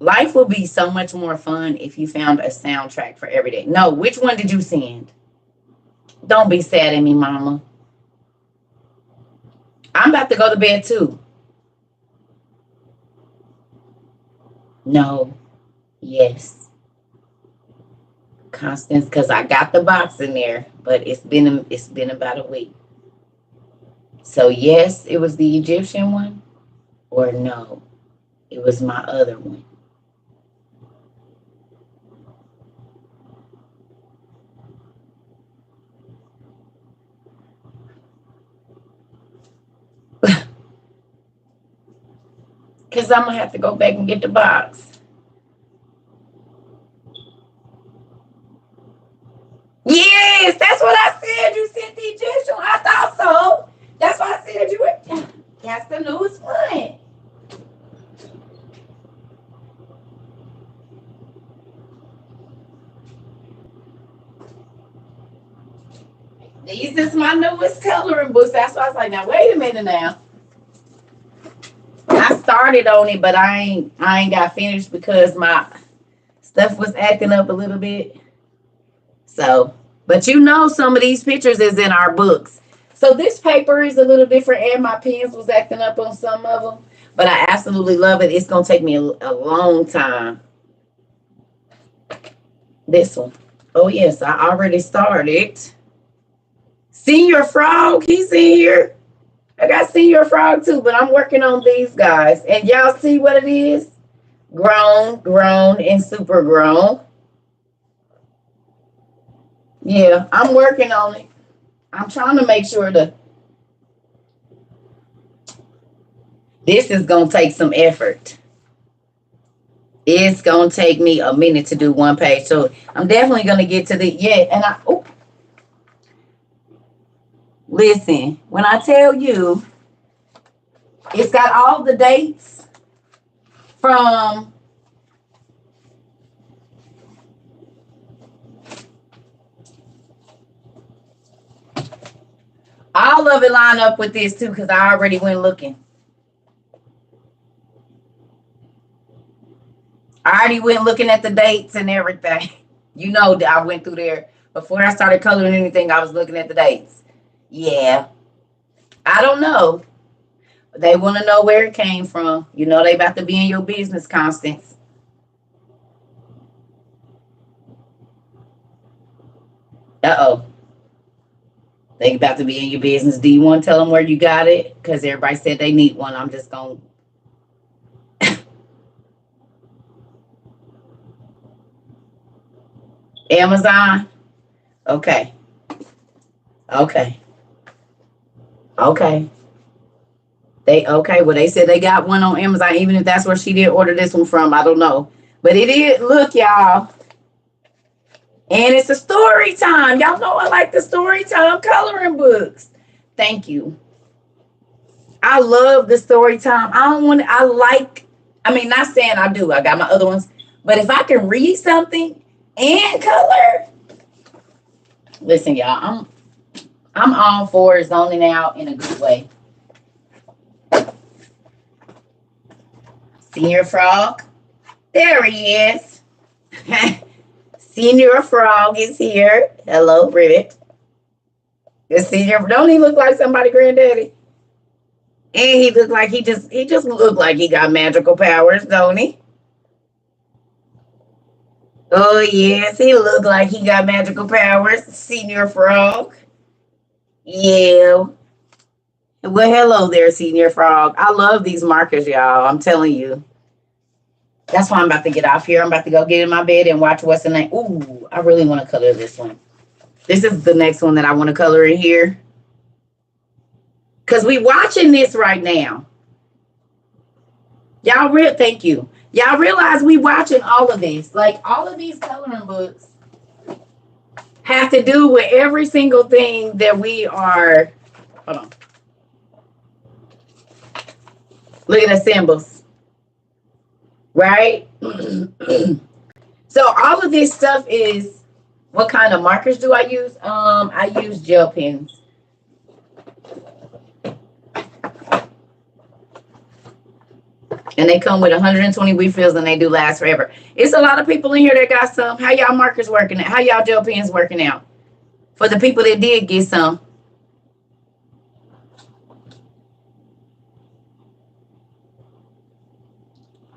Life would be so much more fun if you found a soundtrack for every day. No, which one did you send? Don't be sad at me, mama. I'm about to go to bed too. No. Yes. Constance, because I got the box in there, but it's been about a week. So yes, it was the Egyptian one, or no, it was my other one. Because I'm gonna have to go back and get the box. Yes, that's what I said. You sent the Egyptian. I thought so. That's why I said you were. That's the newest one. These is my newest coloring books. That's why I was like, now wait a minute now. I started on it, but I ain't got finished because my stuff was acting up a little bit. So, but you know, some of these pictures is in our books. So this paper is a little different, and my pens was acting up on some of them. But I absolutely love it. It's gonna take me a long time. This one. Oh yes, I already started. Senior Frog, he's in here. I got Senior Frog too, but I'm working on these guys. And y'all see what it is? Grown, grown, and super grown. Yeah, I'm working on it. I'm trying to make sure this is going to take some effort. It's going to take me a minute to do one page. So I'm definitely going to get to listen, when I tell you, it's got all the dates from all of it line up with this too, because I already went looking. I already went looking at the dates and everything. You know that I went through there. Before I started coloring anything, I was looking at the dates. Yeah. I don't know. They want to know where it came from. You know they about to be in your business, Constance. Uh-oh. They about to be in your business. Do you want to tell them where you got it? Because everybody said they need one. I'm just going to. Amazon? Okay. Okay. Okay. Well, they said they got one on Amazon, even if that's where she did order this one from. I don't know. But it is, look, y'all. And it's a story time. Y'all know I like the story time coloring books. Thank you. I love the story time. Not saying I do. I got my other ones. But if I can read something and color, listen, y'all, I'm all for zoning out in a good way. Senior Frog. There he is. Senior Frog is here. Hello, Bridget. The senior, don't he look like somebody granddaddy? And he looked like he just looked like he got magical powers, don't he? Oh yes, he looked like he got magical powers. Senior Frog. Yeah. Well, hello there, Senior Frog. I love these markers, y'all. I'm telling you. That's why I'm about to get off here. I'm about to go get in my bed and watch what's the name. Ooh, I really want to color this one. This is the next one that I want to color in here. Because we watching this right now. Thank you. Y'all realize we watching all of this. Like all of these coloring books have to do with every single thing that we are. Hold on. Look at the symbols. Right? So all of this stuff is, what kind of markers do I use? I use gel pens. And they come with 120 refills and they do last forever. It's a lot of people in here that got some. How y'all markers working out? How y'all gel pens working out? For the people that did get some.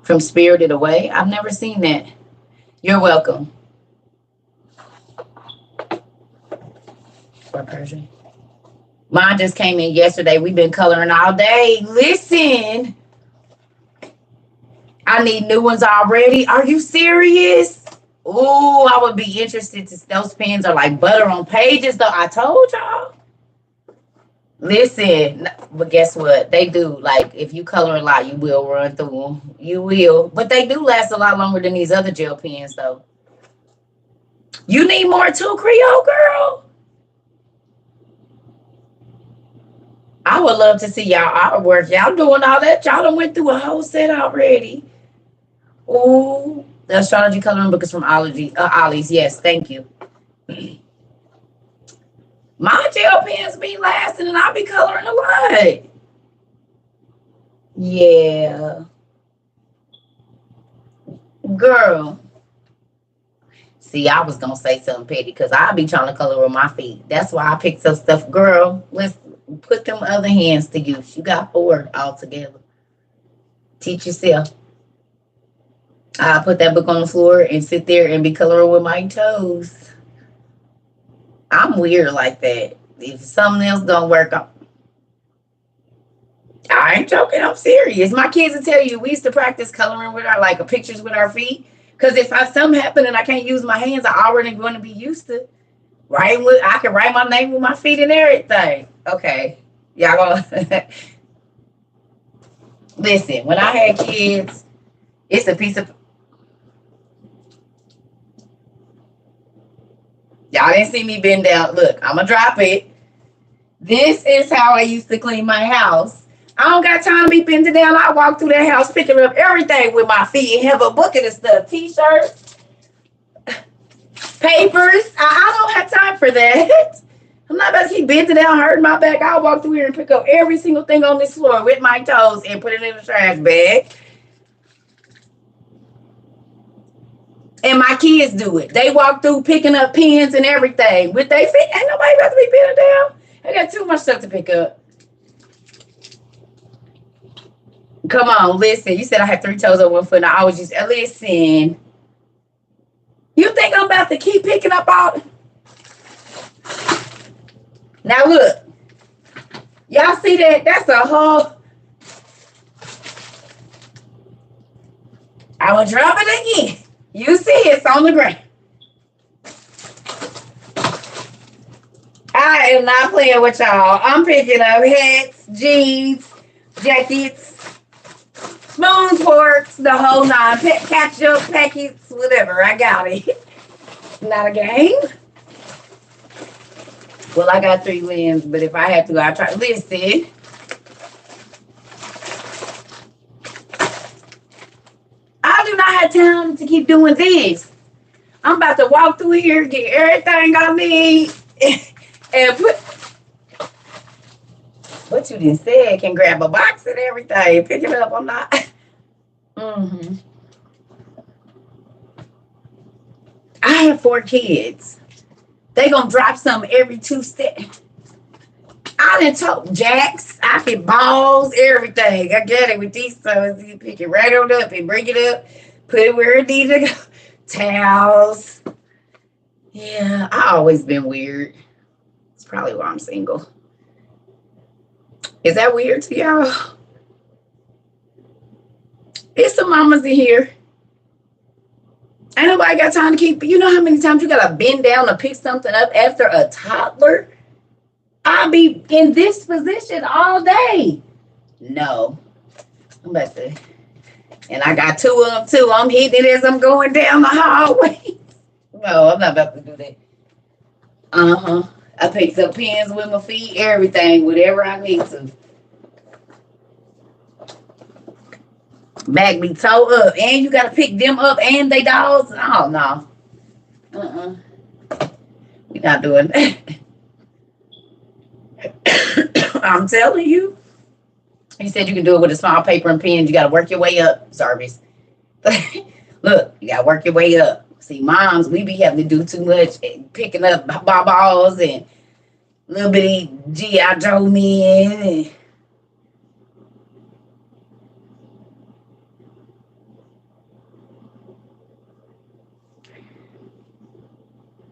From Spirited Away. I've never seen that. You're welcome. For Persian. Mine just came in yesterday. We've been coloring all day. Listen. I need new ones already. Are you serious? Oh, I would be interested to. Those pens are like butter on pages, though. I told y'all. Listen, but guess what? They do. Like, if you color a lot, you will run through them. You will. But they do last a lot longer than these other gel pens, though. You need more too, Creole girl? I would love to see y'all artwork. Y'all doing all that. Y'all done went through a whole set already. Oh, the astrology coloring book is from Ollie's. Yes, thank you. My gel pens be lasting and I be coloring a lot. Yeah. Girl. See, I was going to say something petty because I be trying to color with my feet. That's why I picked some stuff. Girl, let's put them other hands to use. You got 4 altogether. Teach yourself. I put that book on the floor and sit there and be coloring with my toes. I'm weird like that. If something else don't work, I ain't joking. I'm serious. My kids will tell you we used to practice coloring with our pictures with our feet. Because if something happen and I can't use my hands, I already going to be used to I can write my name with my feet and everything. Okay, y'all gonna listen. When I had kids, it's a piece of. Y'all didn't see me bend down. Look, I'm going to drop it. This is how I used to clean my house. I don't got time to be bending down. I walk through that house picking up everything with my feet and have a bucket of stuff. T-shirts, papers. I don't have time for that. I'm not about to keep bending down, hurting my back. I'll walk through here and pick up every single thing on this floor with my toes and put it in the trash bag. And my kids do it. They walk through picking up pens and everything with their feet. Ain't nobody about to be bending down. I got too much stuff to pick up. Come on, listen. You said I had 3 toes on 1 foot. And I always used to listen. You think I'm about to keep picking up all? Now look. Y'all see that? That's a whole. I will drop it again. You see it's on the ground. I am not playing with y'all. I'm picking up hats, jeans, jackets, spoons, forks, the whole 9. Ketchup, packets, whatever. I got it. Not a game. Well, I got 3 limbs, but if I had to, I'd try. Listen. I do not have time to keep doing this. I'm about to walk through here, get everything I need, and put what you just said. Can grab a box and everything, pick it up. I'm not. I have 4 kids. They gonna drop something every 2 steps. I done told jacks, I can balls, everything. I get it with these toes. You pick it right on up and bring it up, put it where it needs to go. Towels. Yeah, I always been weird. It's probably why I'm single. Is that weird to y'all? It's some mamas in here. Ain't nobody got time to keep. You know how many times you gotta bend down to pick something up after a toddler? I'll be in this position all day. No. I'm about to. And I got 2 of them too. I'm hitting it as I'm going down the hallway. No, I'm not about to do that. I picked up pens with my feet, everything, whatever I need to. Back me toe up. And you got to pick them up and they dogs. Oh, no. We're not doing that. I'm telling you. He said you can do it with a small paper and pen. You got to work your way up, service. Look, you got to work your way up. See, moms, we be having to do too much, picking up balls and little bitty G.I. Joe men. And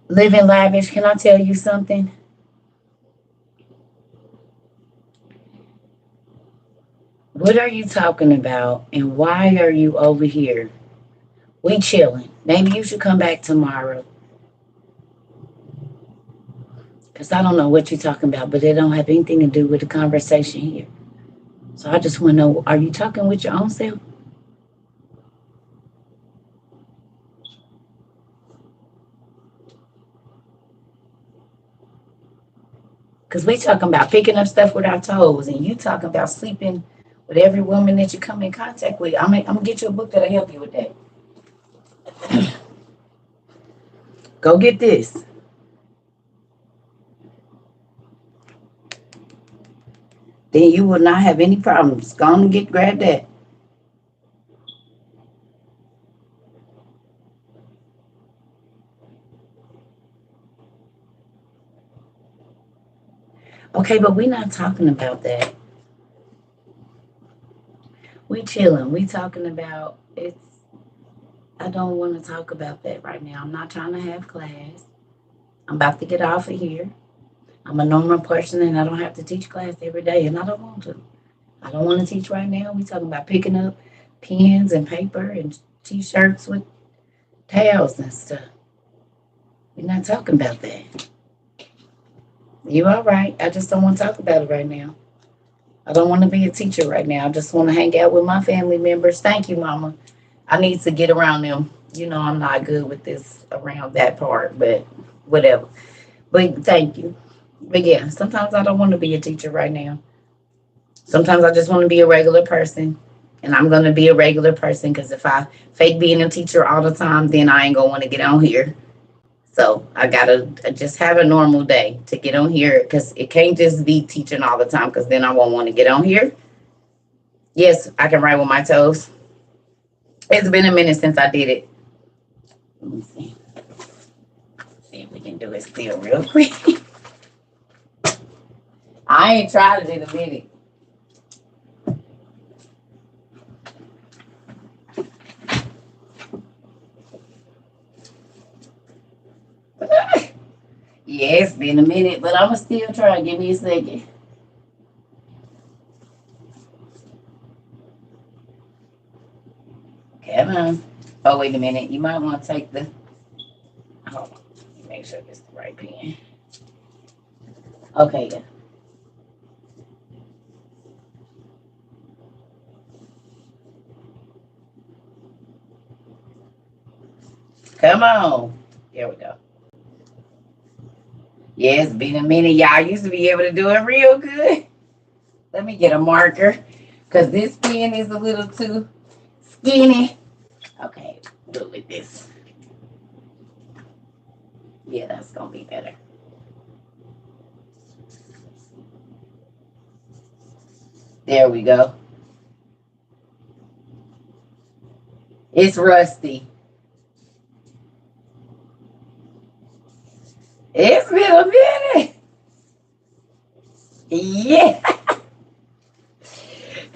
living lavish. Can I tell you something? What are you talking about? And why are you over here? We chilling. Maybe you should come back tomorrow. Because I don't know what you're talking about, but it don't have anything to do with the conversation here. So I just want to know, are you talking with your own self? Because we talking about picking up stuff with our toes, and you talking about sleeping with every woman that you come in contact with. I'm going to get you a book that'll help you with that. Go get this. Then you will not have any problems. Go on and grab that. Okay, but we're not talking about that. We chilling. We talking about it's. I don't want to talk about that right now. I'm not trying to have class. I'm about to get off of here. I'm a normal person and I don't have to teach class every day, and I don't want to. I don't want to teach right now. We talking about picking up pens and paper and t-shirts with tails and stuff. We're not talking about that. You all right. I just don't want to talk about it right now. I don't want to be a teacher right now. I just want to hang out with my family members. Thank you, Mama. I need to get around them. You know, I'm not good with this around that part, but whatever. But thank you. But yeah, sometimes I don't want to be a teacher right now. Sometimes I just want to be a regular person. And I'm going to be a regular person because if I fake being a teacher all the time, then I ain't going to want to get on here. So I got to just have a normal day to get on here because it can't just be teaching all the time because then I won't want to get on here. Yes, I can write with my toes. It's been a minute since I did it. Let me see. See if we can do it still real quick. I ain't tried it in a minute. Yeah, it's been a minute, but I'm going to still try. Give me a second. Come on. Oh, wait a minute. You might want to take the... Hold on. Make sure it's the right pen. Okay, yeah. Come on. There we go. Yeah, it's been a minute. Y'all used to be able to do it real good. Let me get a marker because this pen is a little too skinny. Okay, do it with this. Yeah, that's going to be better. There we go. It's rusty. It's been a minute. Yeah.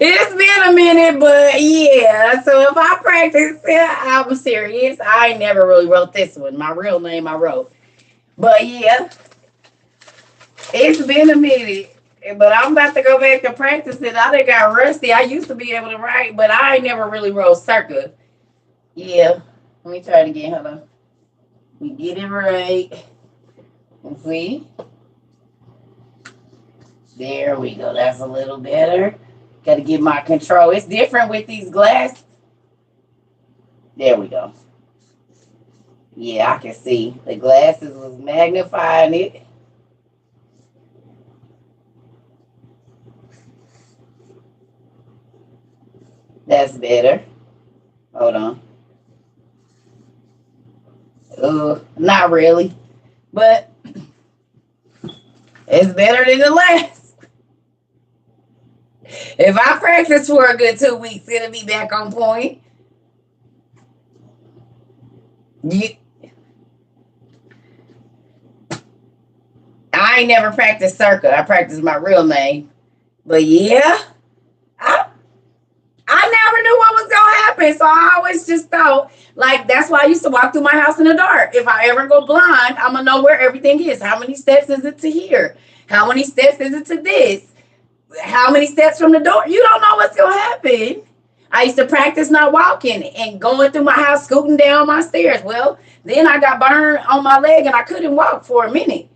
It's been a minute, but yeah. So if I practice, yeah, I'm serious. I never really wrote this one. My real name I wrote. But yeah. It's been a minute. But I'm about to go back to practice it. I done got rusty. I used to be able to write, but I never really wrote circa. Yeah. Let me try it again. Hold on. We get it right. See? There we go. That's a little better. Got to get my control. It's different with these glasses. There we go. Yeah, I can see. The glasses was magnifying it. That's better. Hold on. Not really. But it's better than the last. If I practice for a good 2 weeks, it'll be back on point. You, I ain't never practiced circa. I practiced my real name. But yeah, I I never knew what was gonna happen. So I always just thought, like, that's why I used to walk through my house in the dark. If I ever go blind, I'm gonna know where everything is. How many steps is it to here? How many steps is it to this? How many steps from the door? You don't know what's gonna happen. I used to practice not walking and going through my house, scooting down my stairs. Well, then I got burned on my leg and I couldn't walk for a minute.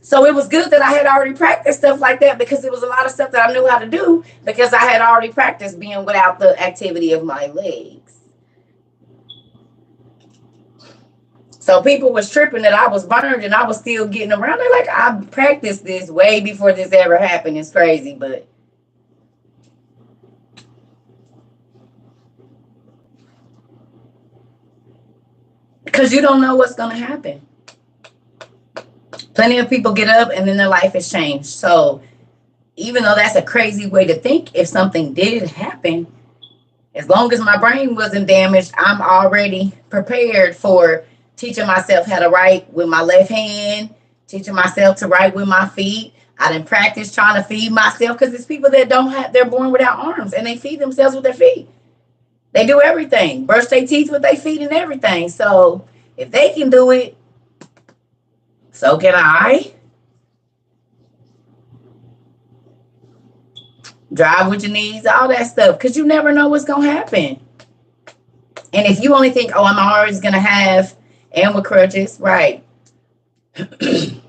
So it was good that I had already practiced stuff like that because it was a lot of stuff that I knew how to do because I had already practiced being without the activity of my legs. So people was tripping that I was burned and I was still getting around. They're like, I practiced this way before this ever happened. It's crazy, but because you don't know what's going to happen. Plenty of people get up and then their life has changed. So even though that's a crazy way to think, if something did happen, as long as my brain wasn't damaged, I'm already prepared for teaching myself how to write with my left hand, teaching myself to write with my feet. I didn't practice trying to feed myself because it's people that don't have, they're born without arms and they feed themselves with their feet. They do everything, brush their teeth with their feet and everything. So if they can do it, so can I. Drive with your knees, all that stuff, because you never know what's going to happen. And if you only think, oh, I'm always going to have, and with crutches, right. The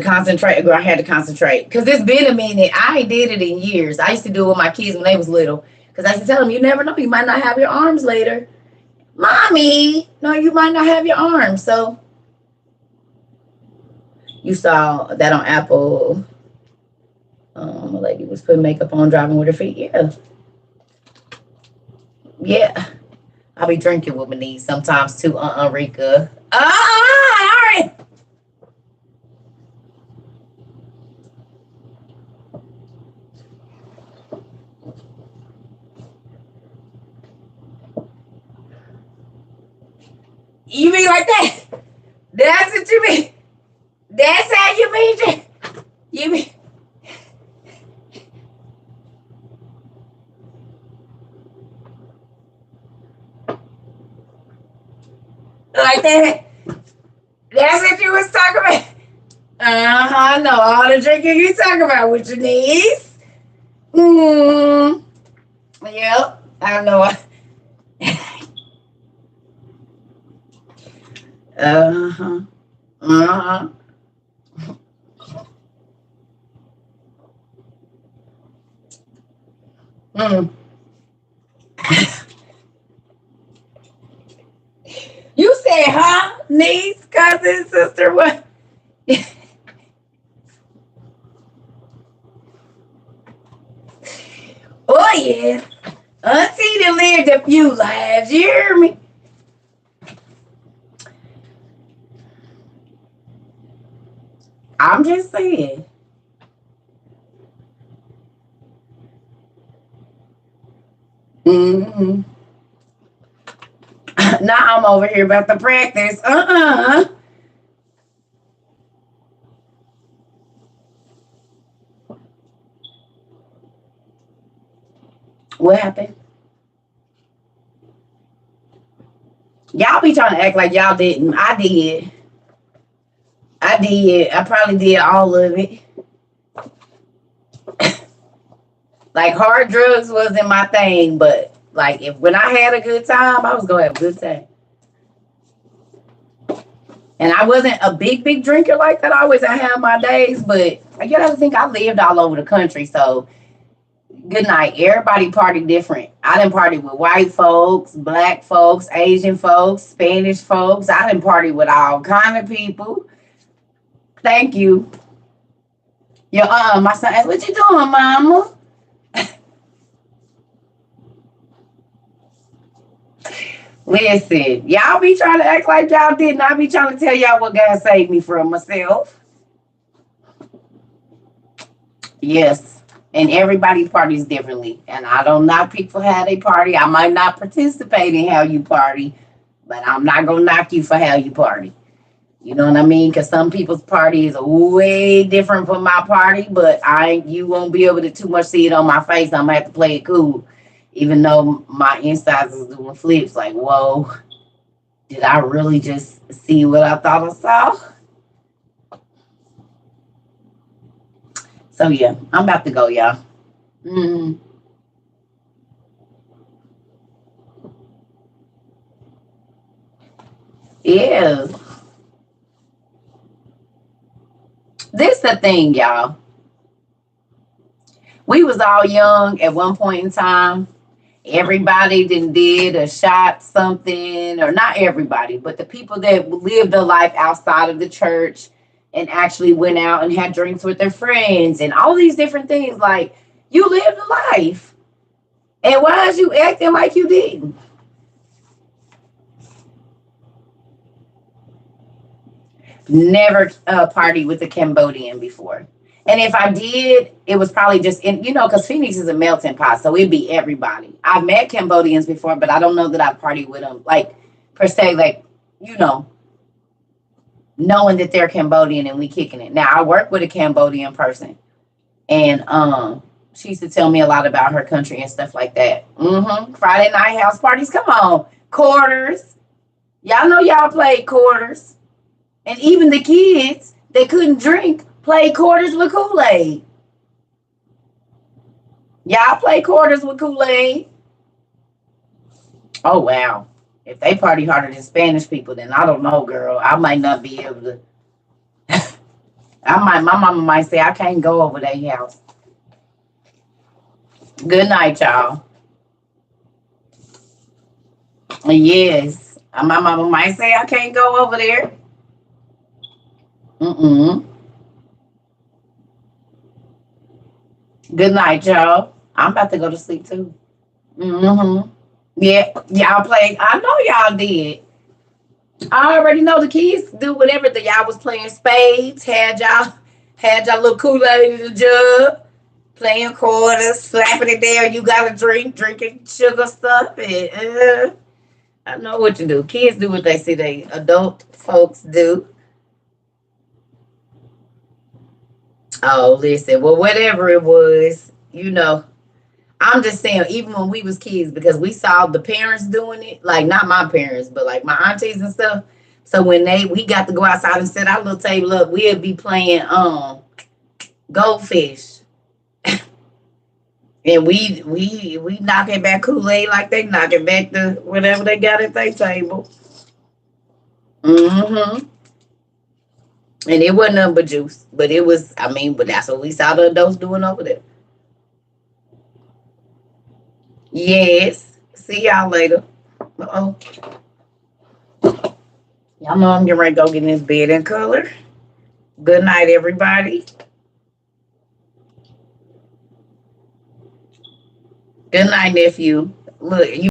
concentrate, I had to concentrate. Because it's been a minute. I ain't did it in years. I used to do it with my kids when they was little. Because I used to tell them, you never know, you might not have your arms later. Mommy, no, you might not have your arms. So you saw that on Apple. A lady was putting makeup on, driving with her feet. Yeah. Yeah. I'll be drinking with my knees sometimes too, Rika. All right. You mean like that? That's what you mean? That's how you mean it? You mean? Like that? That's what you was talking about? I know all the drinking you talk about with your knees. Yep, I know. You said, huh? Niece, cousin, sister, what? Oh, yeah. Auntie done lived a few lives. You hear me? I'm just saying. Mm-hmm. Now I'm over here about to practice. What happened? Y'all be trying to act like y'all didn't. I did. I probably did all of it. Like hard drugs wasn't my thing, but like when I had a good time, I was gonna have a good time. And I wasn't a big drinker like that. I had my days, but you gotta think I lived all over the country, so good night. Everybody party different. I didn't party with white folks, black folks, Asian folks, Spanish folks. I didn't party with all kind of people. Thank you. My son asked, what you doing, mama? Listen, y'all be trying to act like y'all didn't. I be trying to tell y'all what God saved me from myself. Yes. And everybody parties differently. And I don't knock people how they party. I might not participate in how you party, but I'm not gonna knock you for how you party. You know what I mean? Because some people's party is way different from my party, but you won't be able to too much see it on my face. I'm gonna have to play it cool, even though my insides is doing flips. Like, whoa, did I really just see what I thought I saw? So yeah, I'm about to go, y'all. Mm, yeah, this the thing, y'all. We was all young at one point in time. Everybody did a shot something, or not everybody, but the people that lived a life outside of the church and actually went out and had drinks with their friends and all these different things. Like, you lived a life, and why is you acting like you didn't? Never partied with a Cambodian before. And if I did, it was probably just in, because Phoenix is a melting pot, so it'd be everybody. I've met Cambodians before, but I don't know that I partied with them, like, per se, like, you know, knowing that they're Cambodian and we kicking it. Now, I work with a Cambodian person, and she used to tell me a lot about her country and stuff like that. Friday night house parties, come on, quarters. Y'all know y'all played quarters. And even the kids that couldn't drink played quarters with Kool-Aid. Y'all play quarters with Kool-Aid. Oh, wow. If they party harder than Spanish people, then I don't know, girl. I might not be able to. My mama might say I can't go over their house. Good night, y'all. Yes. My mama might say I can't go over there. Good night, y'all. I'm about to go to sleep too. Yeah, y'all played. I know y'all did. I already know the kids do whatever. Y'all was playing spades. Had y'all little Kool-Aid in the jug, playing quarters, slapping it there. You got a drink, drinking sugar stuff, and I know what you do. Kids do what they see they adult folks do. Oh, listen. Well, whatever it was, I'm just saying, even when we was kids, because we saw the parents doing it, like not my parents, but like my aunties and stuff. So when we got to go outside and set our little table up, we'd be playing goldfish. And we knocking back Kool-Aid like they knocking back the whatever they got at their table. Mm-hmm. And it wasn't nothing but juice. But it was, but that's what we saw the adults doing over there. Yes. See y'all later. Uh-oh. Y'all know I'm getting ready to go get in this bed in color. Good night, everybody. Good night, nephew. Look, you